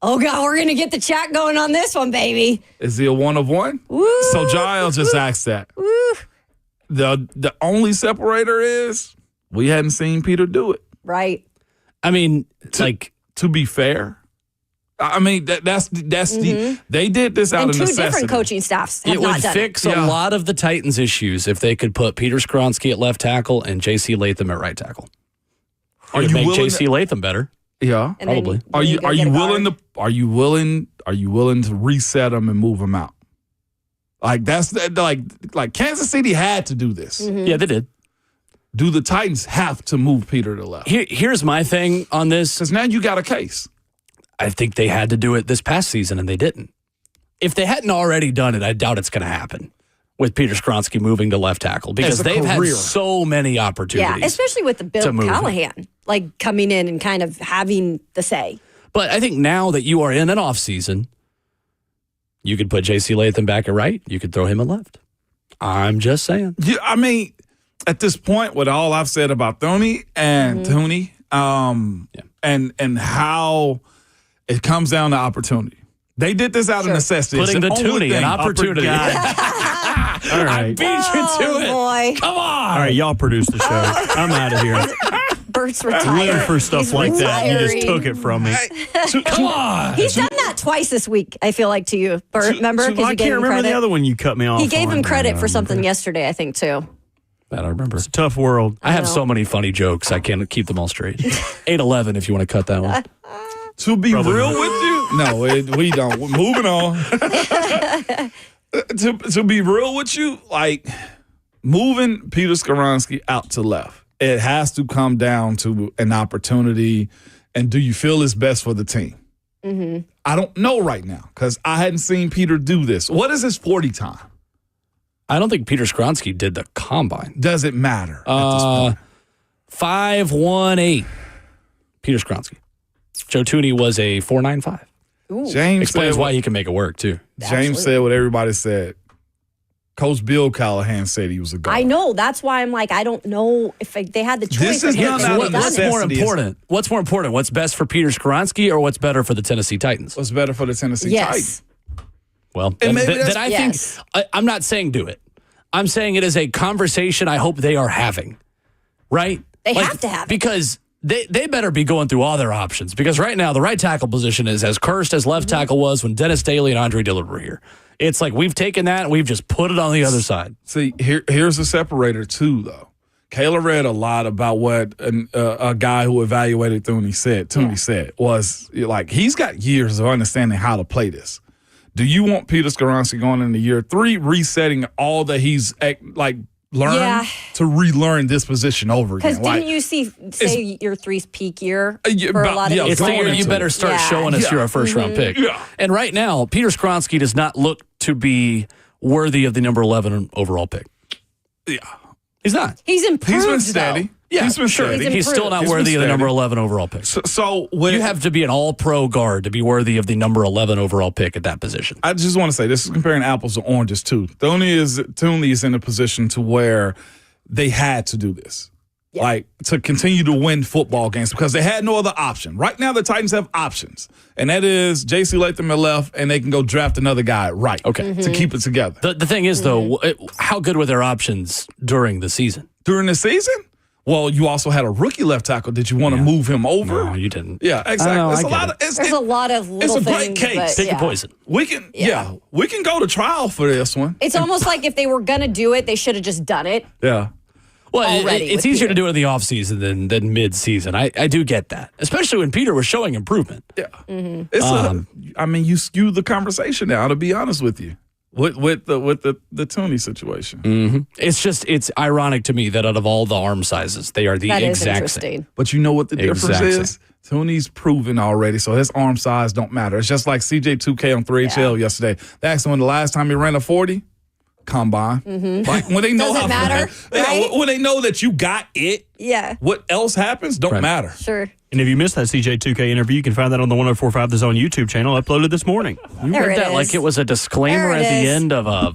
Oh, God, we're going to get the chat going on this one, baby. Is he a one of one? Woo. So Giles just asked that. Woo. The only separator is we hadn't seen Peter do it. Right. I mean, to be fair, I mean that's they did this out of necessity. And two different coaching staffs have it not would done fix it. a lot of the Titans' issues if they could put Peter Skoronski at left tackle and J.C. Latham at right tackle. Are you make J.C. Latham better? Yeah, and probably. Are you willing to reset them and move them out? Like like Kansas City had to do this. Mm-hmm. Yeah, they did. Do the Titans have to move Peter to left? Here's my thing on this. Because now you got a case. I think they had to do it this past season, and they didn't. If they hadn't already done it, I doubt it's going to happen with Peter Skoronski moving to left tackle because they've had so many opportunities. Yeah, especially with the Bill Callahan, coming in and kind of having the say. But I think now that you are in an offseason, you could put J.C. Latham back at right. You could throw him at left. I'm just saying. Yeah, I mean, at this point, with all I've said about Tuni and Tuni, and how it comes down to opportunity. They did this out of necessity. Putting the Tuni in opportunity. All right. I beat you to it. Boy. Come on. All right, y'all produce the show. I'm out of here. Bert's retired. Living for stuff He's like that. You just retiring. took it from me. Come on. He's done that that twice this week, I feel like, to you. Remember? Because I can't remember the other one you cut me off. He gave him credit for I something yesterday, I think, too. That I remember. It's a tough world. I have so many funny jokes. I can't keep them all straight. 8-11 if you want to cut that one. To be real with you, no, we don't. We're moving on. to be real with you, like moving Peter Skoronski out to left, it has to come down to an opportunity. And do you feel it's best for the team? Mm-hmm. I don't know right now because I hadn't seen Peter do this. What is his 40 time? I don't think Peter Skoronski did the combine. Does it matter at this point? 5.18. Peter Skoronski. Joe Tuni was a 4.95. James explains said why he can make it work too. James said what everybody said. Coach Bill Callahan said he was a guard. I know. That's why I'm like, I don't know if they had the choice. This is not what's more important? What's more important? What's best for Peter Skoronski or what's better for the Tennessee Titans? What's better for the Tennessee Titans? Well, then I think I'm not saying do it. I'm saying it is a conversation I hope they are having, right? They have to have it. Because they better be going through all their options because right now the right tackle position is as cursed as left tackle was when Dennis Daly and Andre Dillard were here. It's like we've taken that and we've just put it on the other side. See, here's the separator too, though. Kayla read a lot about what a guy who evaluated Tuni said was like he's got years of understanding how to play this. Do you want Peter Skoronski going into year 3, resetting all that he's learned to relearn this position over again? Because didn't you say year 3's peak year for a lot of it's the year you better start showing us you're a first-round pick. Yeah. And right now, Peter Skoronski does not look to be worthy of the number 11 overall pick. Yeah. He's not. He's improved, He's been steady. though. Yeah, he's been steady. He's still not worthy of the number 11 overall pick. So you have to be an all-pro guard to be worthy of the number 11 overall pick at that position. I just want to say, this is comparing apples to oranges, too. Tuni is in a position to where they had to do this. Like, to continue to win football games because they had no other option. Right now, the Titans have options, and that is J.C. Latham at left, and they can go draft another guy to keep it together. The thing is, though, how good were their options during the season? During the season? Well, you also had a rookie left tackle. Did you want to move him over? No, you didn't. Yeah, exactly. There's a lot of little it's a great things, case. Take your poison. We can go to trial for this one. It's almost like if they were going to do it, they should have just done it. Yeah. Well, it's easier to do it in the offseason than mid-season. I do get that, especially when Peter was showing improvement. Yeah. Mm-hmm. You skew the conversation now, to be honest with you. With the Tuni situation. Mm-hmm. It's ironic to me that out of all the arm sizes, they are the exact same. But you know what the difference is? Tuni's proven already, so his arm size don't matter. It's just like CJ2K on 3HL yesterday. They asked him when the last time he ran a 40. Combine. Mm-hmm. Like when they know Does it matter? Right? When they know that you got it. Yeah. What else happens don't matter. Sure. And if you missed that CJ2K interview, you can find that on the 104.5 The Zone YouTube channel, uploaded this morning. You read that like it was a disclaimer at the end of a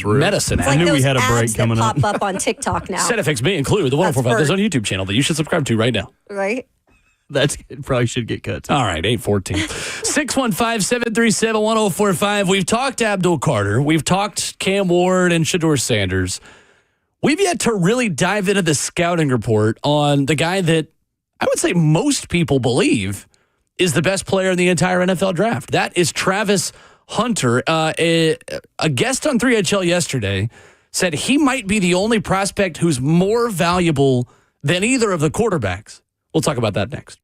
medicine ad. Like I knew we had a break coming up. Pop up on TikTok now. Setafix may include the 104.5 The Zone YouTube channel that you should subscribe to right now. Right. It probably should get cut. All right, 8:14. 615-737-1045. We've talked Abdul Carter. We've talked Cam Ward and Shedeur Sanders. We've yet to really dive into the scouting report on the guy that I would say most people believe is the best player in the entire NFL draft. That is Travis Hunter. A guest on 3HL yesterday said he might be the only prospect who's more valuable than either of the quarterbacks. We'll talk about that next.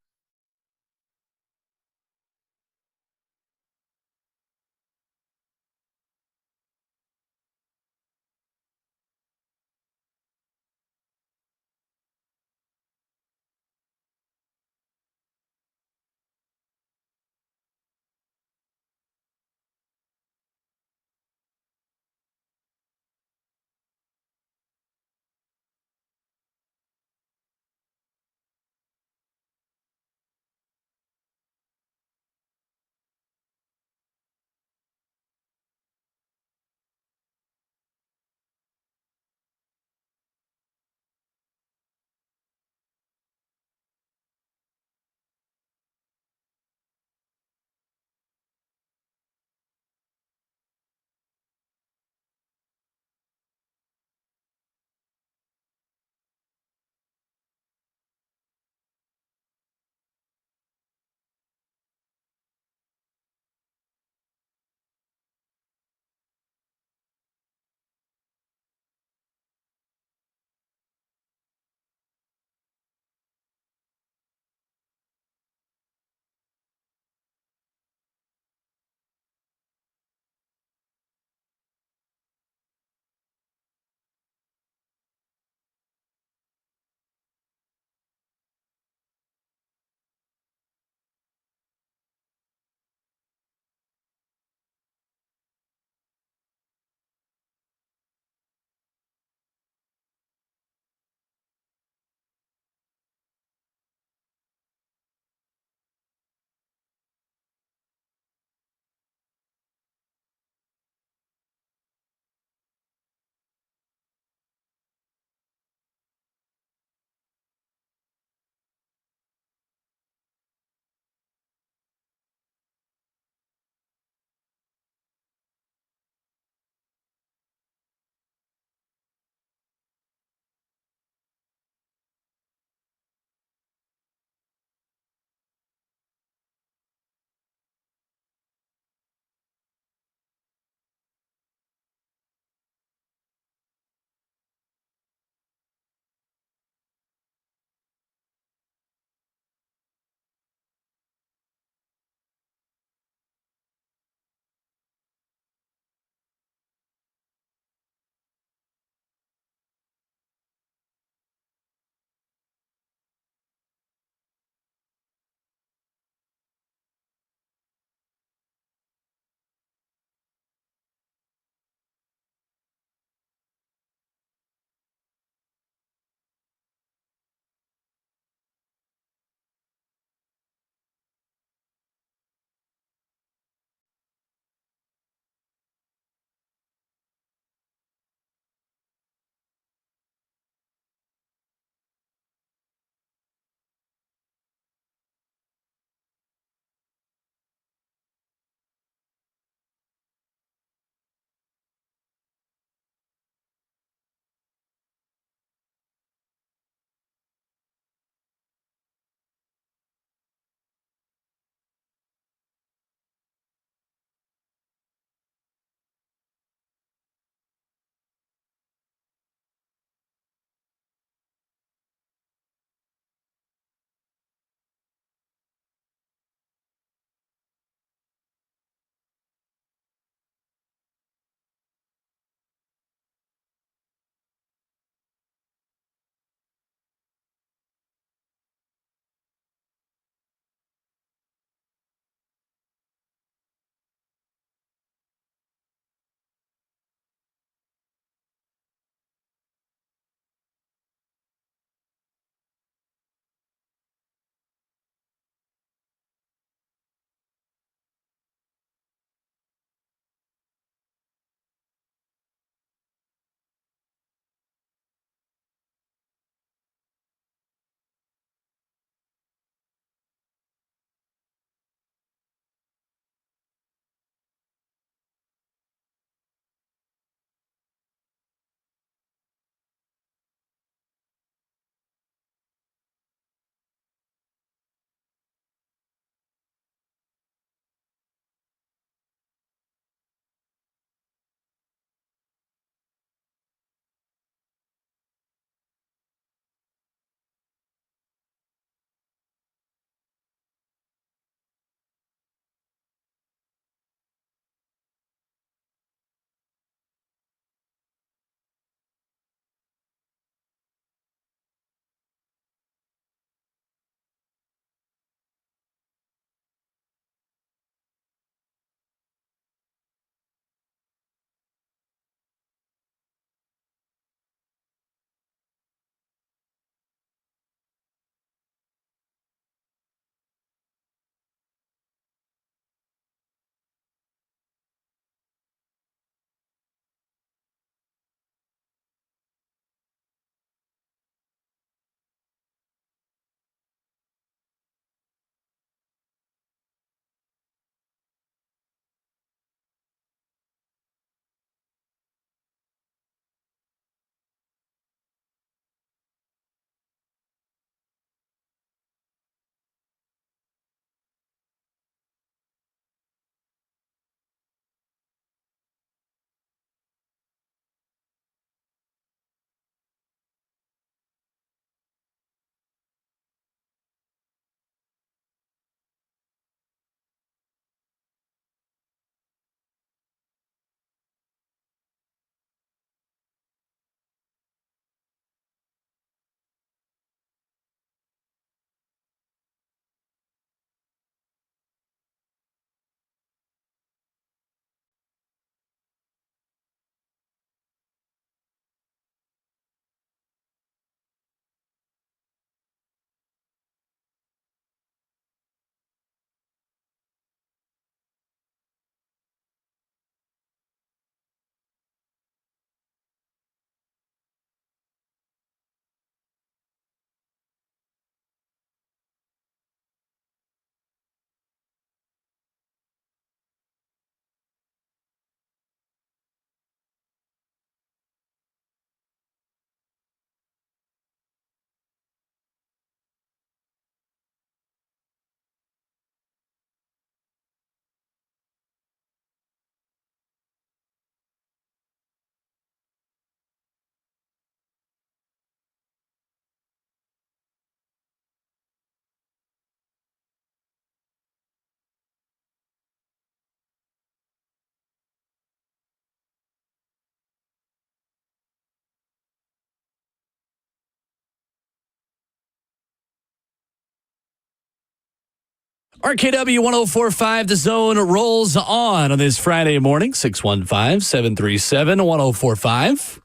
RKW 104.5, The Zone rolls on this Friday morning, 615-737-1045.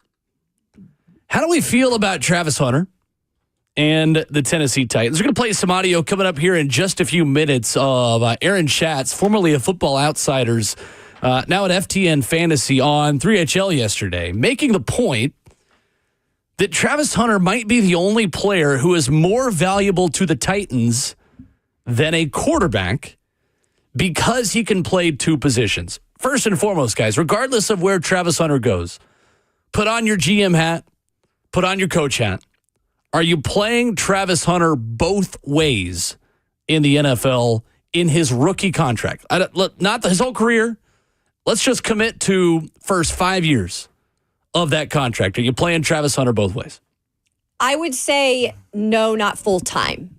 How do we feel about Travis Hunter and the Tennessee Titans? We're going to play some audio coming up here in just a few minutes of Aaron Schatz, formerly of Football Outsiders, now at FTN Fantasy on 3HL yesterday, making the point that Travis Hunter might be the only player who is more valuable to the Titans than a quarterback because he can play two positions. First and foremost, guys, regardless of where Travis Hunter goes, put on your GM hat, put on your coach hat. Are you playing Travis Hunter both ways in the NFL in his rookie contract? Not his whole career. Let's just commit to first 5 years of that contract. Are you playing Travis Hunter both ways? I would say no, not full time.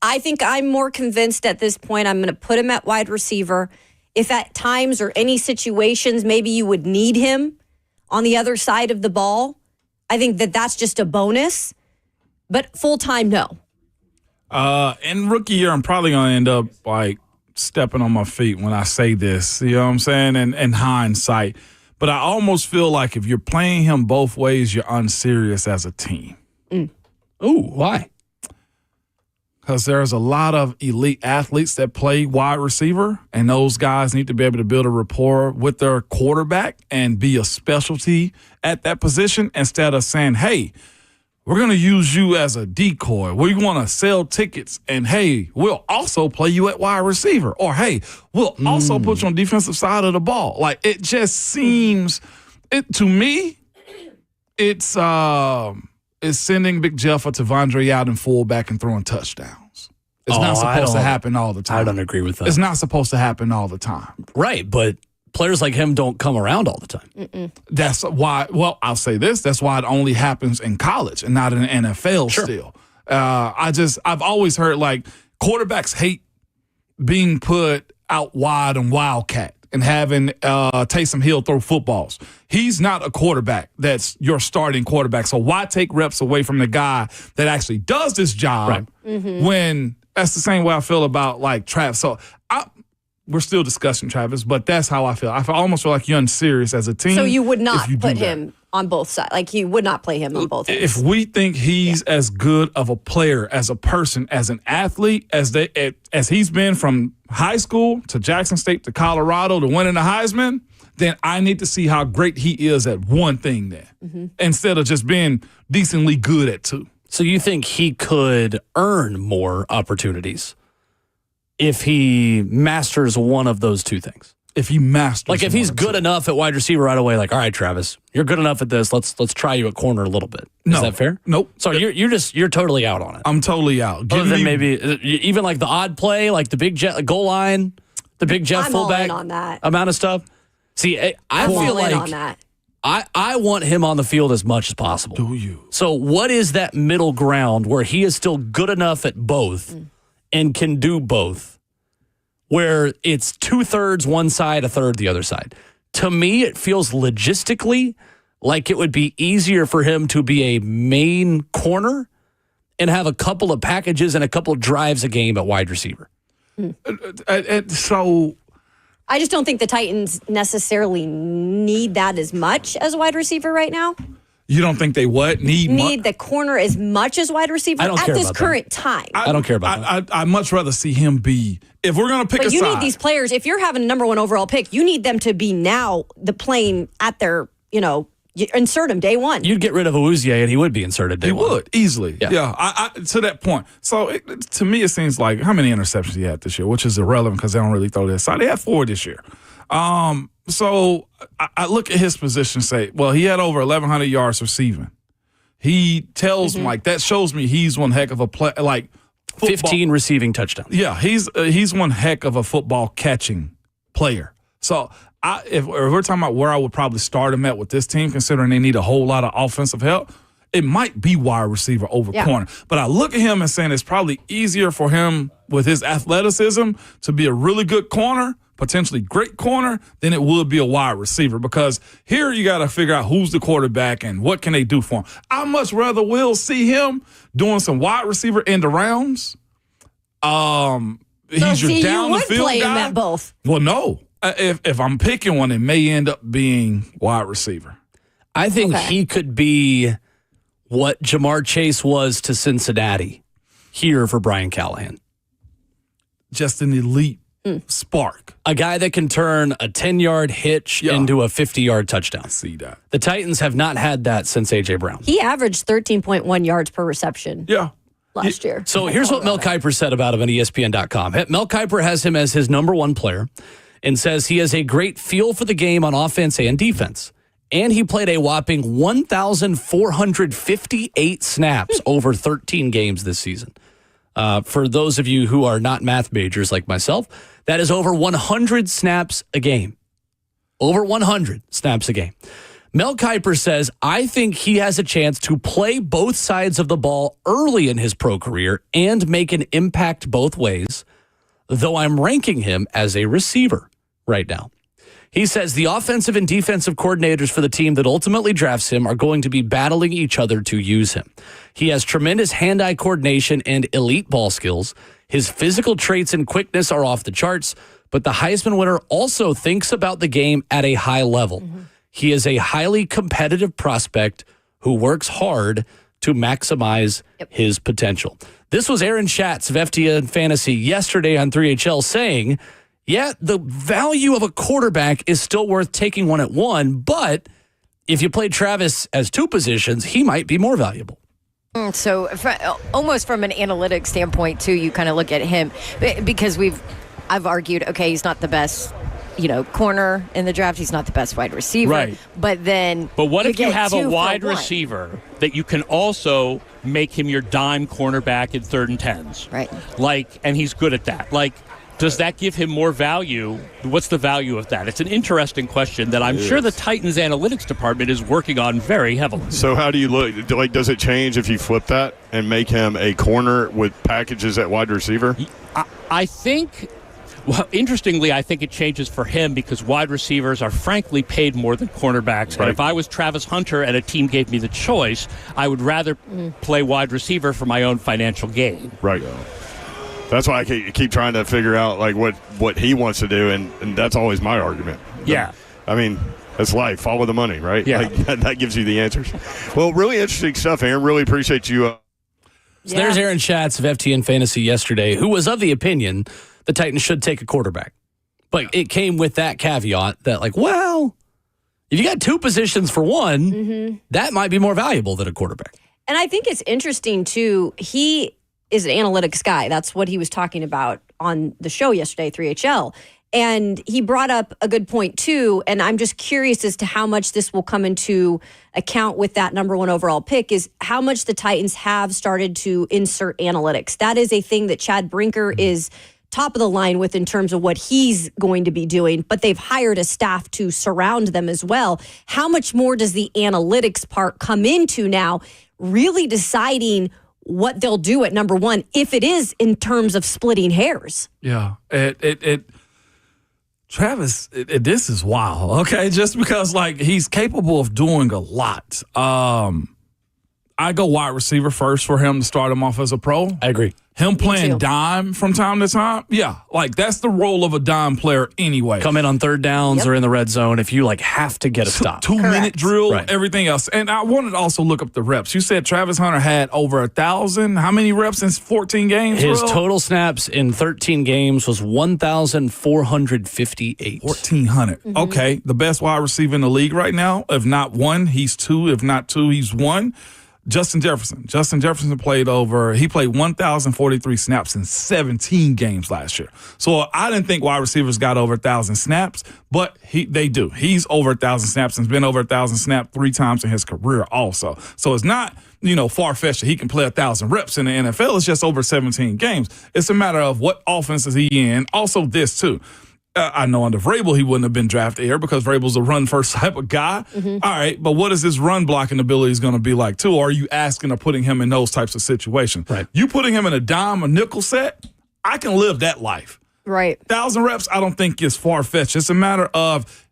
I think I'm more convinced at this point I'm going to put him at wide receiver. If at times or any situations maybe you would need him on the other side of the ball, I think that's just a bonus. But full time, no. In rookie year, I'm probably going to end up like stepping on my feet when I say this. You know what I'm saying? And in hindsight. But I almost feel like if you're playing him both ways, you're unserious as a team. Ooh, why? Because there's a lot of elite athletes that play wide receiver, and those guys need to be able to build a rapport with their quarterback and be a specialty at that position instead of saying, hey, we're going to use you as a decoy. We want to sell tickets, and, hey, we'll also play you at wide receiver. Or, hey, we'll also put you on the defensive side of the ball. Like, it just seems to me, it's sending Big Jeff or Tavondre out in fullback and throwing touchdowns. It's not supposed to happen all the time. I don't agree with that. It's not supposed to happen all the time. Right, but players like him don't come around all the time. That's why, well, I'll say this. That's why it only happens in college and not in the NFL still. I've always heard, like, quarterbacks hate being put out wide and wildcat and having Taysom Hill throw footballs. He's not a quarterback that's your starting quarterback. So why take reps away from the guy that actually does this job when that's the same way I feel about, like, Travis. So we're still discussing Travis, but that's how I feel. I almost feel like you're unserious as a team. So you would not put him on both sides? Like, you would not play him on both sides? If we think he's as good of a player, as a person, as an athlete, as he's been from high school to Jackson State to Colorado to winning the Heisman, then I need to see how great he is at one thing there instead of just being decently good at two. So you think he could earn more opportunities if he masters one of those two things? If he masters, like, if he's good enough at wide receiver right away, like, all right, Travis, you're good enough at this. Let's try you at corner a little bit. Is that fair? Nope. So you're totally out on it. I'm totally out. Other than maybe even like the odd play, like the big jet goal line, the big jet fullback all in on that amount of stuff. See, I feel like on that. I want him on the field as much as possible. Do you? So what is that middle ground where he is still good enough at both and can do both, where it's 2/3 one side, 1/3 the other side? To me, it feels logistically like it would be easier for him to be a main corner and have a couple of packages and a couple of drives a game at wide receiver. So I just don't think the Titans necessarily need that as much as wide receiver right now. You don't think they need the corner as much as wide receiver at this current time? I don't care about that. I'd much rather see him be, if we're going to pick a side. But you need these players, if you're having a number one overall pick, you need them to be now the playing at their, you insert him day one. You'd get rid of Awuzie and he would be inserted day one. He would, easily. Yeah. I to that point. So to me, it seems like how many interceptions he had this year, which is irrelevant because they don't really throw this side. They had 4 this year. So I look at his position and say, well, he had over 1,100 yards receiving. He tells me, like, that shows me he's one heck of a play, like football. 15 receiving touchdowns. Yeah, he's one heck of a football catching player. So if we're talking about where I would probably start him at with this team, considering they need a whole lot of offensive help, it might be wide receiver over corner. But I look at him and saying it's probably easier for him with his athleticism to be a really good corner, potentially great corner, than it would be a wide receiver, because here you got to figure out who's the quarterback and what can they do for him. I much rather will see him doing some wide receiver end arounds he's your down the field play guy. him at both. Well, no. If I'm picking one, it may end up being wide receiver. I think he could be what Jamar Chase was to Cincinnati here for Brian Callahan. Just an elite spark. A guy that can turn a 10-yard hitch into a 50-yard touchdown. See that. The Titans have not had that since A.J. Brown. He averaged 13.1 yards per reception. Yeah. Last year. So here's what Mel Kiper said about him on ESPN.com. Mel Kiper has him as his number one player and says he has a great feel for the game on offense and defense. And he played a whopping 1,458 snaps over 13 games this season. For those of you who are not math majors like myself, that is over 100 snaps a game. Over 100 snaps a game. Mel Kiper says, I think he has a chance to play both sides of the ball early in his pro career and make an impact both ways, though I'm ranking him as a receiver right now. He says the offensive and defensive coordinators for the team that ultimately drafts him are going to be battling each other to use him. He has tremendous hand-eye coordination and elite ball skills. His physical traits and quickness are off the charts, but the Heisman winner also thinks about the game at a high level. He is a highly competitive prospect who works hard to maximize his potential. This was Aaron Schatz of FTN Fantasy yesterday on 3HL saying, yeah, the value of a quarterback is still worth taking one at one, but if you play Travis as two positions, he might be more valuable. So almost from an analytics standpoint, too, you kind of look at him because I've argued, okay, he's not the best, corner in the draft. He's not the best wide receiver. Right. But what if you have a wide 2 for 1? receiver that you can also make him your dime cornerback in 3rd and 10s? Right. And he's good at that. Does that give him more value? What's the value of that? It's an interesting question that I'm sure the Titans analytics department is working on very heavily. So how do you look? Does it change if you flip that and make him a corner with packages at wide receiver? I think, interestingly, I think it changes for him because wide receivers are frankly paid more than cornerbacks. Right. And if I was Travis Hunter and a team gave me the choice, I would rather play wide receiver for my own financial gain. Right. That's why I keep trying to figure out what he wants to do, and that's always my argument. Yeah. I mean, that's life. Follow the money, right? Yeah. That gives you the answers. Well, really interesting stuff, Aaron. Really appreciate you. So there's Aaron Schatz of FTN Fantasy yesterday, who was of the opinion the Titans should take a quarterback. But it came with that caveat that, if you got two positions for one, that might be more valuable than a quarterback. And I think it's interesting, too. He is an analytics guy. That's what he was talking about on the show yesterday, 3HL. And he brought up a good point, too. And I'm just curious as to how much this will come into account with that number one overall pick is how much the Titans have started to insert analytics. That is a thing that Chad Brinker is top of the line with in terms of what he's going to be doing, but they've hired a staff to surround them as well. How much more does the analytics part come into now, really deciding what they'll do at number one, if it is in terms of splitting hairs? Yeah. Travis, this is wild, okay? Just because, he's capable of doing a lot. I go wide receiver first for him to start him off as a pro. I agree. Him playing dime from time to time, that's the role of a dime player anyway. Come in on third downs or in the red zone if you have to get a stop. 2-minute drill, everything else. And I wanted to also look up the reps. You said Travis Hunter had over 1,000. How many reps in 14 games? His total snaps in 13 games was 1,458. 1,400. Okay, the best wide receiver in the league right now. If not one, he's two. If not two, he's one. Justin Jefferson. played 1,043 snaps in 17 games last year. So I didn't think wide receivers got over 1,000 snaps, but they do. He's over 1,000 snaps and has been over 1,000 snaps 3 times in his career also. So it's not, far-fetched that he can play 1,000 reps in the NFL. It's just over 17 games. It's a matter of what offense is he in. Also this, too. I know under Vrabel he wouldn't have been drafted here because Vrabel's a run-first type of guy. All right, but what is his run-blocking ability going to be like, too? Or are you asking or putting him in those types of situations? Right. You putting him in a dime or nickel set, I can live that life. Right. 1,000 reps, I don't think is far-fetched. It's a matter of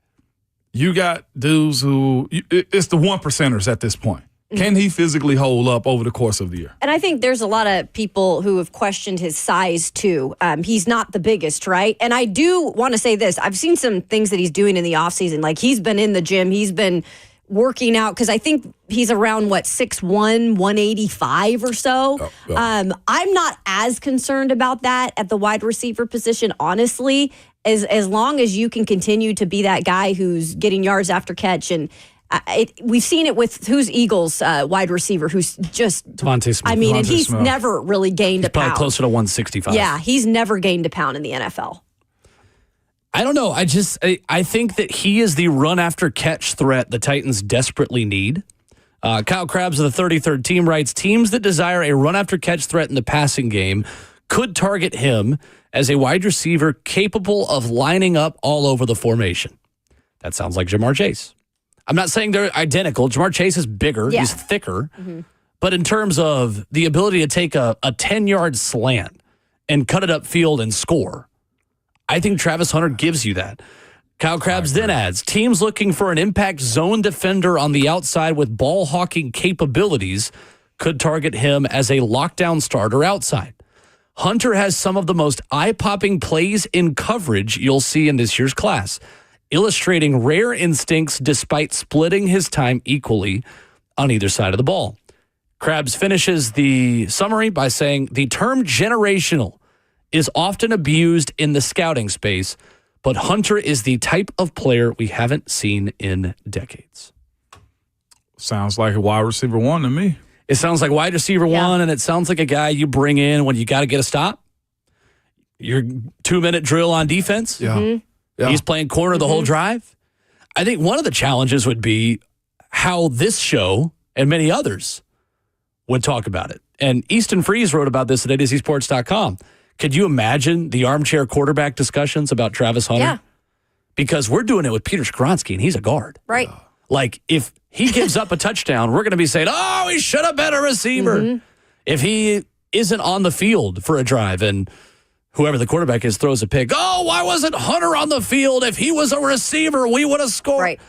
you got dudes who – it's the one-percenters at this point. Can he physically hold up over the course of the year? And I think there's a lot of people who have questioned his size, too. He's not the biggest, right? And I do want to say this. I've seen some things that he's doing in the offseason. Like, he's been in the gym. He's been working out because I think he's around, 6'1", 185 or so. I'm not as concerned about that at the wide receiver position, honestly, as long as you can continue to be that guy who's getting yards after catch. And we've seen it with who's Eagles wide receiver who's just Devontae Smith. I mean, and Devontae he's Smith. never really gained a Probably pound. closer to 165. Yeah, he's never gained a pound in the NFL. I don't know. I think that he is the run after catch threat the Titans desperately need. Kyle Krabs of the 33rd team writes, teams that desire a run after catch threat in the passing game could target him as a wide receiver capable of lining up all over the formation. That sounds like Jamar Chase. I'm not saying they're identical. Jamar Chase is bigger. Yeah. He's thicker. But in terms of the ability to take a 10-yard slant and cut it upfield and score, I think Travis Hunter gives you that. Kyle Krabs then adds, teams looking for an impact zone defender on the outside with ball hawking capabilities could target him as a lockdown starter outside. Hunter has some of the most eye-popping plays in coverage you'll see in this year's class, illustrating rare instincts despite splitting his time equally on either side of the ball. Krabs finishes the summary by saying, the term generational is often abused in the scouting space, but Hunter is the type of player we haven't seen in decades. Sounds like a wide receiver one to me. It sounds like wide receiver one, and it sounds like a guy you bring in when you got to get a stop. Your 2-minute drill on defense. Yeah. He's playing corner the whole drive. I think one of the challenges would be how this show and many others would talk about it. And Easton Freeze wrote about this at ADCSports.com. Could you imagine the armchair quarterback discussions about Travis Hunter? Yeah. Because we're doing it with Peter Skronsky, and he's a guard. Right. Like, if he gives up a touchdown, we're going to be saying, oh, he should have been a receiver. If he isn't on the field for a drive and whoever the quarterback is throws a pick, oh, why wasn't Hunter on the field? If he was a receiver, we would have scored. Right.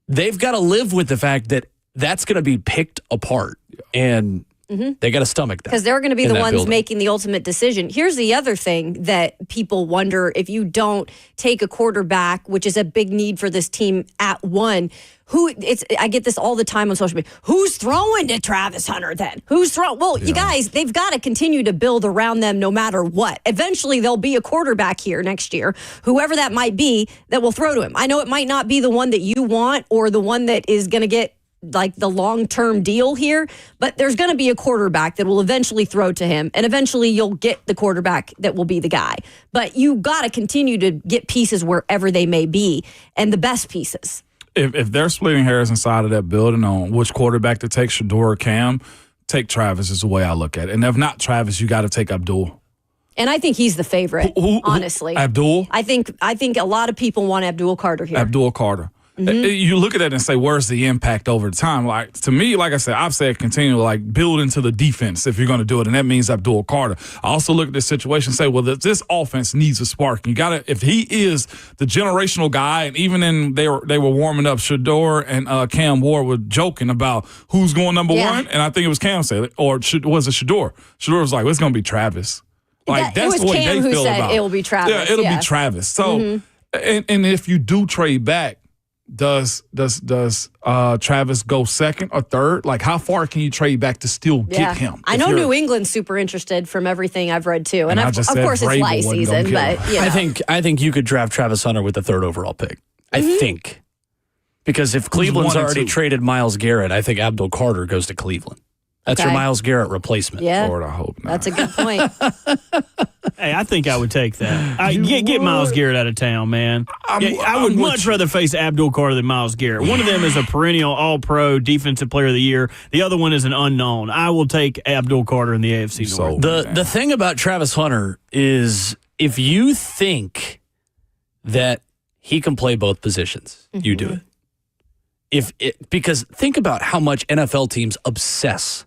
They've got to live with the fact that that's going to be picked apart. And they got to stomach that. Because they're going to be in the that ones building. making the ultimate decision. Here's the other thing that people wonder, if you don't take a quarterback, which is a big need for this team at one, I get this all the time on social media. Who's throwing to Travis Hunter then? Who's throwing? Well, you guys, they've got to continue to build around them no matter what. Eventually, there'll be a quarterback here next year, whoever that might be, that will throw to him. I know it might not be the one that you want or the one that is going to get like the long-term deal here, but there's going to be a quarterback that will eventually throw to him, and eventually you'll get the quarterback that will be the guy. But you got to continue to get pieces wherever they may be, and the best pieces. If they're splitting hairs inside of that building on which quarterback to take, Shador or Cam, take Travis is the way I look at it. And if not Travis, you got to take Abdul. And I think he's the favorite, honestly. Abdul? I think a lot of people want Abdul Carter here. Abdul Carter. You look at that and say, where's the impact over time? Like, to me, like I said, I've said continue to like build into the defense if you're going to do it, and that means Abdul Carter. I also look at this situation and say, well, this offense needs a spark. You got to, if he is the generational guy, and even in they were warming up, Shador and Cam Ward were joking about who's going number one, and I think it was Cam said it, or was it Shador? Shador was like, well, it's going to be Travis. Like that's it was the way Cam they who feel said about it. It will be Travis. Yeah, it'll be Travis. So, and if you do trade back, does Travis go second or third? Like, how far can you trade back to still get him? I know New England's super interested from everything I've read too, and of course it's lice season. But you know. I think you could draft Travis Hunter with the 3rd overall pick. I think, because if Cleveland's already traded Myles Garrett, I think Abdul Carter goes to Cleveland. That's your Myles Garrett replacement. Yeah, Lord, I hope not. That's a good point. Hey, I think I would take that. Get Myles Garrett out of town, man. I would much rather face Abdul Carter than Myles Garrett. One of them is a perennial All-Pro Defensive Player of the Year. The other one is an unknown. I will take Abdul Carter in the AFC North. The thing about Travis Hunter is, if you think that he can play both positions, you do it. Because think about how much NFL teams obsess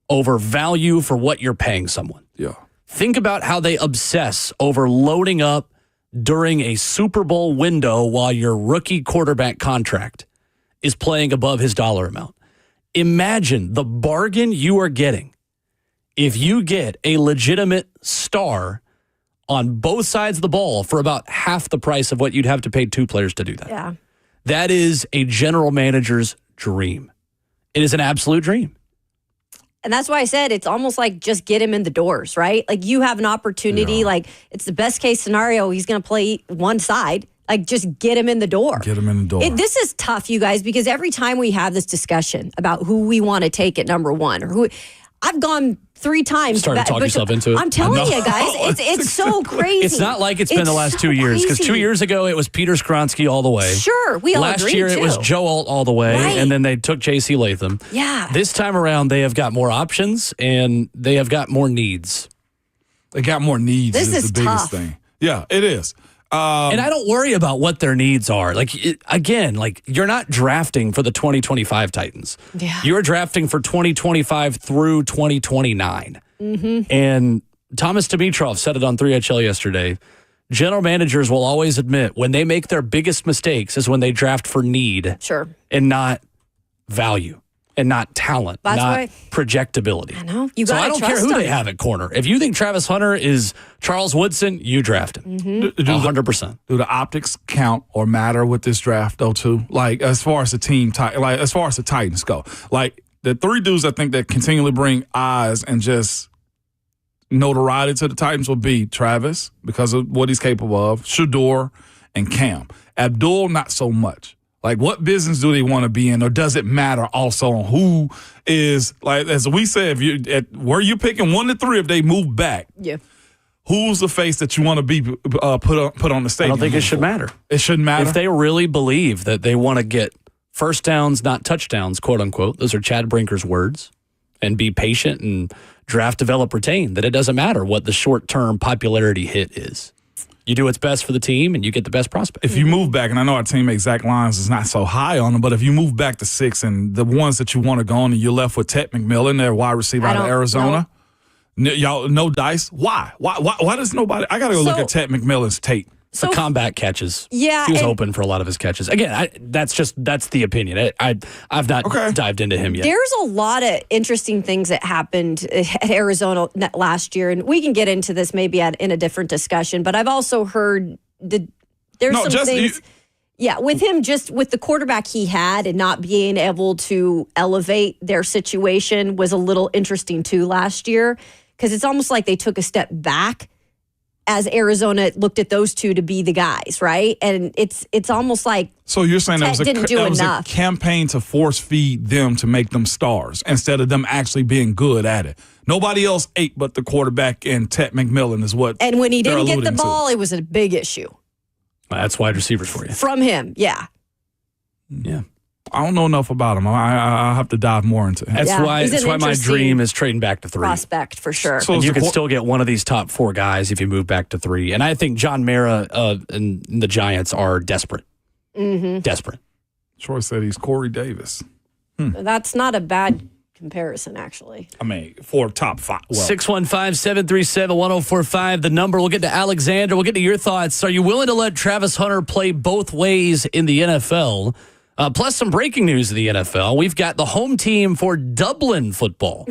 over value for what you're paying someone. Yeah. Think about how they obsess over loading up during a Super Bowl window while your rookie quarterback contract is playing above his dollar amount. imagine the bargain you are getting if you get a legitimate star on both sides of the ball for about half the price of what you'd have to pay 2 players to do that. Yeah. That is a general manager's dream. It is an absolute dream. And that's why I said it's almost like just get him in the doors, right? Like you have an opportunity, Yeah. like it's the best case scenario. He's going to play one side. Like just get him in the door. Get him in the door. This is tough, you guys, because every time we have this discussion about who we want to take at number one or who, I've gone 3 times. Started to talk yourself into it. I'm telling you guys, it's so crazy. It's not like it's been the last 2 years, because 2 years ago it was Peter Skronsky all the way. Sure, we all Last agreed year it too. was Joe Alt all the way, Right. and then they took J.C. Latham. Yeah. This time around they have got more options and they have got more needs. They got more needs. This is the biggest tough. thing. Yeah, it is. And I don't worry about what their needs are. Like, again, like you're not drafting for the 2025 Titans. Yeah. You're drafting for 2025 through 2029. Mm-hmm. And Thomas Dimitrov said it on 3HL yesterday. General managers will always admit when they make their biggest mistakes is when they draft for need. Sure. And not value. And not talent, That's not right. projectability. I know. You So gotta I don't care trust who them. they have at corner. If you think Travis Hunter is Charles Woodson, you draft him. Mm-hmm. 100%. Do the optics count or matter with this draft though too? Like as far as the team, like as far as the Titans go, like the 3 dudes I think that continually bring eyes and just notoriety to the Titans will be Travis because of what he's capable of, Shador, and Cam. Abdul, not so much. Like, what business do they want to be in, or does it matter also on who is, like, as we said, if you where you're picking 1 to 3, if they move back, Yeah. who's the face that you want to be put on the stage? I don't think it should matter. It shouldn't matter. If they really believe that they want to get first downs, not touchdowns, quote unquote, those are Chad Brinker's words, and be patient and draft, develop, retain, that it doesn't matter what the short-term popularity hit is. You do what's best for the team, and you get the best prospect. If you move back, and I know our teammate Zach Lyons is not so high on them, but if you move back to 6 and the ones that you want to go on, and you're left with Ted McMillan, their wide receiver out of Arizona, y'all no dice. Why does nobody? I got to go look at Ted McMillan's tape. The combat catches. Yeah, he was and- open for a lot of his catches. Again, that's the opinion. I've not dived into him yet. There's a lot of interesting things that happened at Arizona last year, and we can get into this maybe in a different discussion. But I've also heard there's some things. Yeah, with him, just with the quarterback he had and not being able to elevate their situation was a little interesting too last year, because it's almost like they took a step back as Arizona looked at those two to be the guys, right? And it's almost like so you're saying Ted didn't do that was a enough. campaign to force feed them to make them stars instead of them actually being good at it. Nobody else ate but the quarterback and Ted McMillan is what. And when he they're didn't get the alluding to. ball, it was a big issue That's wide receivers for you. from him. Yeah. Yeah. I don't know enough about him. I have to dive more into him. That's Yeah, why. he's That's an why my interesting dream is trading back to 3. Prospect for sure. So And is you the can qu- still get one of these top 4 guys if you move back to 3. And I think John Mara and the Giants are desperate. Mm-hmm. Desperate. Troy said he's Corey Davis. That's not a bad comparison, actually. I mean, for top 5. Well, 615-737-1045, the number. We'll get to Alexander. We'll get to your thoughts. Are you willing to let Travis Hunter play both ways in the NFL? Plus some breaking news in the NFL. We've got the home team for Dublin football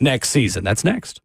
next season. That's next.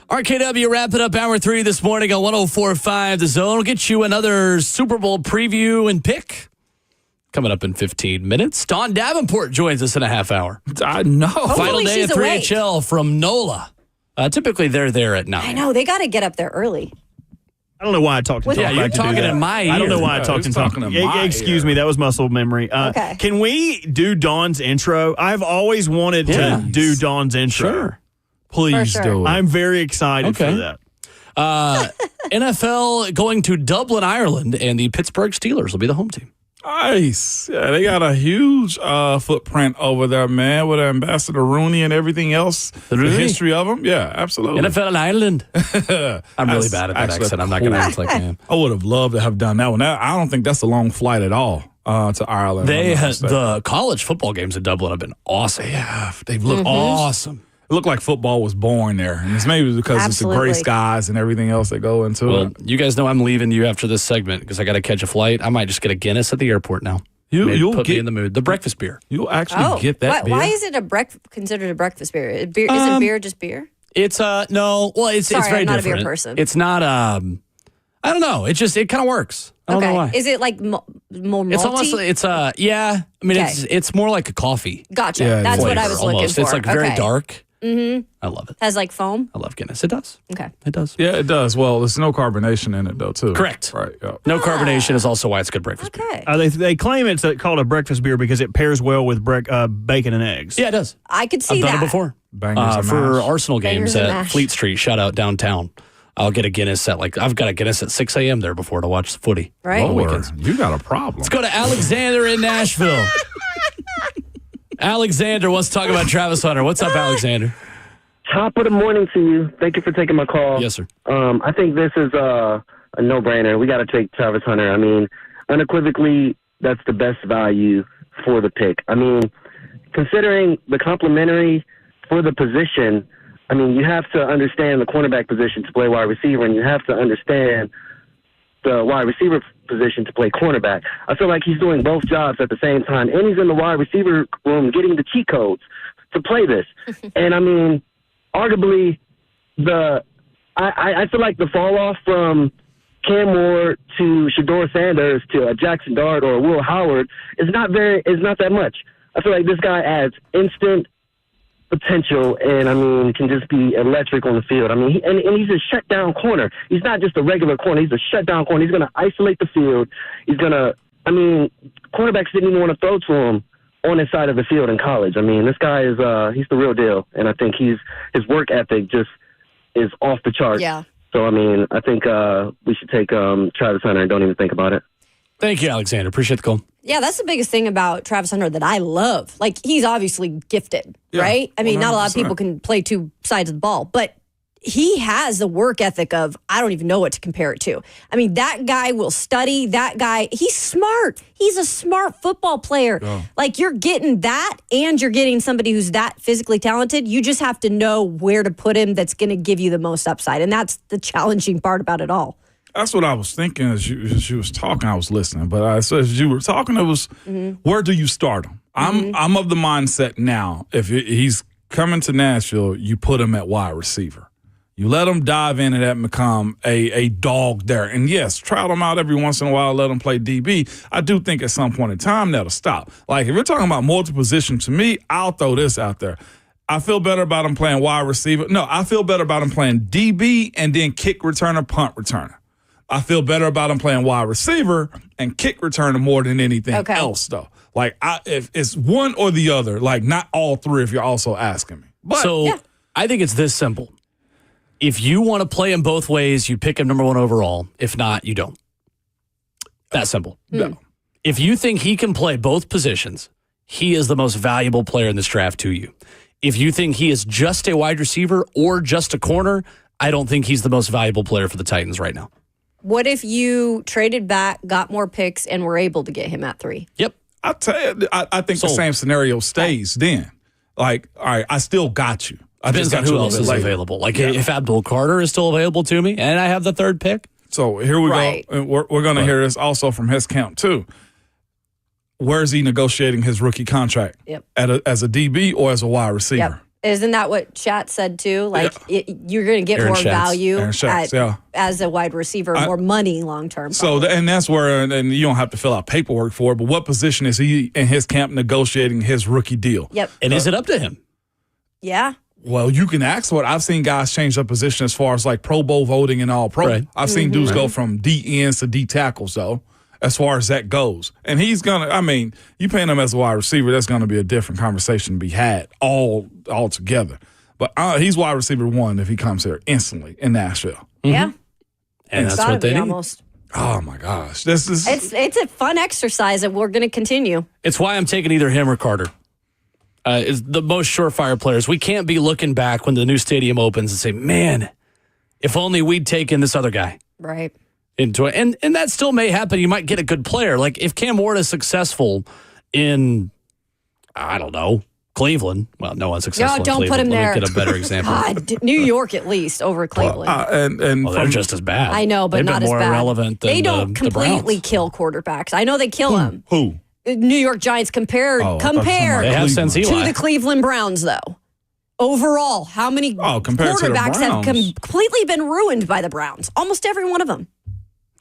RKW wrapping up hour 3 this morning on 104.5 The Zone. We'll get you another Super Bowl preview and pick coming up in 15 minutes. Dawn Davenport joins us in a half hour. I know. Final day of 3HL awake. from NOLA. Typically, they're there at 9. I know. They got to get up there early. I don't know why I talked and talked. Yeah, you're talking in my ear. I don't know why I talked and talked. Excuse me, that was muscle memory. Okay. Can we do Dawn's intro? I've always wanted to do Dawn's intro. Sure. Please do it. I'm very excited for that. NFL going to Dublin, Ireland, and the Pittsburgh Steelers will be the home team. Nice. Yeah, they got a huge footprint over there, man, with Ambassador Rooney and everything else. Really? The history of them. Yeah, absolutely. NFL in Ireland. I'm really bad at that accent. I'm not going to act like I am. I would have loved to have done that one. I don't think that's a long flight at all to Ireland. The college football games in Dublin have been awesome. Yeah, they've looked awesome. It looked like football was born there. And it's maybe because it's the gray skies and everything else that go into it. You guys know I'm leaving you after this segment because I got to catch a flight. I might just get a Guinness at the airport now. You'll put get me in the mood. The breakfast beer. You'll actually get that beer. Why is it considered a breakfast beer? Isn't beer just beer? It's no. Well, it's very I'm not different. a beer person. It's not. I don't know. It kind of works. I don't know why. Is it like more malty? It's almost. Yeah. I mean, it's more like a coffee. Gotcha. Yeah, That's what I was almost. looking for. It's like very dark. Mm-hmm. I love it. Has like foam? I love Guinness. It does. Okay. It does. Yeah, it does. Well, there's no carbonation in it, though, too. Correct. Right. Yeah. No carbonation is also why it's good breakfast beer. Okay. They claim it's called a breakfast beer because it pairs well with bacon and eggs. Yeah, it does. I could see I've that. done it before. Bangers and for mash. Arsenal games Bangers and at mash. Fleet Street. Shout out downtown. I'll get a Guinness at I've got a Guinness at 6 a.m. there before to watch the footy. Right. On the Lord, weekends. you got a problem. Let's go to Alexander in Nashville. Alexander wants to talk about Travis Hunter. What's up, Alexander? Top of the morning to you. Thank you for taking my call. Yes, sir. I think this is a no-brainer. We got to take Travis Hunter. I mean, unequivocally, that's the best value for the pick. I mean, considering the complimentary for the position, I mean, you have to understand the cornerback position to play wide receiver, and you have to understand the wide receiver position to play cornerback. I feel like he's doing both jobs at the same time, and he's in the wide receiver room getting the cheat codes to play this. And, I mean, arguably, I feel like the fall off from Cam Moore to Shador Sanders to Jackson Dart or Will Howard is not that much. I feel like this guy adds instant potential and, I mean, can just be electric on the field. I mean, and he's a shutdown corner. He's not just a regular corner. He's a shutdown corner. He's going to isolate the field. He's going to, I mean, cornerbacks didn't even want to throw to him on his side of the field in college. I mean, this guy is he's the real deal, and I think his work ethic just is off the charts. Yeah. So, I mean, I think we should take Travis Hunter and don't even think about it. Thank you, Alexander. Appreciate the call. Yeah, that's the biggest thing about Travis Hunter that I love. Like, he's obviously gifted, right? I mean, 100%. Not a lot of people can play two sides of the ball, but he has the work ethic of, I don't even know what to compare it to. I mean, that guy will study. That guy, he's smart. He's a smart football player. Oh. Like, you're getting that, and you're getting somebody who's that physically talented. You just have to know where to put him that's going to give you the most upside, and that's the challenging part about it all. That's what I was thinking as you was talking. I was listening, but as you were talking, it was where do you start him? I'm of the mindset now. If he's coming to Nashville, you put him at wide receiver. You let him dive into that and become a dog there. And yes, trout him out every once in a while, let him play DB. I do think at some point in time that'll stop. Like if you're talking about multi-position, to me, I'll throw this out there. I feel better about him playing wide receiver. No, I feel better about him playing DB and then kick returner, punt returner. I feel better about him playing wide receiver and kick returner more than anything else, though. Like, if it's one or the other, like not all three if you're also asking me. But I think it's this simple. If you want to play him both ways, you pick him number one overall. If not, you don't. That simple. No. If you think he can play both positions, he is the most valuable player in this draft to you. If you think he is just a wide receiver or just a corner, I don't think he's the most valuable player for the Titans right now. What if you traded back, got more picks, and were able to get him at 3? Yep. I'll tell you, I think the same scenario stays then. Like, all right, I still got you. I Depends on who else is available. Like, if Abdul Carter is still available to me and I have the third pick. So here we go. And we're going to hear this also from his camp, too. Where is he negotiating his rookie contract? Yep. As a DB or as a wide receiver? Yep. Isn't that what Shat said too? Like you're going to get Aaron more Schatz. value Aaron Schatz, yeah. as a wide receiver, more money long term. So, and that's where, and you don't have to fill out paperwork for it, but what position is he in his camp negotiating his rookie deal? Yep. And is it up to him? Yeah. Well, you can ask for it. I've seen guys change their position as far as like Pro Bowl voting and all pro. Right. I've seen dudes go from D ends to D tackles, though, as far as that goes. And he's going to, I mean, you paying him as a wide receiver, that's going to be a different conversation to be had all together. But he's wide receiver 1 if he comes here instantly in Nashville. Yeah. And that's what they need. Almost. Oh, my gosh. This is It's a fun exercise that we're going to continue. It's why I'm taking either him or Carter. Is the most surefire players. We can't be looking back when the new stadium opens and say, man, if only we'd taken this other guy. Right. Into it. And that still may happen. You might get a good player. Like if Cam Ward is successful in, I don't know, Cleveland. Well, no one's successful. No, don't in put Cleveland. him there. Let me get a better example. God, New York at least over Cleveland. and they're just as bad. I know, but They've not been as more bad. irrelevant than they don't the completely Browns. kill quarterbacks. I know they kill them. Who? New York Giants compared I thought They have since to Eli. the Cleveland Browns, though. Overall, how many compared to the quarterbacks have Browns. completely been ruined by the Browns? Almost every one of them.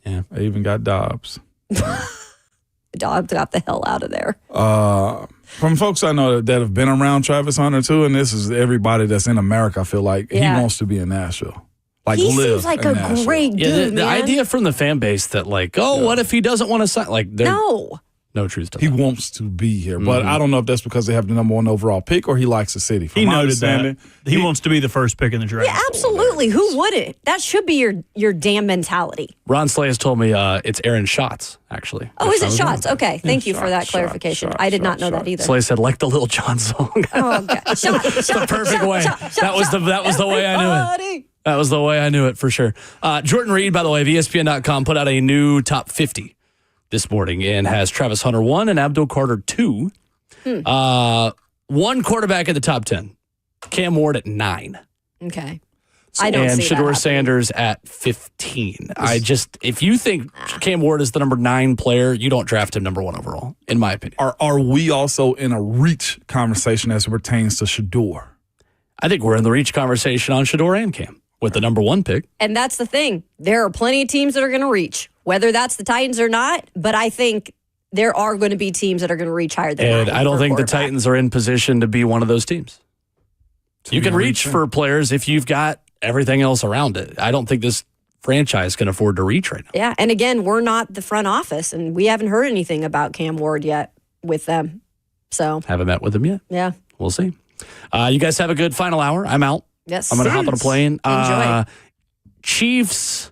Yeah. They even got Dobbs. Dobbs got the hell out of there. From folks I know that have been around Travis Hunter, too, and this is everybody that's in America, I feel like he wants to be in Nashville. Like he live seems like in a Nashville. great dude, Yeah, the man. idea from the fan base that like, what if he doesn't want to sign? Like, no truth to He that. wants to be here, but I don't know if that's because they have the number 1 overall pick or he likes the city. From He my noted that. understanding, He wants to be the first pick in the draft. Yeah, absolutely. Who wouldn't? That should be your damn mentality. Ron Slay has told me it's Aaron Schatz, actually. Oh, is it Shots? Okay, thank you for that clarification. I did not know that either. Slay said, like the Little John song. Oh, okay. The perfect way. That was the way I knew it. That was the way I knew it for sure. Jordan Reed, by the way, of ESPN.com, put out a new top 50 this morning and has Travis Hunter 1 and Abdul Carter 2. One quarterback at the top 10. Cam Ward at 9. Okay. I don't and see Shedeur that Sanders at 15. If you think Cam Ward is the number 9 player, you don't draft him number 1 overall, in my opinion. Are we also in a reach conversation as it pertains to Shedeur? I think we're in the reach conversation on Shedeur and Cam with the number 1 pick. And that's the thing. There are plenty of teams that are going to reach, whether that's the Titans or not. But I think there are going to be teams that are going to reach higher than And 9 I don't for think the quarterback. Titans are in position to be one of those teams. You can reach for players if you've got everything else around it. I don't think this franchise can afford to reach right now. Yeah, and again, we're not the front office, and we haven't heard anything about Cam Ward yet with them. So Haven't met with him yet. yeah, We'll see. You guys have a good final hour. I'm out. yes, I'm going to hop on a plane. Enjoy. Chiefs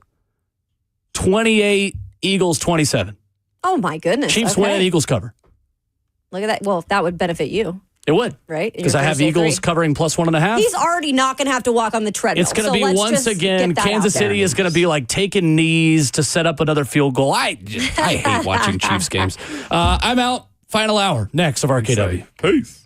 28, Eagles 27. Oh my goodness, Chiefs okay. win, Eagles cover. Look at that. Well, that would benefit you, It would. right? In Because your I have Thursday Eagles three. covering plus 1.5. He's already not going to have to walk on the treadmill. It's going to so be let's once just again, get that Kansas out there. City is going to be like taking knees to set up another field goal. I hate watching Chiefs games. I'm out. Final hour next of RKW. Peace.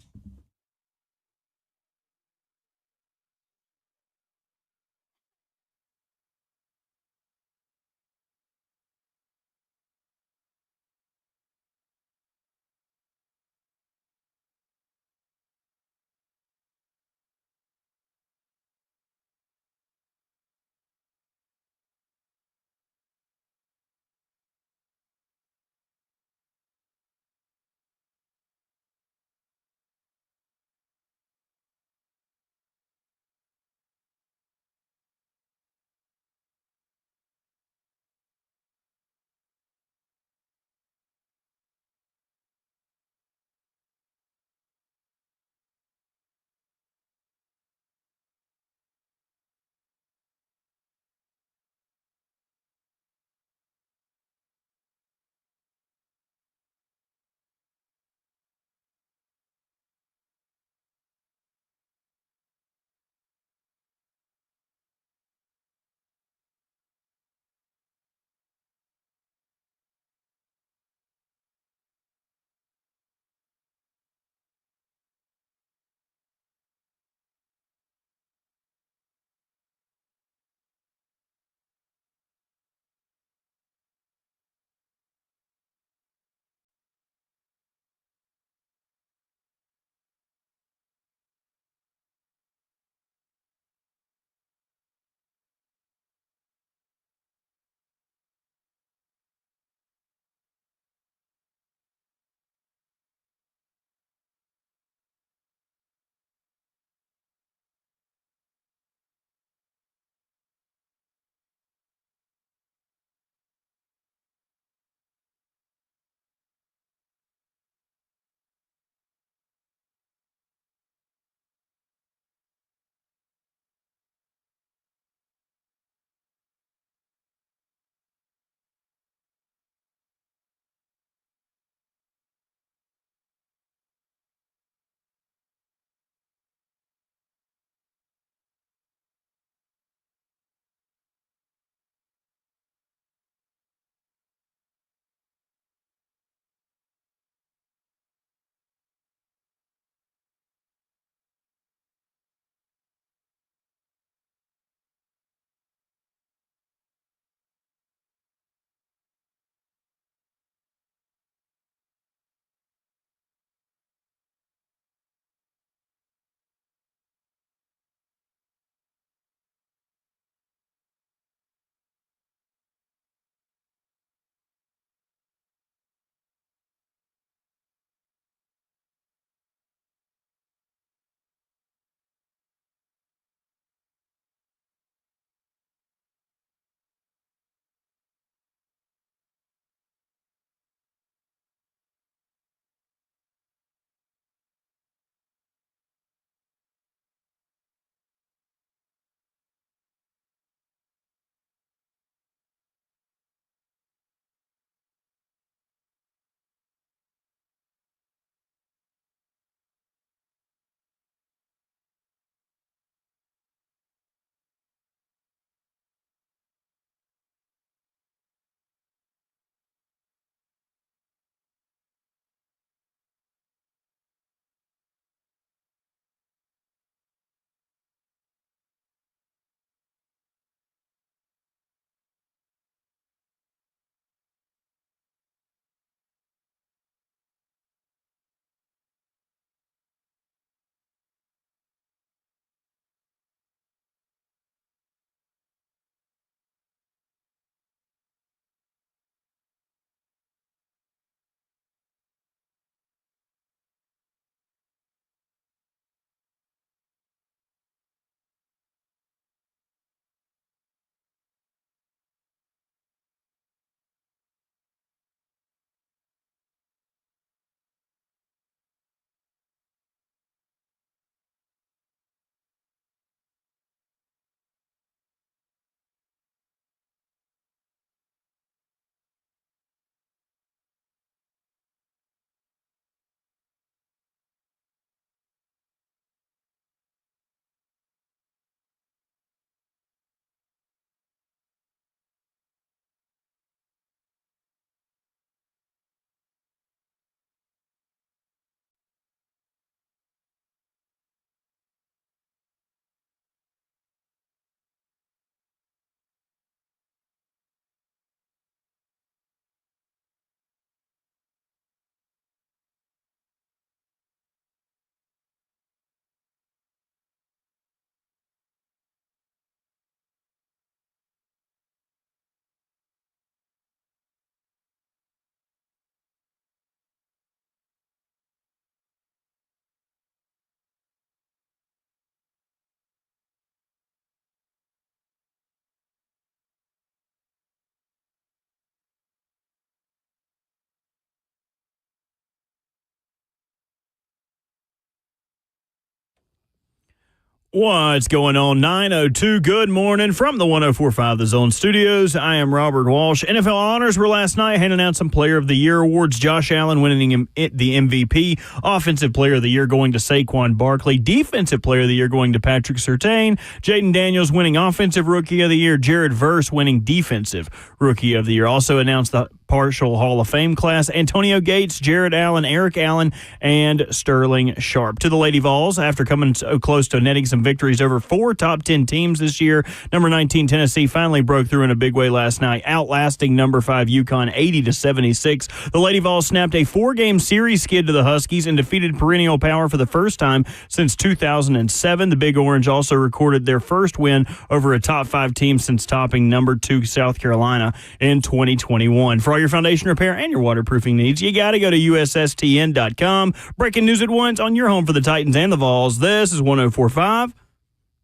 What's going on? 9:02. Good morning from the 104.5 The Zone Studios. I am Robert Walsh. NFL honors were last night, handing out some Player of the Year awards. Josh Allen winning the MVP. Offensive Player of the Year going to Saquon Barkley. Defensive Player of the Year going to Patrick Surtain. Jaden Daniels winning Offensive Rookie of the Year. Jared Verse winning Defensive Rookie of the Year. Also announced the partial Hall of Fame class: Antonio Gates, Jared Allen, Eric Allen, and Sterling Sharp. To the Lady Vols, after coming so close to netting some victories over 4 top 10 teams this year, number 19 Tennessee finally broke through in a big way last night, outlasting number 5 UConn 80-76. The Lady Vols snapped a 4-game series skid to the Huskies and defeated perennial power for the first time since 2007. The Big Orange also recorded their first win over a top 5 team since topping number 2 South Carolina in 2021. For all your foundation repair and your waterproofing needs, you got to go to USSTN.com. Breaking news at once on your home for the Titans and the Vols. This is 104.5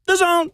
The Zone.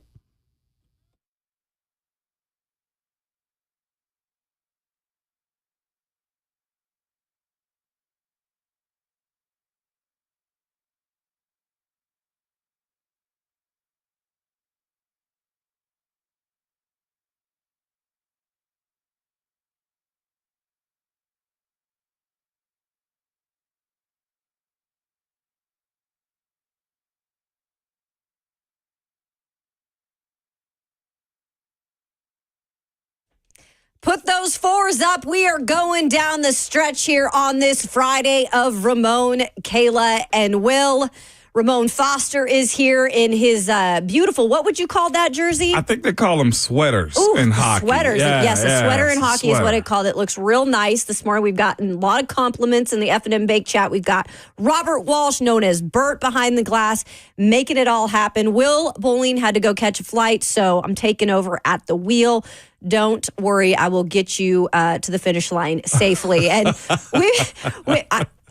Put those 4s up. We are going down the stretch here on this Friday of Ramon, Kayla, and Will. Ramon Foster is here in his beautiful, what would you call that jersey? I think they call them sweaters in hockey. Sweaters. Yes, a sweater in hockey is what I called it. Looks real nice. This morning we've gotten a lot of compliments in the F&M Bake Chat. We've got Robert Walsh, known as Bert behind the glass, making it all happen. Will Bowling had to go catch a flight, so I'm taking over at the wheel. Don't worry, I will get you to the finish line safely. And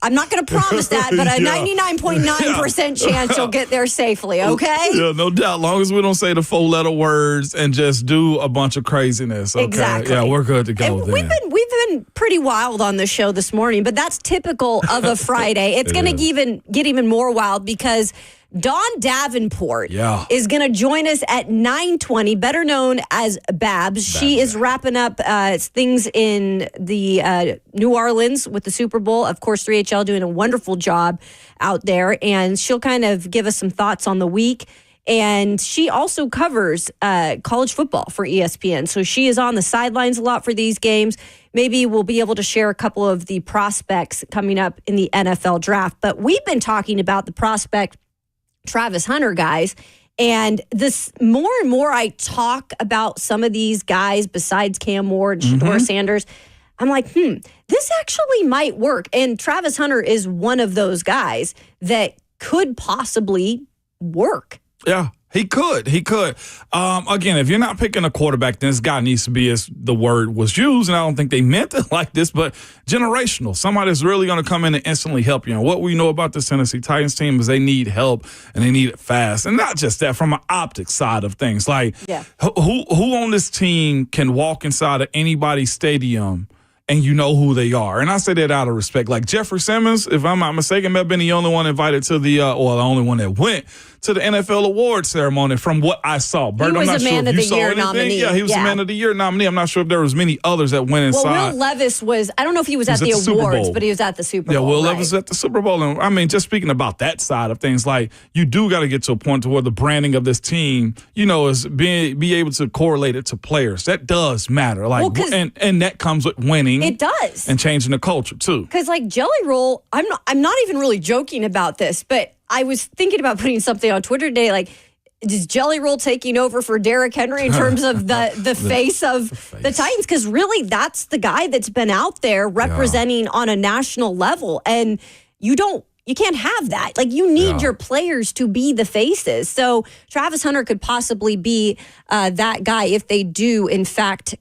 I'm not going to promise that, but a 99.9% chance you'll get there safely, okay? Yeah, no doubt. Long as we don't say the 4-letter words and just do a bunch of craziness, okay? Exactly. Yeah, we're good to go and then. We've been pretty wild on this show this morning, but that's typical of a Friday. It's going to get even more wild because Dawn Davenport is going to join us at 9:20, better known as Babs. She is wrapping up things in the New Orleans with the Super Bowl. Of course, 3HL doing a wonderful job out there, and she'll kind of give us some thoughts on the week. And she also covers college football for ESPN. So she is on the sidelines a lot for these games. Maybe we'll be able to share a couple of the prospects coming up in the NFL draft. But we've been talking about the prospect Travis Hunter, guys. And this more and more I talk about some of these guys besides Cam Ward, Shedeur Sanders, I'm like, this actually might work. And Travis Hunter is one of those guys that could possibly work. Yeah, he could. Again, if you're not picking a quarterback, then this guy needs to be, as the word was used, and I don't think they meant it like this, but generational. Somebody that's really going to come in and instantly help you. And what we know about the Tennessee Titans team is they need help, and they need it fast. And not just that, from an optics side of things. Like, who on this team can walk inside of anybody's stadium and you know who they are? And I say that out of respect. Like Jeffrey Simmons, if I'm not mistaken, may have been the only one invited to the only one that went to the NFL award ceremony from what I saw. Bert, he was a Man of the Year nominee. Yeah, he was a Man of the Year nominee. I'm not sure if there was many others that went inside. Well, Will Levis was, I don't know if he was at the awards, but he was at the Super Bowl. Yeah, Will Levis was at the Super Bowl. And I mean, just speaking about that side of things, like, you do got to get to a point to where the branding of this team, is be able to correlate it to players. That does matter. Like, and that comes with winning. It does. And changing the culture too. Because like Jelly Roll, I'm not even really joking about this, but I was thinking about putting something on Twitter today, like, is Jelly Roll taking over for Derrick Henry in terms of the face of the Titans? Because really, that's the guy that's been out there representing on a national level, and you can't have that. Like, you need your players to be the faces. So Travis Hunter could possibly be that guy if they do, in fact,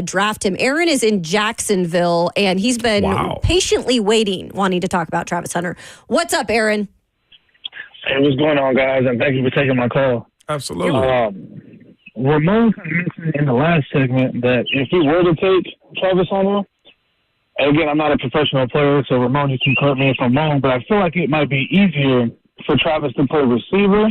draft him. Aaron is in Jacksonville, and he's been patiently waiting, wanting to talk about Travis Hunter. What's up, Aaron? Hey, what's going on, guys? And thank you for taking my call. Absolutely. Ramon mentioned in the last segment that if he were to take Travis Hunter, and again, I'm not a professional player, so Ramon, you can correct me if I'm wrong, but I feel like it might be easier for Travis to play receiver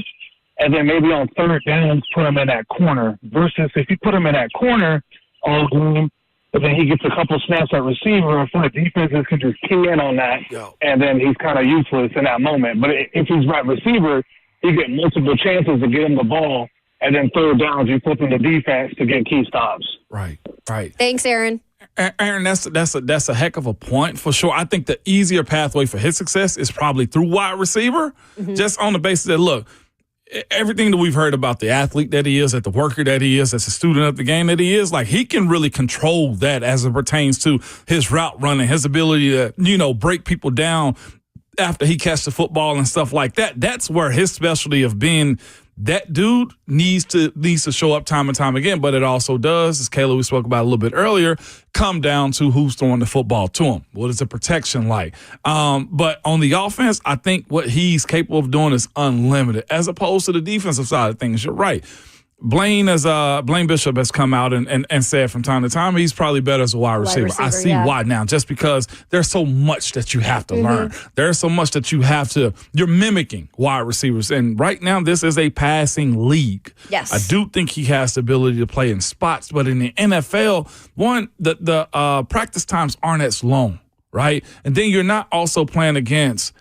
and then maybe on third downs put him in that corner, versus if you put him in that corner all game, but then he gets a couple snaps at receiver, I feel like defenses can just key in on that, and then he's kind of useless in that moment. But if he's right receiver, you get multiple chances to get him the ball, and then third downs, you flip in the defense to get key stops. Right. Thanks, Aaron. Aaron, that's a heck of a point for sure. I think the easier pathway for his success is probably through wide receiver, just on the basis that, look, everything that we've heard about the athlete that he is, that the worker that he is, as a student of the game that he is, like, he can really control that as it pertains to his route running, his ability to, break people down after he catches the football and stuff like that. That's where his specialty of being that dude needs to show up time and time again. But it also does, as Kayla we spoke about a little bit earlier, come down to who's throwing the football to him. What is the protection like? But on the offense, I think what he's capable of doing is unlimited, as opposed to the defensive side of things. You're right. Blaine Bishop has come out and said from time to time he's probably better as a wide receiver. I see why now, just because there's so much that you have to learn. There's so much that you're mimicking wide receivers. And right now, this is a passing league. Yes. I do think he has the ability to play in spots, but in the NFL, the practice times aren't as long, right? And then you're not also playing against,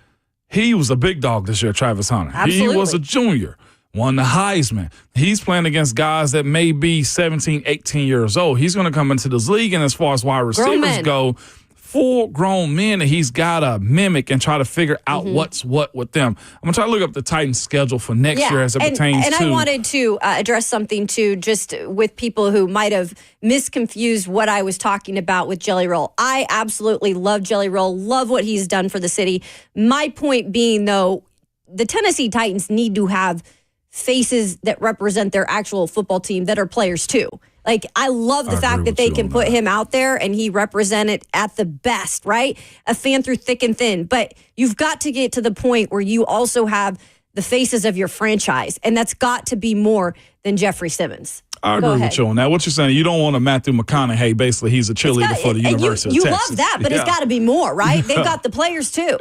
he was a big dog this year, Travis Hunter. Absolutely. He was a junior. Won the Heisman. He's playing against guys that may be 17, 18 years old. He's going to come into this league, and as far as wide receivers go, full grown men that he's got to mimic and try to figure out what's what with them. I'm going to try to look up the Titans' schedule for next year as it pertains to. And I wanted to address something, too, just with people who might have misconfused what I was talking about with Jelly Roll. I absolutely love Jelly Roll, love what he's done for the city. My point being, though, the Tennessee Titans need to have faces that represent their actual football team that are players too. Like, I love the fact that they can put him out there and he represented at the best, right? A fan through thick and thin. But you've got to get to the point where you also have the faces of your franchise, and that's got to be more than Jeffrey Simmons. I agree with you on that. What you're saying, you don't want a Matthew McConaughey. Basically, he's a cheerleader for the University of Texas. You love that, but it's got to be more, right? They've got the players, too.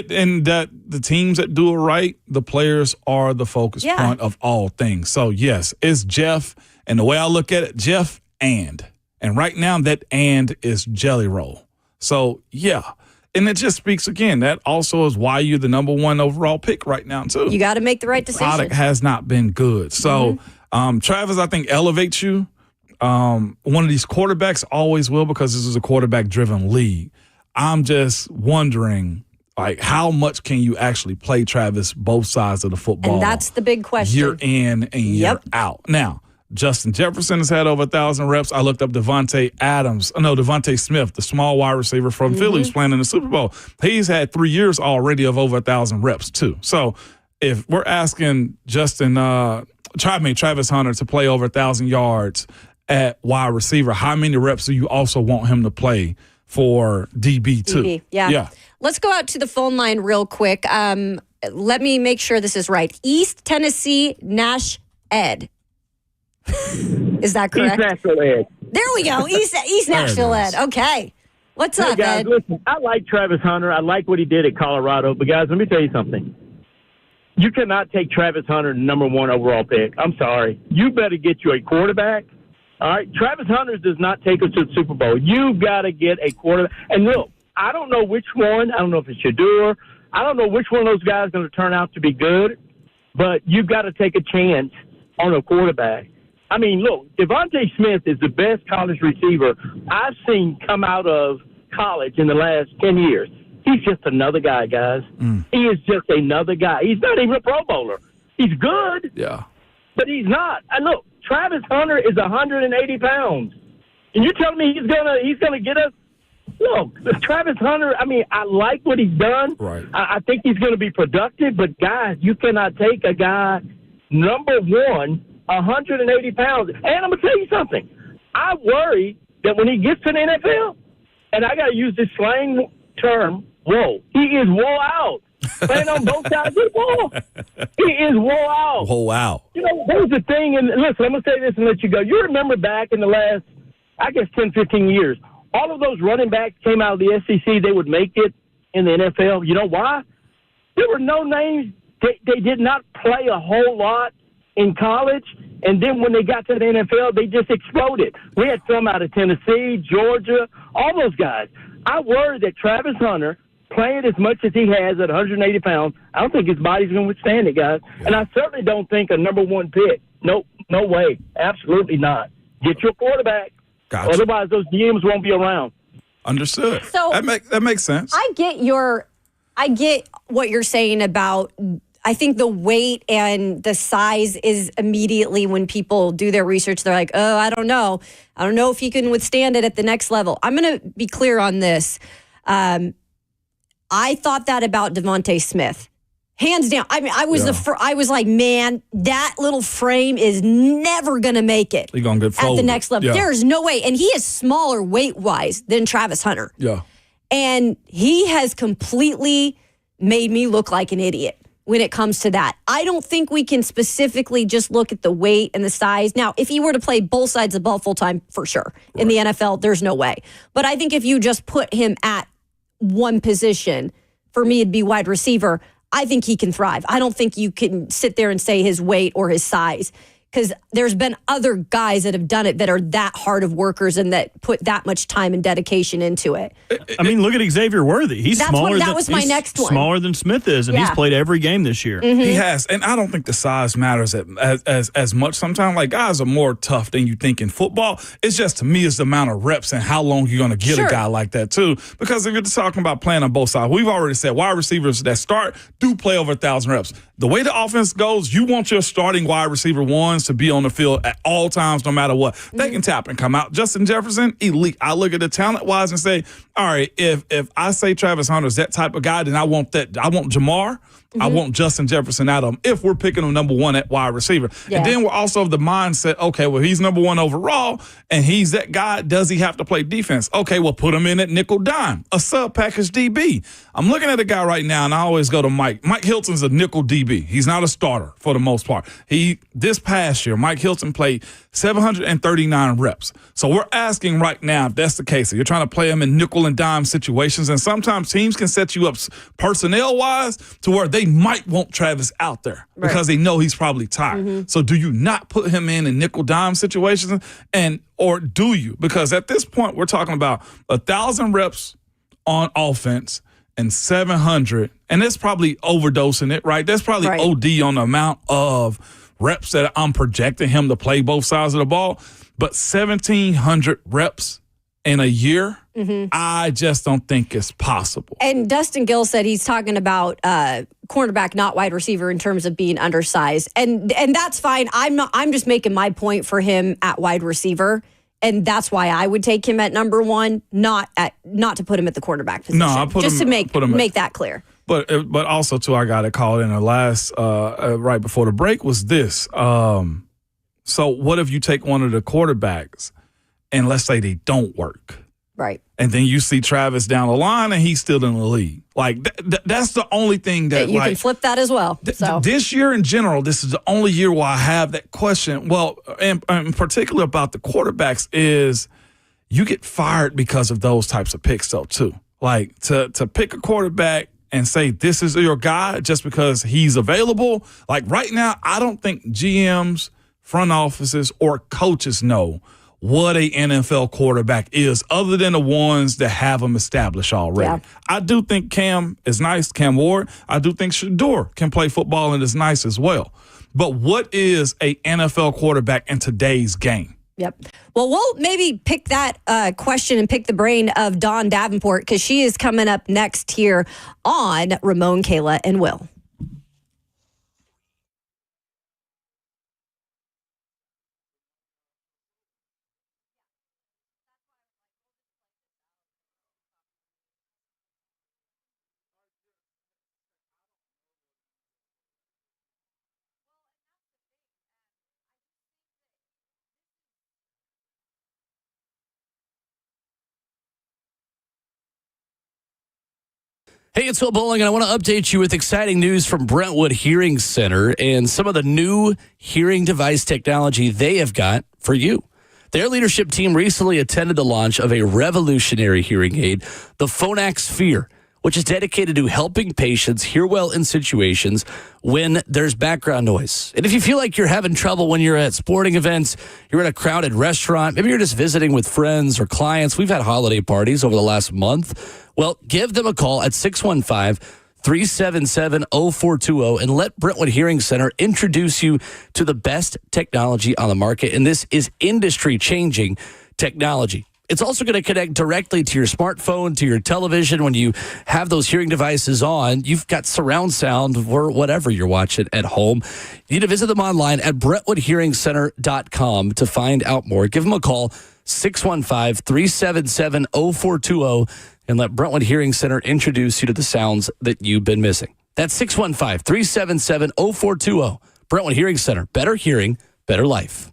And that the teams that do it right, the players are the focus point of all things. So, yes, it's Jeff. And the way I look at it, Jeff and right now that and is Jelly Roll. So, yeah. And it just speaks again. That also is why you're the number one overall pick right now, too. You got to make the right decision. Product has not been good. So, Travis, I think, elevates you. One of these quarterbacks always will, because this is a quarterback-driven league. I'm just wondering, like, how much can you actually play, Travis, both sides of the football? And that's the big question. Year in and year out. Now, Justin Jefferson has had over 1,000 reps. I looked up Devontae Smith, the small wide receiver from Philly, who's playing in the Super Bowl. He's had 3 years already of over 1,000 reps, too. So if we're asking Travis Hunter to play over 1,000 yards at wide receiver, how many reps do you also want him to play for DB too? DB, yeah. Let's go out to the phone line real quick. Let me make sure this is right. East Tennessee Nash Ed. Is that correct? East Nashville Ed. There we go. East Nashville Ed. Okay. What's up, guys, Ed? Listen, I like Travis Hunter. I like what he did at Colorado. But, guys, let me tell you something. You cannot take Travis Hunter number one overall pick. I'm sorry. You better get you a quarterback. All right? Travis Hunter does not take us to the Super Bowl. You've got to get a quarterback. And, look, I don't know which one. I don't know if it's Shador. I don't know which one of those guys is going to turn out to be good. But you've got to take a chance on a quarterback. I mean, look, Devontae Smith is the best college receiver I've seen come out of college in the last 10 years. He's just another guy, guys. He is just another guy. He's not even a Pro Bowler. He's good, but he's not. And look, Travis Hunter is 180 pounds. And you're telling me he's gonna get us? Look, Travis Hunter, I mean, I like what he's done. Right. I think he's going to be productive. But, guys, you cannot take a guy, number one, 180 pounds. And I'm going to tell you something. I worry that when he gets to the NFL, and I got to use this slang term, whoa, he is whoa out. Playing on both sides of the ball. He is whoa out. Whoa out. You know, here's the thing, and listen, I'm going to say this and let you go. You remember back in the last, I guess, 10, 15 years, all of those running backs came out of the SEC, they would make it in the NFL. You know why? There were no names. They did not play a whole lot in college, and then when they got to the NFL, they just exploded. We had some out of Tennessee, Georgia, all those guys. I worry that Travis Hunter, playing as much as he has at 180 pounds, I don't think his body's going to withstand it, guys. Yeah. And I certainly don't think a number one pick. No way. Absolutely not. Get your quarterback. Gotcha. Otherwise, those GMs won't be around. Understood. So that makes sense. I get what you're saying about, I think the weight and the size is immediately when people do their research, they're like, oh, I don't know. I don't know if he can withstand it at the next level. I'm going to be clear on this. I thought that about Devontae Smith. Hands down. I mean, I was like, man, that little frame is never going to make it He's gonna get folded at the next level. Yeah. There's no way. And he is smaller weight-wise than Travis Hunter. Yeah. And he has completely made me look like an idiot when it comes to that. I don't think we can specifically just look at the weight and the size. Now, if he were to play both sides of the ball full-time, for sure. Right. In the NFL, there's no way. But I think if you just put him at one position, for me, it'd be wide receiver. I think he can thrive. I don't think you can sit there and say his weight or his size, because there's been other guys that have done it that are that hard of workers and that put that much time and dedication into it. I mean, look at Xavier Worthy. He's smaller. That was my next one. Smaller than Smith is, and he's played every game this year. Mm-hmm. He has, and I don't think the size matters as much. Sometimes, like, guys are more tough than you think in football. It's just, to me, it's the amount of reps and how long you're going to get a guy like that too. Because if you're talking about playing on both sides, we've already said wide receivers that start do play over 1,000 reps. The way the offense goes, you want your starting wide receiver ones to be on the field at all times, no matter what. They can tap and come out. Justin Jefferson, elite. I look at the talent-wise and say, all right, if I say Travis Hunter's that type of guy, then I want Jamar. I want Justin Jefferson out of him if we're picking him number one at wide receiver. Yeah. And then we're also of the mindset, okay, well, he's number one overall, and he's that guy. Does he have to play defense? Okay, well, put him in at nickel dime, a sub-package DB. I'm looking at a guy right now, and I always go to Mike. Mike Hilton's a nickel DB. He's not a starter for the most part. This past year, Mike Hilton played 739 reps. So we're asking right now if that's the case. If you're trying to play him in nickel and dime situations, and sometimes teams can set you up personnel-wise to where they might want Travis out there because they know he's probably tired. Mm-hmm. So do you not put him in nickel dime situations, or do you? Because at this point, we're talking about 1,000 reps on offense and 700, and that's probably overdosing it, right? That's probably OD on the amount of reps that I'm projecting him to play both sides of the ball. But 1,700 reps in a year, I just don't think it's possible. And Dustin Gill said he's talking about cornerback, not wide receiver, in terms of being undersized, and that's fine. I'm just making my point for him at wide receiver, and that's why I would take him at number one, not to put him at the quarterback position. No, I put just him, to make that clear. But also too, I got it called in the last right before the break was this. So what if you take one of the quarterbacks and let's say they don't work? Right. And then you see Travis down the line and he's still in the league. Like, that's the only thing that you can flip that as well. So this year in general, this is the only year where I have that question. Well, and particular about the quarterbacks is you get fired because of those types of picks though too. Like to pick a quarterback and say this is your guy just because he's available. Like right now, I don't think GMs, front offices, or coaches know what a NFL quarterback is other than the ones that have them established already. Yeah. I do think Cam is nice, Cam Ward. I do think Shador can play football and is nice as well. But what is a NFL quarterback in today's game? Yep. Well, we'll maybe pick that question and pick the brain of Dawn Davenport because she is coming up next here on Ramon, Kayla, and Will. Hey, it's Will Bowling, and I want to update you with exciting news from Brentwood Hearing Center and some of the new hearing device technology they have got for you. Their leadership team recently attended the launch of a revolutionary hearing aid, the Phonak Sphere, which is dedicated to helping patients hear well in situations when there's background noise. And if you feel like you're having trouble when you're at sporting events, you're in a crowded restaurant, maybe you're just visiting with friends or clients. We've had holiday parties over the last month. Well, give them a call at 615-377-0420 and let Brentwood Hearing Center introduce you to the best technology on the market. And this is industry-changing technology. It's also going to connect directly to your smartphone, to your television. When you have those hearing devices on, you've got surround sound or whatever you're watching at home. You need to visit them online at brentwoodhearingcenter.com to find out more. Give them a call, 615-377-0420, and let Brentwood Hearing Center introduce you to the sounds that you've been missing. That's 615-377-0420. Brentwood Hearing Center. Better hearing, better life.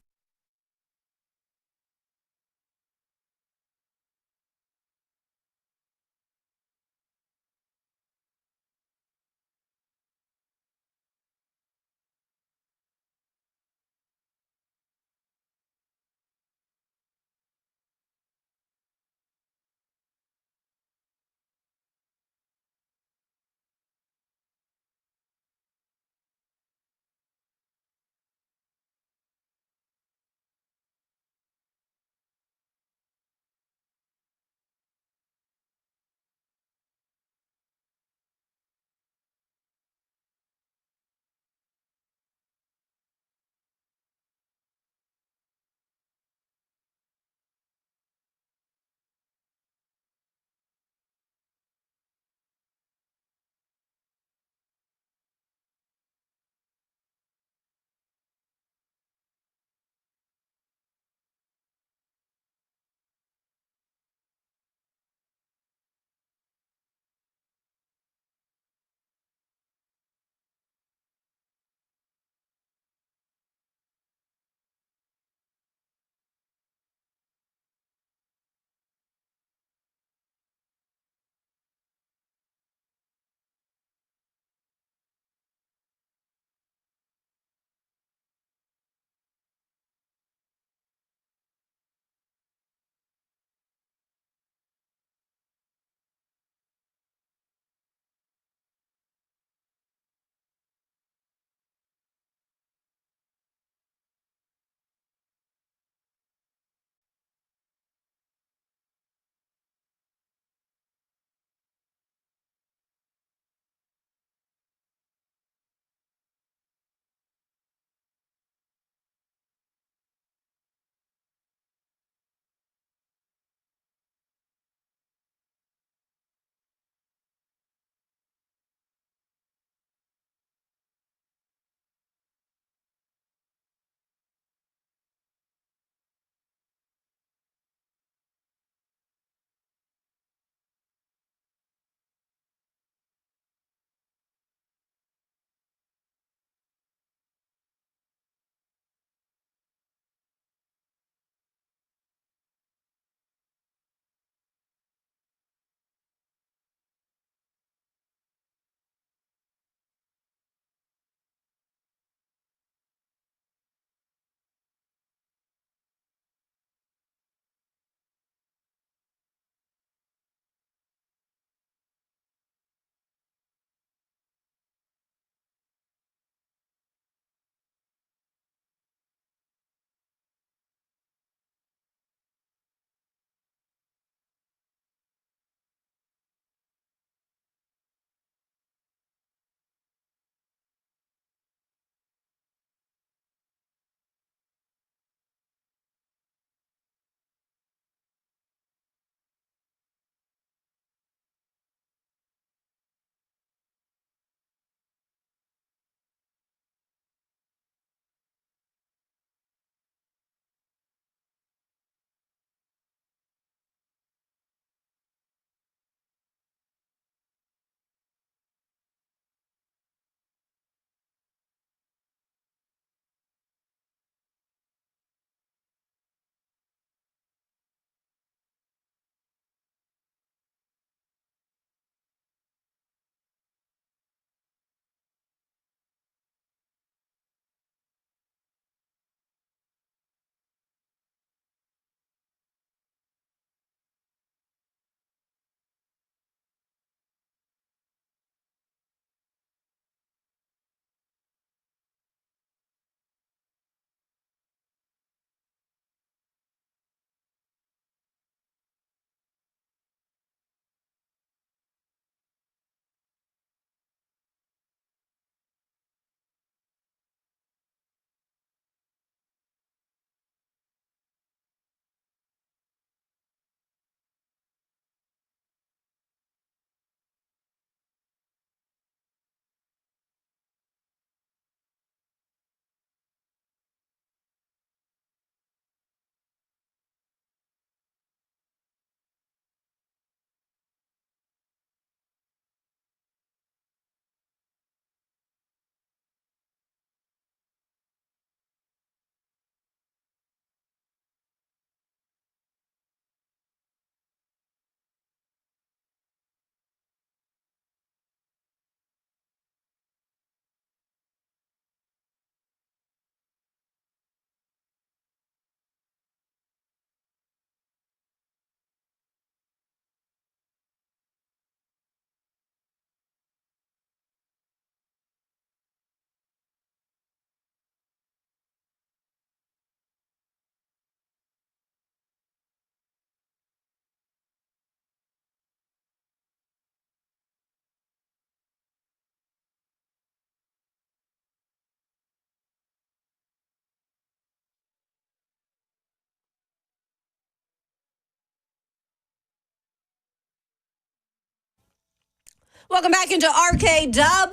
Welcome back into RKW.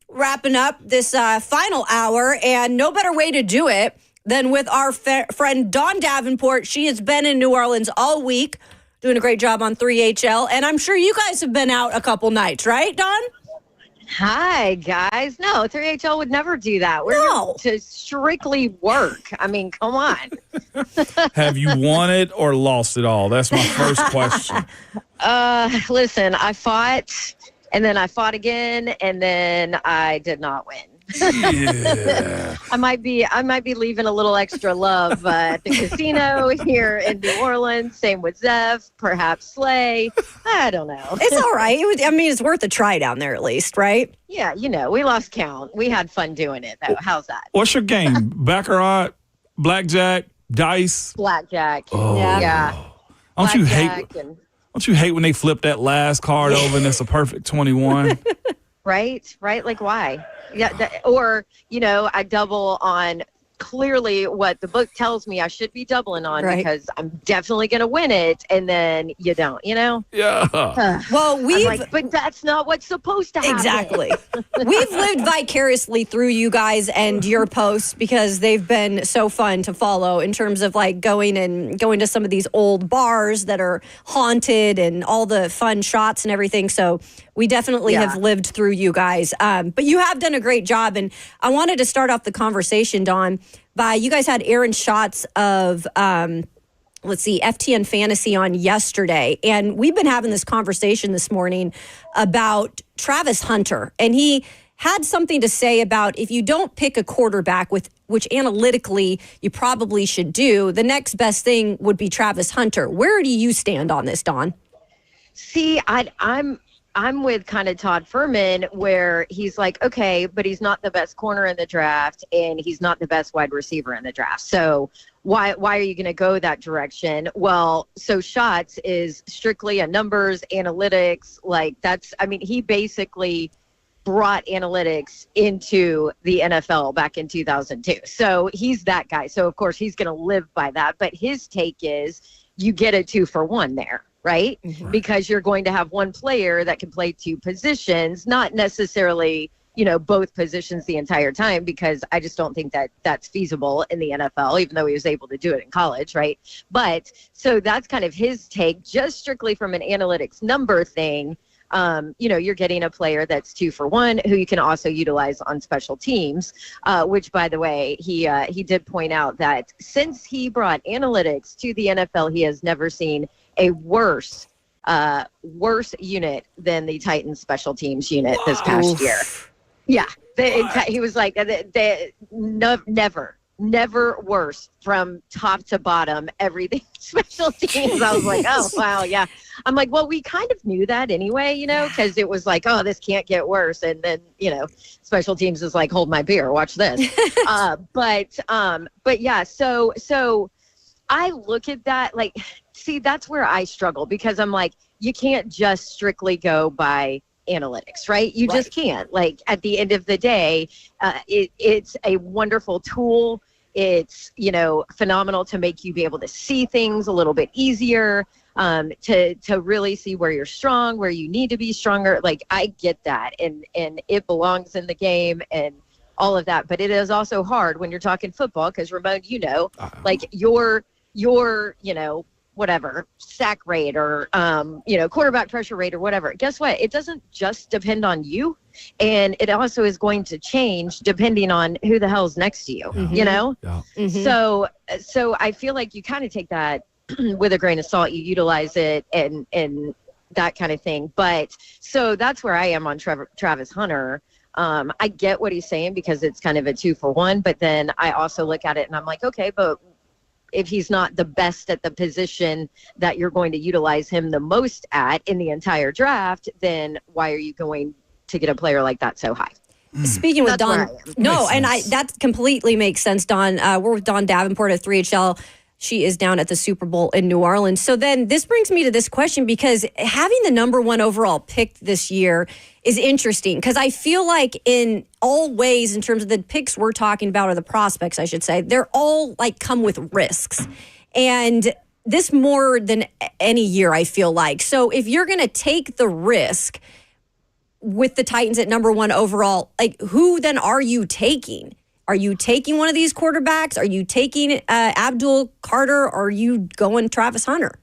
Wrapping up this final hour, and no better way to do it than with our friend Dawn Davenport. She has been in New Orleans all week, doing a great job on 3HL, and I'm sure you guys have been out a couple nights, right, Dawn? Hi, guys. No, 3HL would never do that. We're here to strictly work. I mean, come on. Have you won it or lost it all? That's my first question. Listen, I fought, and then I fought again, and then I did not win. Yeah. I might be leaving a little extra love at the casino here in New Orleans. Same with Zev, perhaps Slay. I don't know. It's all right. It's worth a try down there at least, right? Yeah, we lost count. We had fun doing it, though. How's that? What's your game? Baccarat, blackjack, dice? Blackjack. Oh. Yeah. Don't you hate when they flip that last card over and it's a perfect 21? Right? Like, why? Yeah, I double on clearly what the book tells me I should be doubling on because I'm definitely going to win it, and then you don't, Yeah. Well, but that's not what's supposed to happen. Exactly. We've lived vicariously through you guys and your posts because they've been so fun to follow in terms of like going to some of these old bars that are haunted and all the fun shots and everything. So we definitely have lived through you guys. But you have done a great job. And I wanted to start off the conversation, Dawn, by you guys had Aaron shots of, FTN Fantasy on yesterday. And we've been having this conversation this morning about Travis Hunter. And he had something to say about if you don't pick a quarterback, which analytically you probably should do, the next best thing would be Travis Hunter. Where do you stand on this, Dawn? See, I'm with kind of Todd Furman where he's like, okay, but he's not the best corner in the draft and he's not the best wide receiver in the draft. So why are you going to go that direction? Well, so shots is strictly a numbers, analytics. He basically brought analytics into the NFL back in 2002. So he's that guy. So of course he's going to live by that. But his take is you get a 2-for-1 there. Right? Mm-hmm. Because you're going to have one player that can play two positions, not necessarily, both positions the entire time, because I just don't think that that's feasible in the NFL, even though he was able to do it in college. Right. But so that's kind of his take, just strictly from an analytics number thing. You're getting a player that's 2-for-1 who you can also utilize on special teams, which, by the way, he did point out that since he brought analytics to the NFL, he has never seen a worse unit than the Titans special teams unit this past year. Yeah. He was like, never worse from top to bottom, everything special teams. I was like, oh, wow, yeah. I'm like, well, we kind of knew that anyway, because it was like, oh, this can't get worse. And then, special teams is like, hold my beer, watch this. But yeah, so I look at that, see, that's where I struggle because I'm like, you can't just strictly go by analytics, right? You just can't. At the end of the day, it's a wonderful tool. It's, phenomenal to make you be able to see things a little bit easier, to really see where you're strong, where you need to be stronger. I get that. And it belongs in the game and all of that. But it is also hard when you're talking football because, Ramon, your whatever sack rate or quarterback pressure rate or whatever, guess what, it doesn't just depend on you, and it also is going to change depending on who the hell's next to you. Mm-hmm. So I feel like you kind of take that with a grain of salt, you utilize it and that kind of thing. But so that's where I am on Travis Hunter. I get what he's saying because it's kind of a 2-for-1, but then I also look at it and I'm like, okay, but if he's not the best at the position that you're going to utilize him the most at in the entire draft, then why are you going to get a player like that so high? Speaking with Dawn, that completely makes sense, Dawn. We're with Dawn Davenport at 3HL. She is down at the Super Bowl in New Orleans. So then this brings me to this question, because having the number 1 overall pick this year is interesting, because I feel like in all ways, in terms of the picks we're talking about, or the prospects, I should say, they're all come with risks. And this more than any year, I feel like. So if you're going to take the risk, with the Titans at number 1 overall, like who then are you taking? Are you taking one of these quarterbacks? Are you taking Abdul Carter? Or are you going Travis Hunter?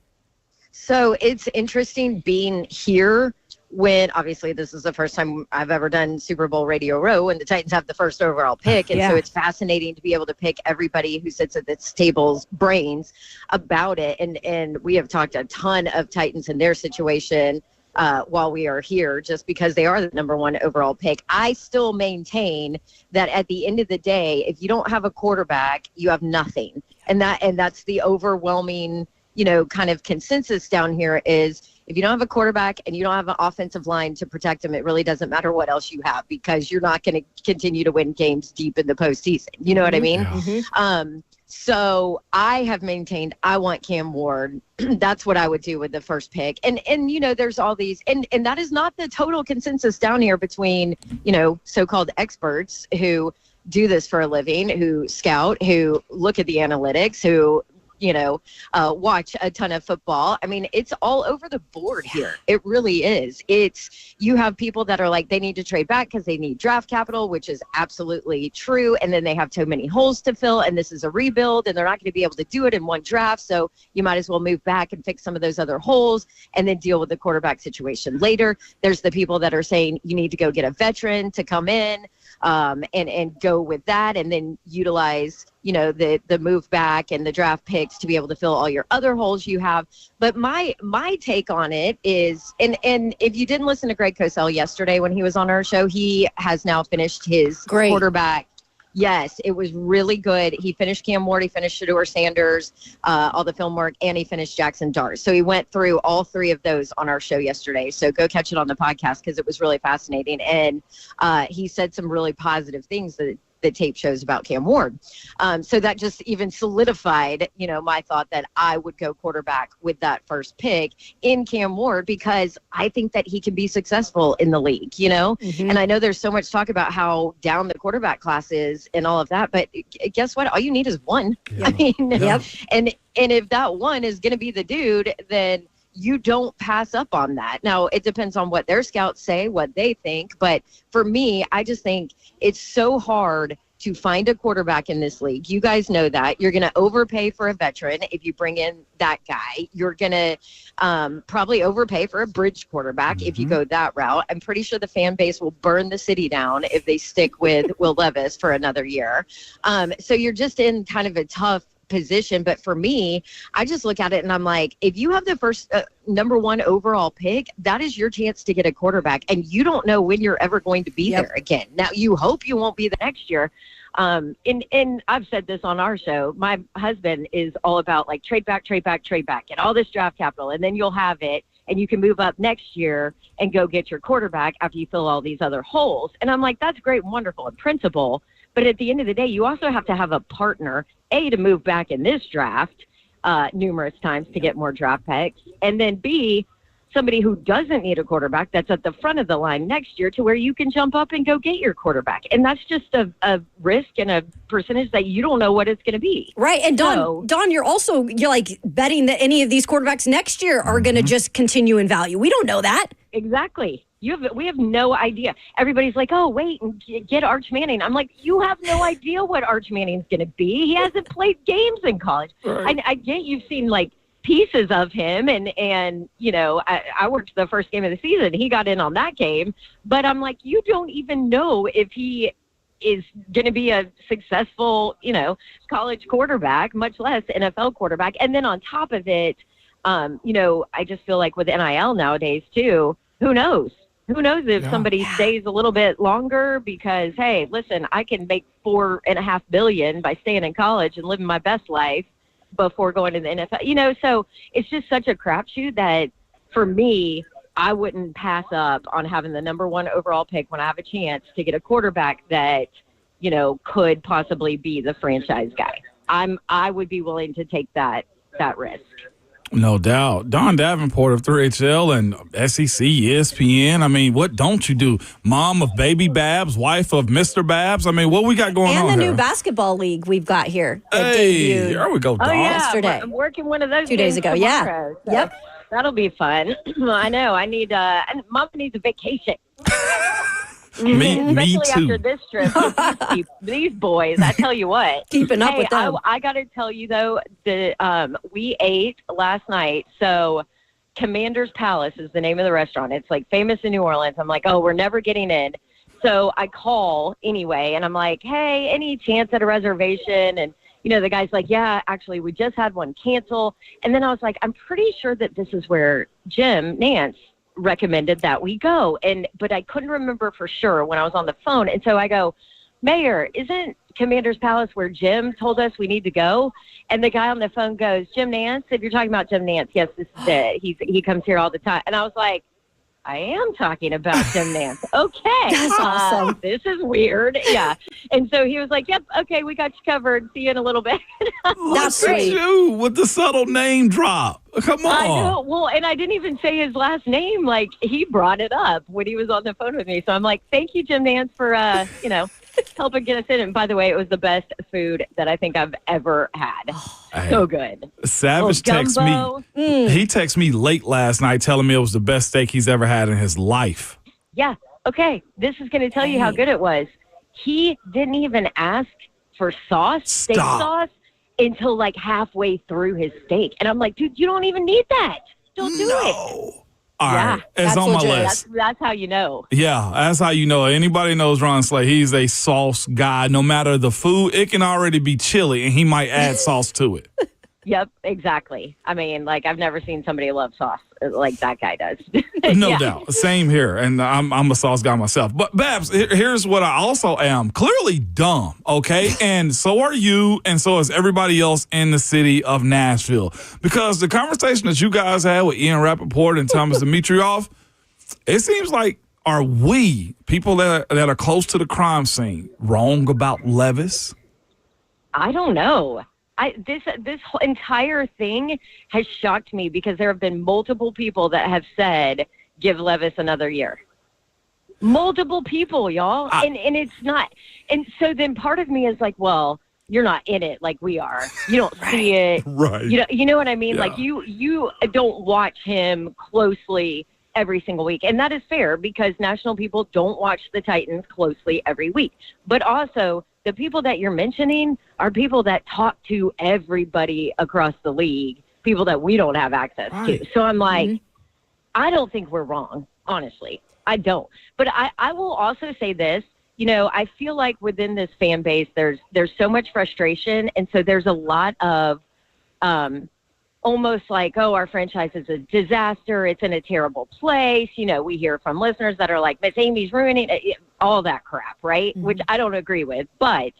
So it's interesting being here when obviously this is the first time I've ever done Super Bowl Radio Row and the Titans have the first overall pick. And so it's fascinating to be able to pick everybody who sits at this table's brains about it. And we have talked a ton of Titans in their situation while we are here, just because they are the number 1 overall pick. I still maintain that at the end of the day, if you don't have a quarterback, you have nothing. And that's the overwhelming, kind of consensus down here is if you don't have a quarterback and you don't have an offensive line to protect them, it really doesn't matter what else you have because you're not going to continue to win games deep in the postseason. You know what I mean? Mm-hmm. So I have maintained I want Cam Ward. That's what I would do with the first pick. And there's all these, and that is not the total consensus down here between, so-called experts who do this for a living, who scout, who look at the analytics, who watch a ton of football. I mean, it's all over the board here. It really is. You have people that are like, they need to trade back because they need draft capital, which is absolutely true. And then they have too many holes to fill. And this is a rebuild and they're not going to be able to do it in one draft. So you might as well move back and fix some of those other holes and then deal with the quarterback situation later. There's the people that are saying you need to go get a veteran to come in and go with that and then utilize the move back and the draft picks to be able to fill all your other holes you have. But my take on it is, and if you didn't listen to Greg Cosell yesterday when he was on our show, he has now finished his quarterback. Yes, it was really good. He finished Cam Ward, he finished Shedeur Sanders, all the film work, and he finished Jackson Dart. So he went through all 3 of those on our show yesterday. So go catch it on the podcast because it was really fascinating. And he said some really positive things that the tape shows about Cam Ward. So that just even solidified, my thought that I would go quarterback with that first pick in Cam Ward because I think that he can be successful in the league, Mm-hmm. And I know there's so much talk about how down the quarterback class is and all of that, but guess what? All you need is one. Yeah. I mean, and if that one is going to be the dude, then you don't pass up on that. Now, it depends on what their scouts say, what they think. But for me, I just think it's so hard to find a quarterback in this league. You guys know that. You're going to overpay for a veteran if you bring in that guy. You're going to probably overpay for a bridge quarterback if you go that route. I'm pretty sure the fan base will burn the city down if they stick with Will Levis for another year. So you're just in kind of a tough position. But for me, I just look at it and I'm like, if you have the first number 1 overall pick, that is your chance to get a quarterback. And you don't know when you're ever going to be there again. Now, you hope you won't be the next year. And I've said this on our show. My husband is all about like trade back, get all this draft capital, and then you'll have it. And you can move up next year and go get your quarterback after you fill all these other holes. And I'm like, that's great and wonderful in principle. But at the end of the day, you also have to have a partner, A, to move back in this draft numerous times to get more draft picks, and then B, somebody who doesn't need a quarterback that's at the front of the line next year to where you can jump up and go get your quarterback. And that's just a risk and a percentage that you don't know what it's going to be. Right. And Dawn, you're like betting that any of these quarterbacks next year are going to just continue in value. We don't know that. Exactly. We have no idea. Everybody's like, oh, wait, and get Arch Manning. I'm like, you have no idea what Arch Manning's going to be. He hasn't played games in college. Right. I get you've seen like pieces of him and I worked the first game of the season. He got in on that game, but I'm like, you don't even know if he is going to be a successful, college quarterback, much less NFL quarterback. And then on top of it, I just feel like with NIL nowadays too, who knows? Who knows if somebody stays a little bit longer because, hey, listen, I can make $4.5 billion by staying in college and living my best life before going to the NFL. So it's just such a crapshoot that for me, I wouldn't pass up on having the number 1 overall pick when I have a chance to get a quarterback that, could possibly be the franchise guy. I would be willing to take that risk. No doubt. Dawn Davenport of 3HL and SEC, ESPN. I mean, what don't you do? Mom of Baby Babs, wife of Mr. Babs. I mean, what we got going on here? And the new basketball league we've got here. Hey, there we go, Dawn. Oh, yeah. Yesterday. I'm working one of those 2 days ago. tomorrow, Yeah. so. Yep. That'll be fun. I know. I need. And Mama needs a vacation. Me Especially too. after this trip with these boys. I tell you what. Keeping up with them. I got to tell you, though, we ate last night. So Commander's Palace is the name of the restaurant. It's like famous in New Orleans. I'm like, oh, we're never getting in. So I call anyway, and I'm like, hey, any chance at a reservation? And, the guy's like, yeah, actually, we just had one cancel. And then I was like, I'm pretty sure that this is where Jim Nance recommended that we go, but I couldn't remember for sure when I was on the phone, and so I go, Mayor, isn't Commander's Palace where Jim told us we need to go? And the guy on the phone goes, Jim Nance? If you're talking about Jim Nance, yes, this is it. He comes here all the time. And I was like, I am talking about Jim Nance. Okay. That's awesome. This is weird. Yeah. And so he was like, yep, okay, we got you covered. See you in a little bit. That's Look at sweet. you with the subtle name drop. Come on. I know. Well, and I didn't even say his last name. Like, he brought it up when he was on the phone with me. So I'm like, thank you, Jim Nance, for, helping get us in. And by the way, it was the best food that I think I've ever had. So good. Savage texts me. He texted me late last night telling me it was the best steak he's ever had in his life. Yeah. Okay. This is going to tell you how good it was. He didn't even ask for steak sauce, until like halfway through his steak. And I'm like, dude, you don't even need that. Don't do it. All right. It's on my list. That's how you know. Yeah, that's how you know. Anybody knows Ron Slay. He's a sauce guy. No matter the food, it can already be chili, and he might add sauce to it. Yep, exactly. I mean, like, I've never seen somebody love sauce like that guy does. No doubt. Same here. And I'm a sauce guy myself. But, Babs, here's what I also am. Clearly dumb, okay? And so are you, and so is everybody else in the city of Nashville. Because the conversation that you guys had with Ian Rappaport and Thomas Dimitrioff, it seems like, are we, people that are close to the crime scene, wrong about Levis? I don't know. This whole entire thing has shocked me because there have been multiple people that have said, give Levis another year. Multiple people, y'all. And it's not. And so then part of me is like, well, you're not in it like we are. You don't see it. Right. You know what I mean? Yeah. Like you don't watch him closely every single week. And that is fair because national people don't watch the Titans closely every week. But also, the people that you're mentioning are people that talk to everybody across the league, people that we don't have access to. So I'm like, I don't think we're wrong, honestly. I don't. But I will also say this, I feel like within this fan base, there's so much frustration. And so there's a lot of almost like, oh, our franchise is a disaster. It's in a terrible place. We hear from listeners that are like, Miss Amy's ruining it, all that crap, right? Which I don't agree with. But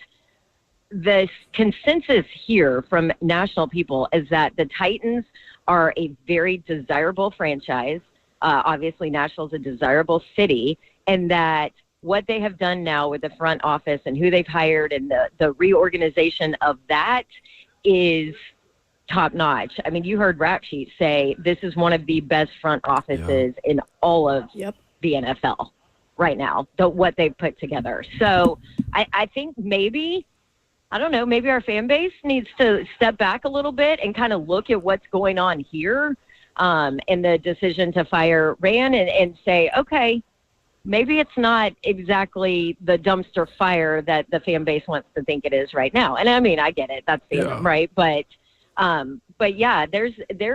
the consensus here from national people is that the Titans are a very desirable franchise. Obviously, Nashville's a desirable city, and that what they have done now with the front office and who they've hired and the reorganization of that is top notch. I mean, you heard Rap Sheet say this is one of the best front offices in all of the NFL right now, what they've put together. So I think maybe our fan base needs to step back a little bit and kind of look at what's going on here and the decision to fire Rand and say, okay, maybe it's not exactly the dumpster fire that the fan base wants to think it is right now. And I mean, I get it. That's fandom, right? But yeah, there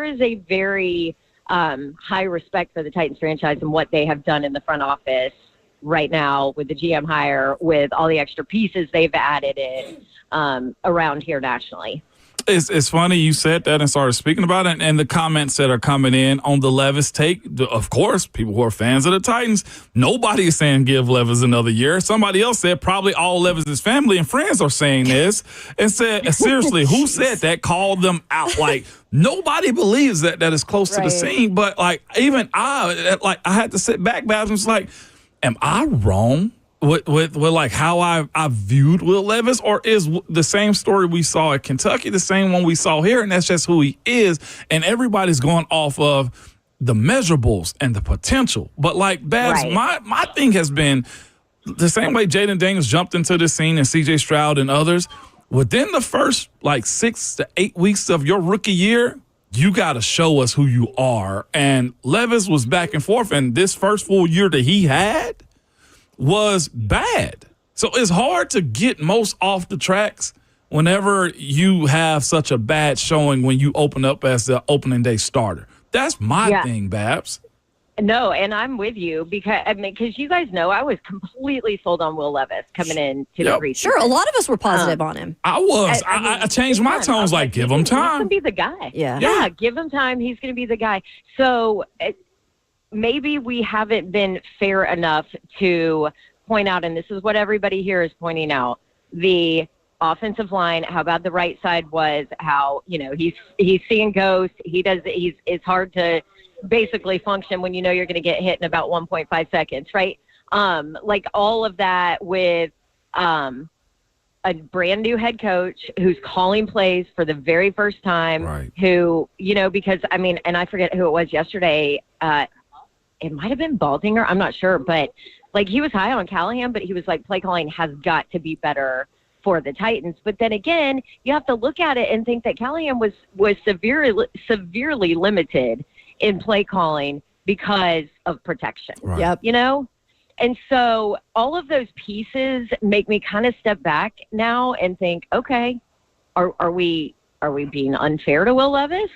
is a very high respect for the Titans franchise and what they have done in the front office right now with the GM hire, with all the extra pieces they've added in around here nationally. It's funny you said that and started speaking about it, and the comments that are coming in on the Levis take, of course, people who are fans of the Titans, nobody is saying give Levis another year. Somebody else said probably all Levis's family and friends are saying this and said, seriously, who said that? Called them out. Like, nobody believes that is close to the scene, but like even I had to sit back, Babs, and was like, am I wrong? With like how I viewed Will Levis, or is the same story we saw at Kentucky the same one we saw here, and that's just who he is, and everybody's going off of the measurables and the potential. But like Babs, my thing has been the same way Jaden Daniels jumped into the scene and CJ Stroud and others. Within the first like 6 to 8 weeks of your rookie year, you got to show us who you are. And Levis was back and forth, and this first full year that he had was bad. So it's hard to get most off the tracks whenever you have such a bad showing when you open up as the opening day starter. That's my thing, Babs. No, and I'm with you because you guys know I was completely sold on Will Levis coming in to the preseason. Sure, a lot of us were positive on him. I was. I changed my tones like, give him time. He's going to be the guy. Yeah, give him time. He's going to be the guy. So maybe we haven't been fair enough to point out, and this is what everybody here is pointing out, the offensive line, how bad the right side was, how, he's seeing ghosts. It's hard to basically function when you know you're going to get hit in about 1.5 seconds, right? Like all of that with a brand new head coach who's calling plays for the very first time, who, because, and I forget who it was yesterday. It might have been Baldinger. I'm not sure, but like he was high on Callahan, but he was like, play calling has got to be better for the Titans. But then again, you have to look at it and think that Callahan was severely limited in play calling because of protection. Yep. And so all of those pieces make me kind of step back now and think, okay, are we being unfair to Will Levis?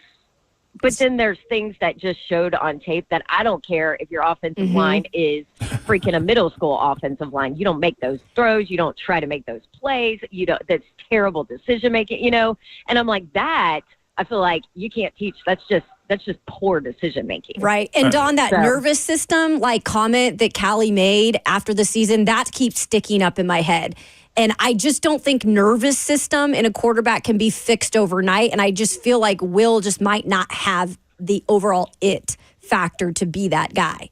But then there's things that just showed on tape that I don't care if your offensive line is freaking a middle school offensive line. You don't make those throws. You don't try to make those plays. That's terrible decision making, And I'm like, that I feel like you can't teach. That's just poor decision making. Right. And Dawn, that nervous system comment that Callie made after the season, that keeps sticking up in my head. And I just don't think nervous system in a quarterback can be fixed overnight. And I just feel like Will just might not have the overall it factor to be that guy.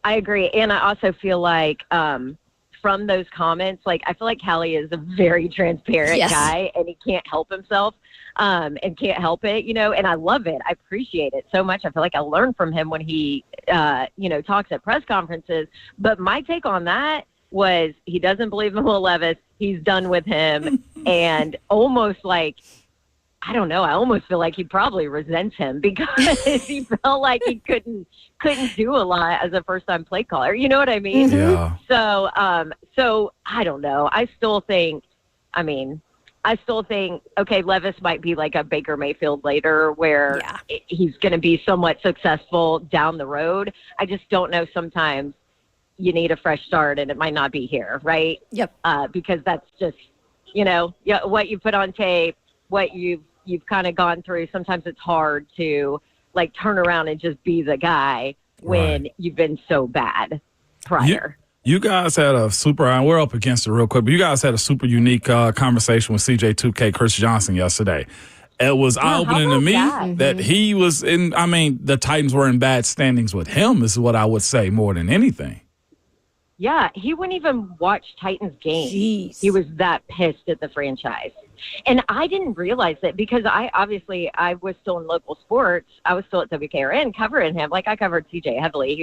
I agree. And I also feel like from those comments, I feel like Callie is a very transparent guy and he can't help himself and can't help it, and I love it. I appreciate it so much. I feel like I learned from him when he, talks at press conferences. But my take on that was he doesn't believe in Will Levis. He's done with him. And almost I don't know, I almost feel like he probably resents him because he felt like he couldn't do a lot as a first-time play caller. You know what I mean? Yeah. So I don't know. I still think, okay, Levis might be like a Baker Mayfield later where he's going to be somewhat successful down the road. I just don't know, sometimes you need a fresh start and it might not be here, right? Yep. Because that's just, what you put on tape, what you've kind of gone through. Sometimes it's hard to turn around and just be the guy when you've been so bad prior. You guys had a super, and we're up against it real quick, but you guys had a super unique conversation with CJ2K, Chris Johnson, yesterday. It was eye-opening to me that he was the Titans were in bad standings with him, is what I would say more than anything. Yeah, he wouldn't even watch Titans games. Jeez. He was that pissed at the franchise. And I didn't realize that because I was still in local sports. I was still at WKRN covering him. I covered CJ heavily.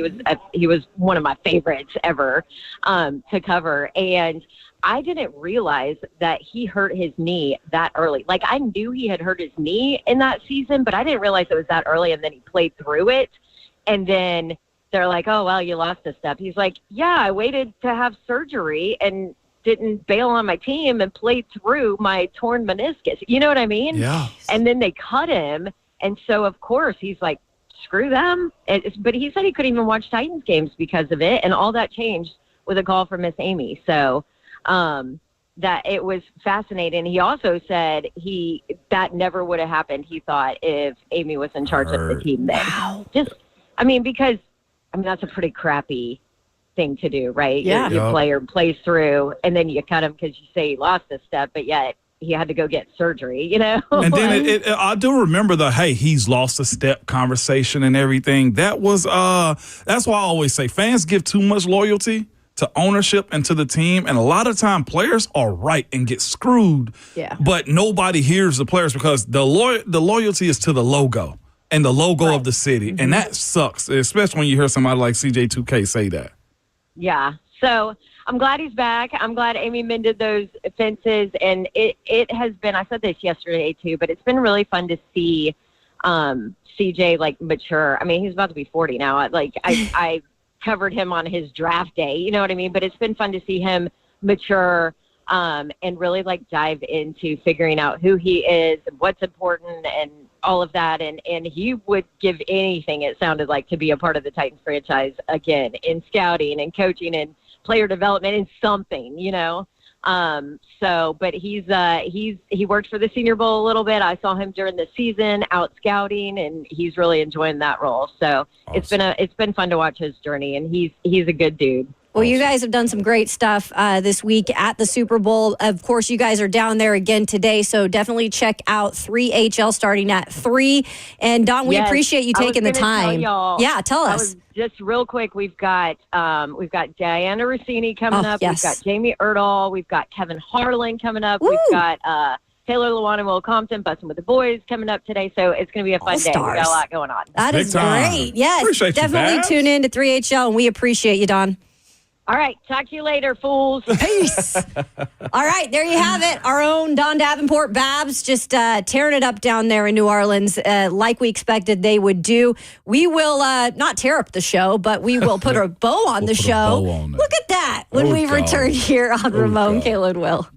He was one of my favorites ever to cover. And I didn't realize that he hurt his knee that early. I knew he had hurt his knee in that season, but I didn't realize it was that early. And then he played through it. And then they're like, oh, well, you lost a step. He's like, yeah, I waited to have surgery and didn't bail on my team and played through my torn meniscus. You know what I mean? Yeah. And then they cut him. And so, of course, he's like, screw them. But he said he couldn't even watch Titans games because of it. And all that changed with a call from Miss Amy. So that it was fascinating. He also said that never would have happened, he thought, if Amy was in charge of the team then. Wow. Because that's a pretty crappy thing to do, right? Yeah. Your player plays through, and then you cut him because you say he lost a step, but yet he had to go get surgery, And then I do remember he's lost a step conversation and everything. That was that's why I always say fans give too much loyalty to ownership and to the team, and a lot of time players are right and get screwed. Yeah. But nobody hears the players because the loyalty is to the logo. And the logo of the city. And that sucks, especially when you hear somebody like CJ2K say that. Yeah. So I'm glad he's back. I'm glad Amy mended those fences. And it has been, I said this yesterday too, but it's been really fun to see CJ like mature. I mean, he's about to be 40 now. I covered him on his draft day. You know what I mean? But it's been fun to see him mature and really like dive into figuring out who he is, what's important, and all of that. And he would give anything, it sounded like, to be a part of the Titans franchise again in scouting and coaching and player development and something, you know. But he worked for the Senior Bowl a little bit. I saw him during the season out scouting, and he's really enjoying that role. So awesome. It's been fun to watch his journey, and he's a good dude. Well, you guys have done some great stuff this week at the Super Bowl. Of course, you guys are down there again today, so definitely check out 3HL starting at 3. And, Don, we appreciate you taking the time. Tell us. Just real quick, we've got Diana Rossini coming up. Yes. We've got Jamie Erdahl. We've got Kevin Harlan coming up. Woo! We've got Taylor Lewan and Will Compton, Busting with the Boys coming up today. So it's going to be a fun day. We got a lot going on. That is great. Yes, appreciate definitely tune in to 3HL, and we appreciate you, Don. All right. Talk to you later, fools. Peace. All right. There you have it. Our own Don Davenport Babs just tearing it up down there in New Orleans like we expected they would do. We will not tear up the show, but we will put a bow on the show. Look at that when we return here on Ramon, Kayla, and Will.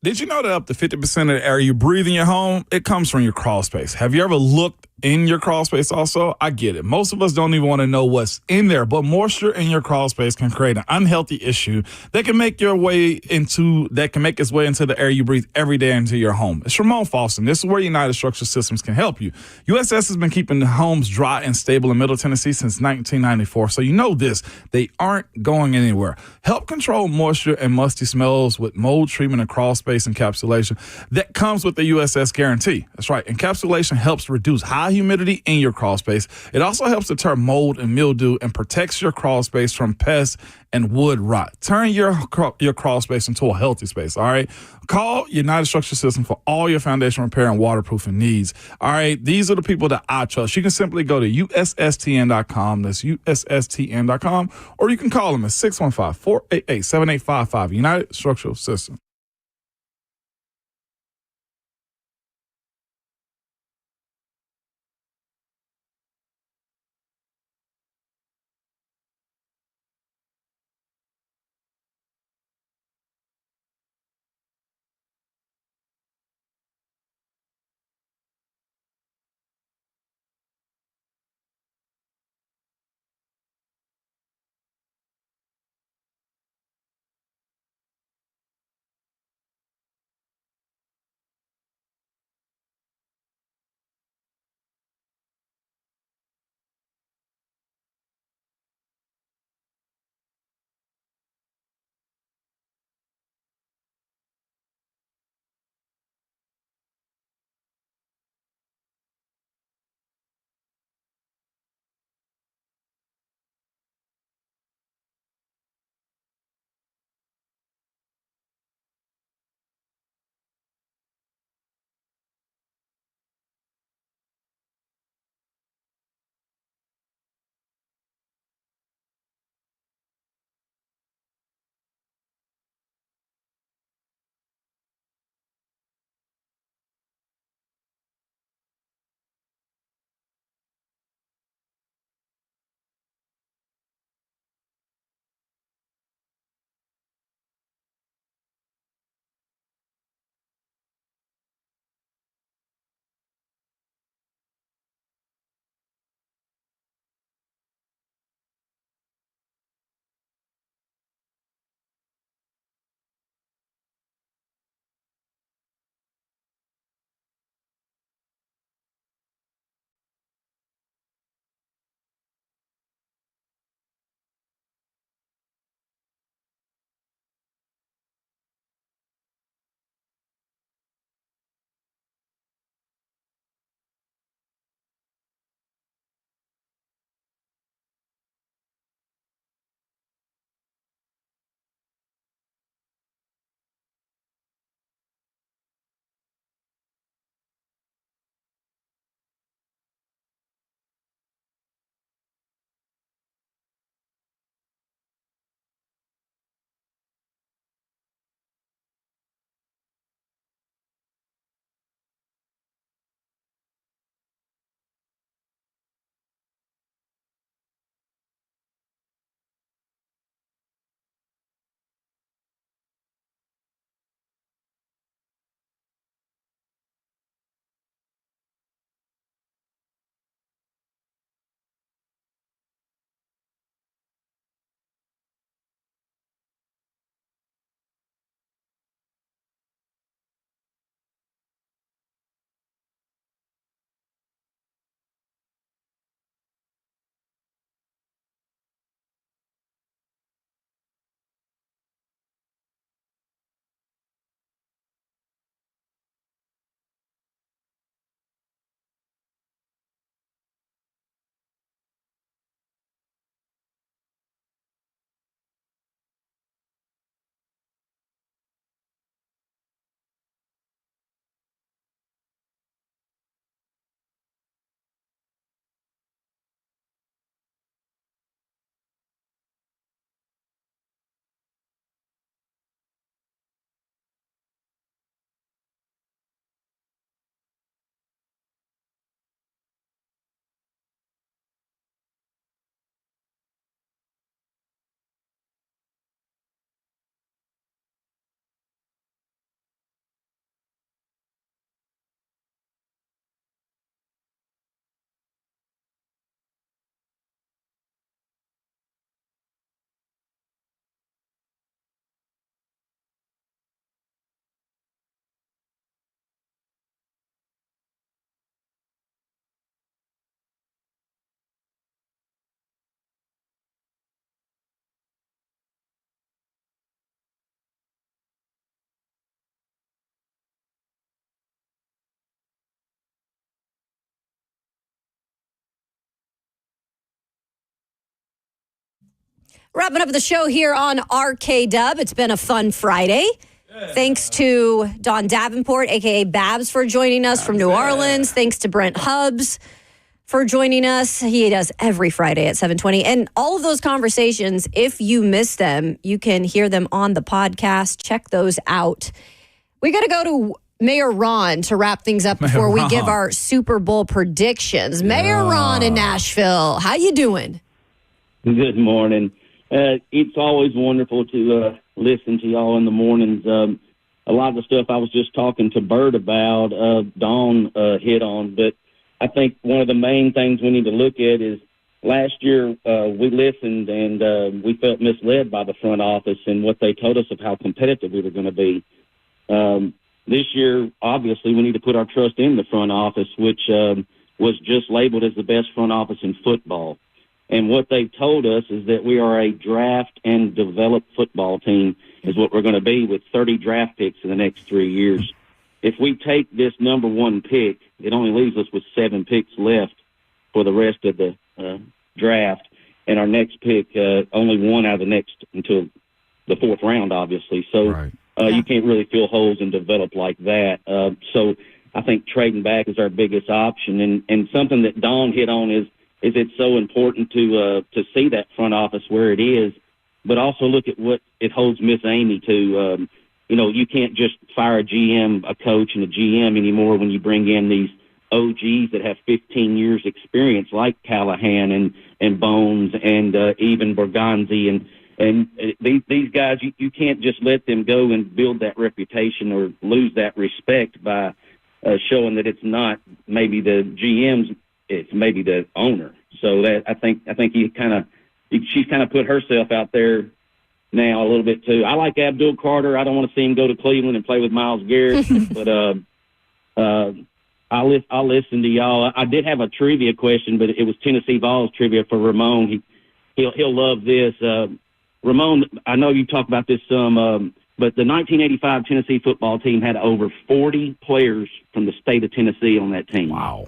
Did you know that up to 50% of the air you breathe in your home, it comes from your crawl space? Have you ever looked in your crawl space also? I get it. Most of us don't even want to know what's in there, but moisture in your crawl space can create an unhealthy issue that can make its way into the air you breathe every day into your home. It's Ramon Falston. This is where United Structural Systems can help you. USS has been keeping the homes dry and stable in Middle Tennessee since 1994, so you know this. They aren't going anywhere. Help control moisture and musty smells with mold treatment and crawl space encapsulation that comes with the USS guarantee. That's right. Encapsulation helps reduce high humidity in your crawl space. It also helps deter mold and mildew and protects your crawl space from pests and wood rot. Turn your crawl space into a healthy space, all right? Call United Structural System for all your foundation repair and waterproofing needs, all right? These are the people that I trust. You can simply go to USSTN.com. That's USSTN.com. Or you can call them at 615-488-7855. United Structural System. Wrapping up the show here on RKW. It's been a fun Friday. Thanks to Don Davenport, a.k.a. Babs, for joining us from New Orleans. Thanks to Brent Hubbs for joining us. He does every Friday at 7:20. And all of those conversations, if you miss them, you can hear them on the podcast. Check those out. We got to go to Mayor Ron to wrap things up before we give our Super Bowl predictions. Mayor Ron in Nashville, how you doing? Good morning. It's always wonderful to listen to y'all in the mornings. A lot of the stuff I was just talking to Bert about, Dawn hit on, but I think one of the main things we need to look at is last year we listened and we felt misled by the front office and what they told us of how competitive we were going to be. This year, obviously, we need to put our trust in the front office, which was just labeled as the best front office in football. And what they've told us is that we are a draft and develop football team is what we're going to be with 30 draft picks in the next 3 years. If we take this number one pick, it only leaves us with 7 picks left for the rest of the draft. And our next pick, only one out of the next until the 4th round, obviously. So you can't really fill holes and develop like that. So I think trading back is our biggest option. And something that Dawn hit on is it's so important to see that front office where it is, but also look at what it holds Miss Amy to. You can't just fire a GM, a coach, and a GM anymore when you bring in these OGs that have 15 years experience like Callahan and Bones and even Berganzi. And these guys, you can't just let them go and build that reputation or lose that respect by showing that it's not maybe the GM's, it's maybe the owner. So that I think she's kind of put herself out there now a little bit too. I like Abdul Carter. I don't want to see him go to Cleveland and play with Myles Garrett, but I'll listen to y'all. I did have a trivia question, but it was Tennessee Vols trivia for Ramon. He'll love this. Ramon, I know you talked about this some, but the 1985 Tennessee football team had over 40 players from the state of Tennessee on that team. Wow.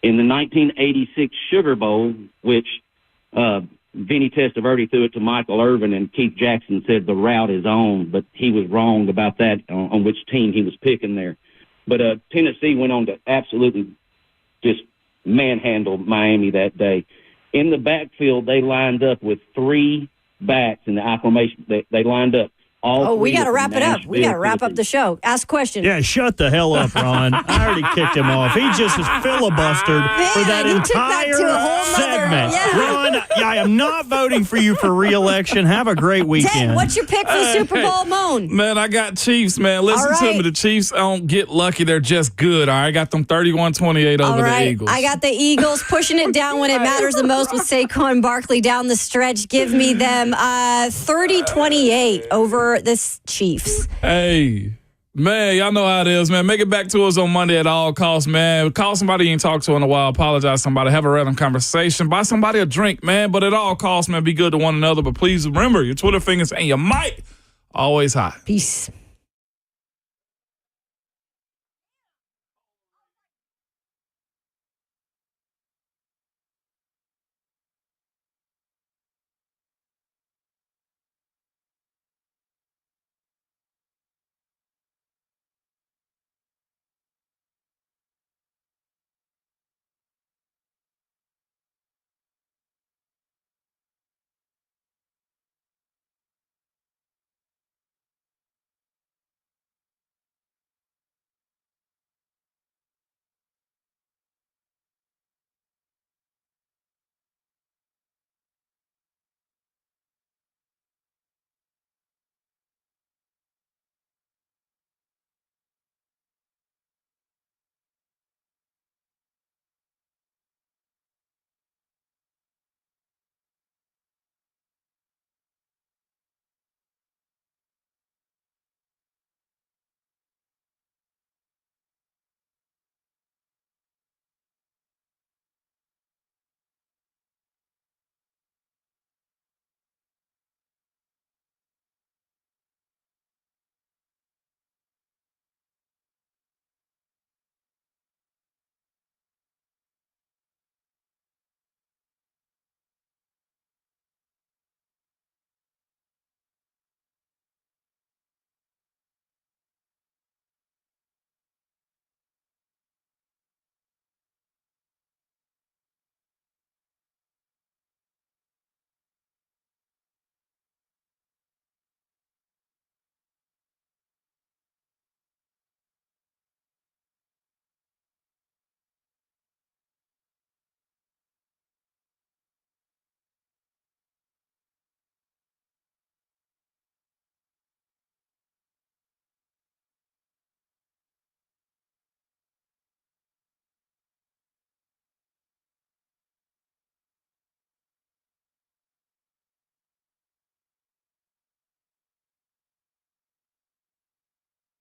In the 1986 Sugar Bowl, which Vinny Testaverde threw it to Michael Irvin, and Keith Jackson said the route is on, but he was wrong about that on which team he was picking there. But Tennessee went on to absolutely just manhandle Miami that day. In the backfield, they lined up with 3 backs in the acclamation. They lined up. We got to wrap it up. We got to wrap up the show. Ask questions. Yeah, shut the hell up, Ron. I already kicked him off. He just is filibustered for that entire segment. Ron, I am not voting for you for re-election. Have a great weekend. Dan, what's your pick for the Super Bowl, Moan? Man, I got Chiefs, man. Listen to me. The Chiefs don't get lucky. They're just good, all right? I got them 31-28 over the Eagles. I got the Eagles pushing it down when it matters the most with Saquon Barkley down the stretch. Give me them 30-28 over the Chiefs. Hey, man, y'all know how it is, man. Make it back to us on Monday at all costs, man. Call somebody you ain't talked to in a while. Apologize to somebody. Have a random conversation. Buy somebody a drink, man. But at all costs, man, be good to one another. But please remember, your Twitter fingers and your mic always hot. Peace.